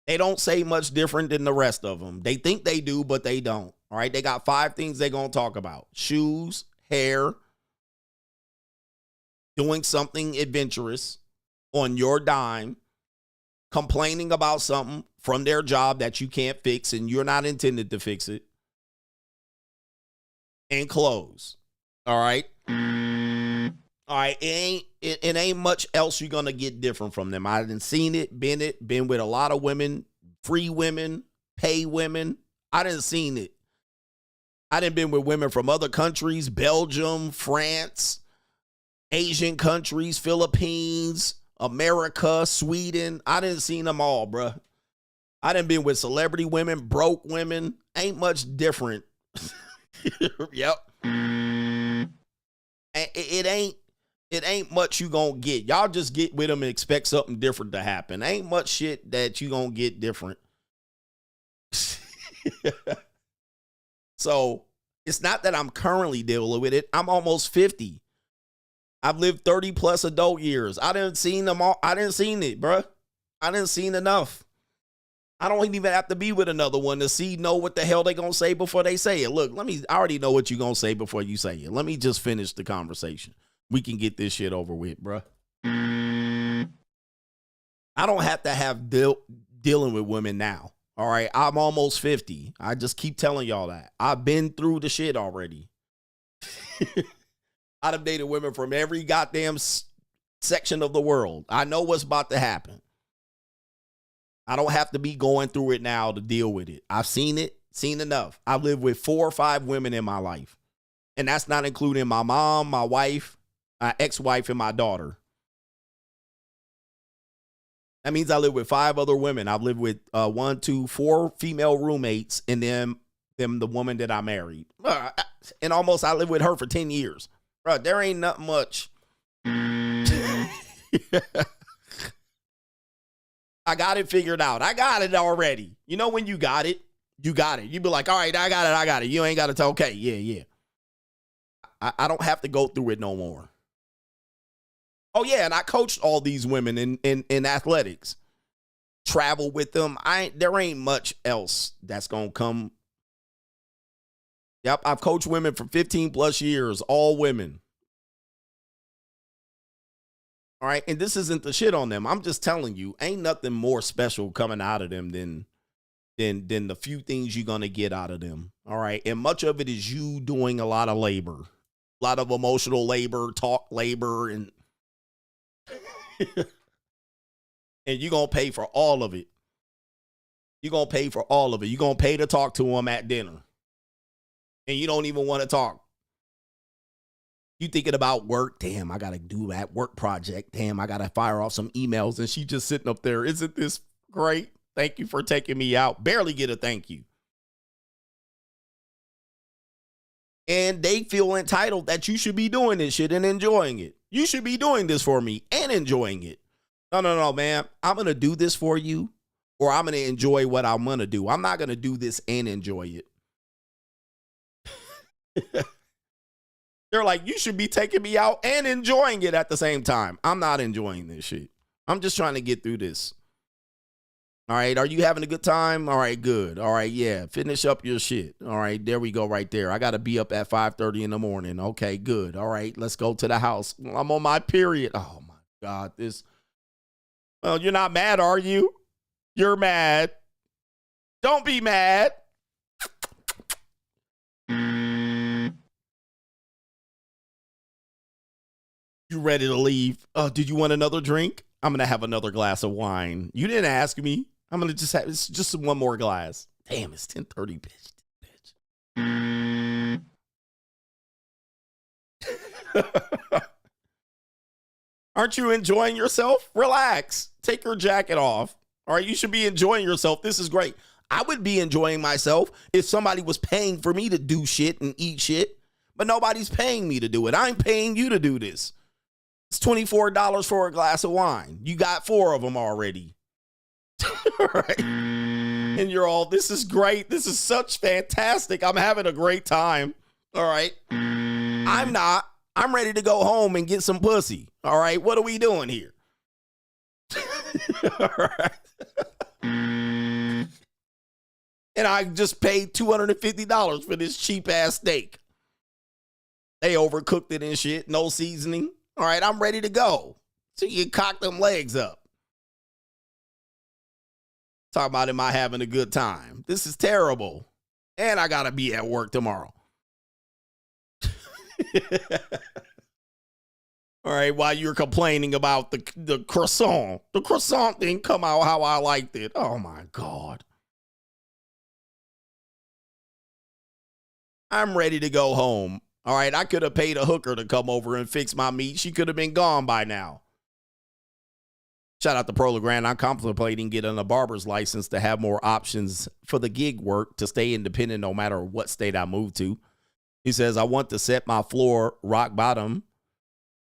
A: They don't say much different than the rest of them. They think they do, but they don't. All right? They got 5 things they're going to talk about. Shoes, hair, doing something adventurous, on your dime, complaining about something from their job that you can't fix and you're not intended to fix it, and close. All right? All right, it ain't much else you're going to get different from them. I done seen it, been with a lot of women, free women, pay women. I done seen it. I done been with women from other countries, Belgium, France, Asian countries, Philippines, America, Sweden. I done seen them all, bruh. I done been with celebrity women, broke women. Ain't much different. Yep. It ain't much you gonna get. Y'all just get with them and expect something different to happen. Ain't much shit that you gonna get different. So it's not that I'm currently dealing with it. I'm almost 50. I've lived 30 plus adult years. I didn't seen them all. I didn't seen it, bruh. I didn't seen enough. I don't even have to be with another one to know what the hell they gonna say before they say it. Look, I already know what you gonna say before you say it. Let me just finish the conversation. We can get this shit over with, bruh. I don't have to have dealing with women now. All right, I'm almost 50. I just keep telling y'all that. I've been through the shit already. I've dated women from every goddamn section of the world. I know what's about to happen. I don't have to be going through it now to deal with it. I've seen it, seen enough. I've lived with 4 or 5 women in my life. And that's not including my mom, my wife, my ex-wife, and my daughter. That means I live with 5 other women. I've lived with 1, 2, 4 female roommates, and then the woman that I married. And almost I lived with her for 10 years. Bro, there ain't nothing much. I got it figured out. I got it already. You know when you got it, you got it. You be like, all right, I got it. You ain't got to tell, okay, yeah. I don't have to go through it no more. Oh, yeah, and I coached all these women in athletics. Travel with them. There ain't much else that's going to come. Yep, I've coached women for 15 plus years, all women. All right, and this isn't the shit on them. I'm just telling you, ain't nothing more special coming out of them than the few things you're going to get out of them. All right, and much of it is you doing a lot of labor, a lot of emotional labor, talk labor, and and you're going to pay for all of it. You're going to pay for all of it. You're going to pay to talk to them at dinner. And you don't even want to talk. You thinking about work. Damn, I got to do that work project. Damn, I got to fire off some emails. And she just sitting up there. Isn't this great? Thank you for taking me out. Barely get a thank you. And they feel entitled that you should be doing this shit and enjoying it. You should be doing this for me and enjoying it. No, man. I'm going to do this for you, or I'm going to enjoy what I'm going to do. I'm not going to do this and enjoy it. They're like, you should be taking me out and enjoying it at the same time. I'm not enjoying this shit. I'm just trying to get through this. All right, are you having a good time? All right, good. All right, yeah, finish up your shit. All right, there we go right there. I got to be up at 5:30 in the morning. Okay, good. All right, let's go to the house. I'm on my period. Oh, my God. Well, you're not mad, are you? You're mad. Don't be mad. You ready to leave? Did you want another drink? I'm going to have another glass of wine. You didn't ask me. I'm going to just have it's just one more glass. Damn, it's 10:30, bitch. Aren't you enjoying yourself? Relax. Take your jacket off. All right, you should be enjoying yourself. This is great. I would be enjoying myself if somebody was paying for me to do shit and eat shit, but nobody's paying me to do it. I'm paying you to do this. It's $24 for a glass of wine. You got 4 of them already. Right? And you're all, this is great. This is such fantastic. I'm having a great time. All right. I'm not. I'm ready to go home and get some pussy. All right. What are we doing here? All right. And I just paid $250 for this cheap ass steak. They overcooked it and shit. No seasoning. All right, I'm ready to go. So you can cock them legs up. Talk about am I having a good time? This is terrible. And I got to be at work tomorrow. All right, while you're complaining about the croissant. The croissant didn't come out how I liked it. Oh, my God. I'm ready to go home. All right, I could have paid a hooker to come over and fix my meat. She could have been gone by now. Shout out to Pro LeGrand. I'm contemplating getting a barber's license to have more options for the gig work to stay independent no matter what state I move to. He says, I want to set my floor rock bottom.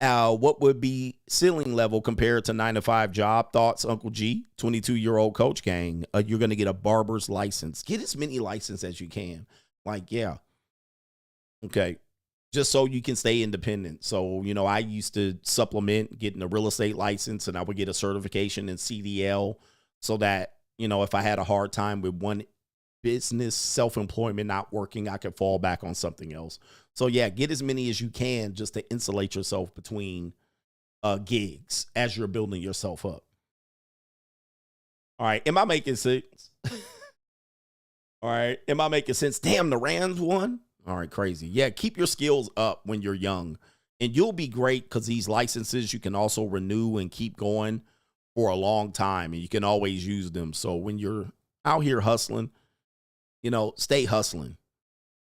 A: What would be ceiling level compared to 9-to-5 job? Thoughts, Uncle G, 22-year-old coach gang. You're going to get a barber's license. Get as many licenses as you can. Like, yeah. Okay. Just so you can stay independent. So, you know, I used to supplement getting a real estate license, and I would get a certification in CDL so that, you know, if I had a hard time with one business, self-employment not working, I could fall back on something else. So, yeah, get as many as you can just to insulate yourself between gigs as you're building yourself up. All right. Am I making sense? All right. Am I making sense? Damn, the Rams won. All right, crazy. Yeah, keep your skills up when you're young, and you'll be great because these licenses you can also renew and keep going for a long time, and you can always use them. So when you're out here hustling, you know, stay hustling.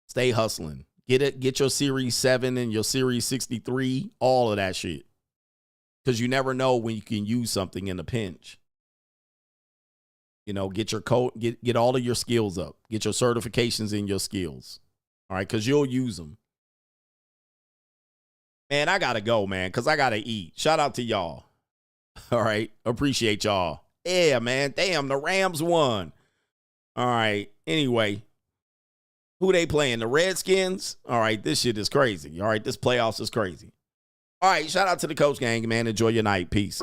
A: Stay hustling. Get your Series 7 and your Series 63, all of that shit, because you never know when you can use something in a pinch. You know, get your code, get all of your skills up. Get your certifications in your skills. All right, because you'll use them. Man, I got to go, man, because I got to eat. Shout out to y'all. All right, appreciate y'all. Yeah, man, damn, the Rams won. All right, anyway, who they playing? The Redskins? All right, this shit is crazy. All right, this playoffs is crazy. All right, shout out to the coach gang, man. Enjoy your night. Peace.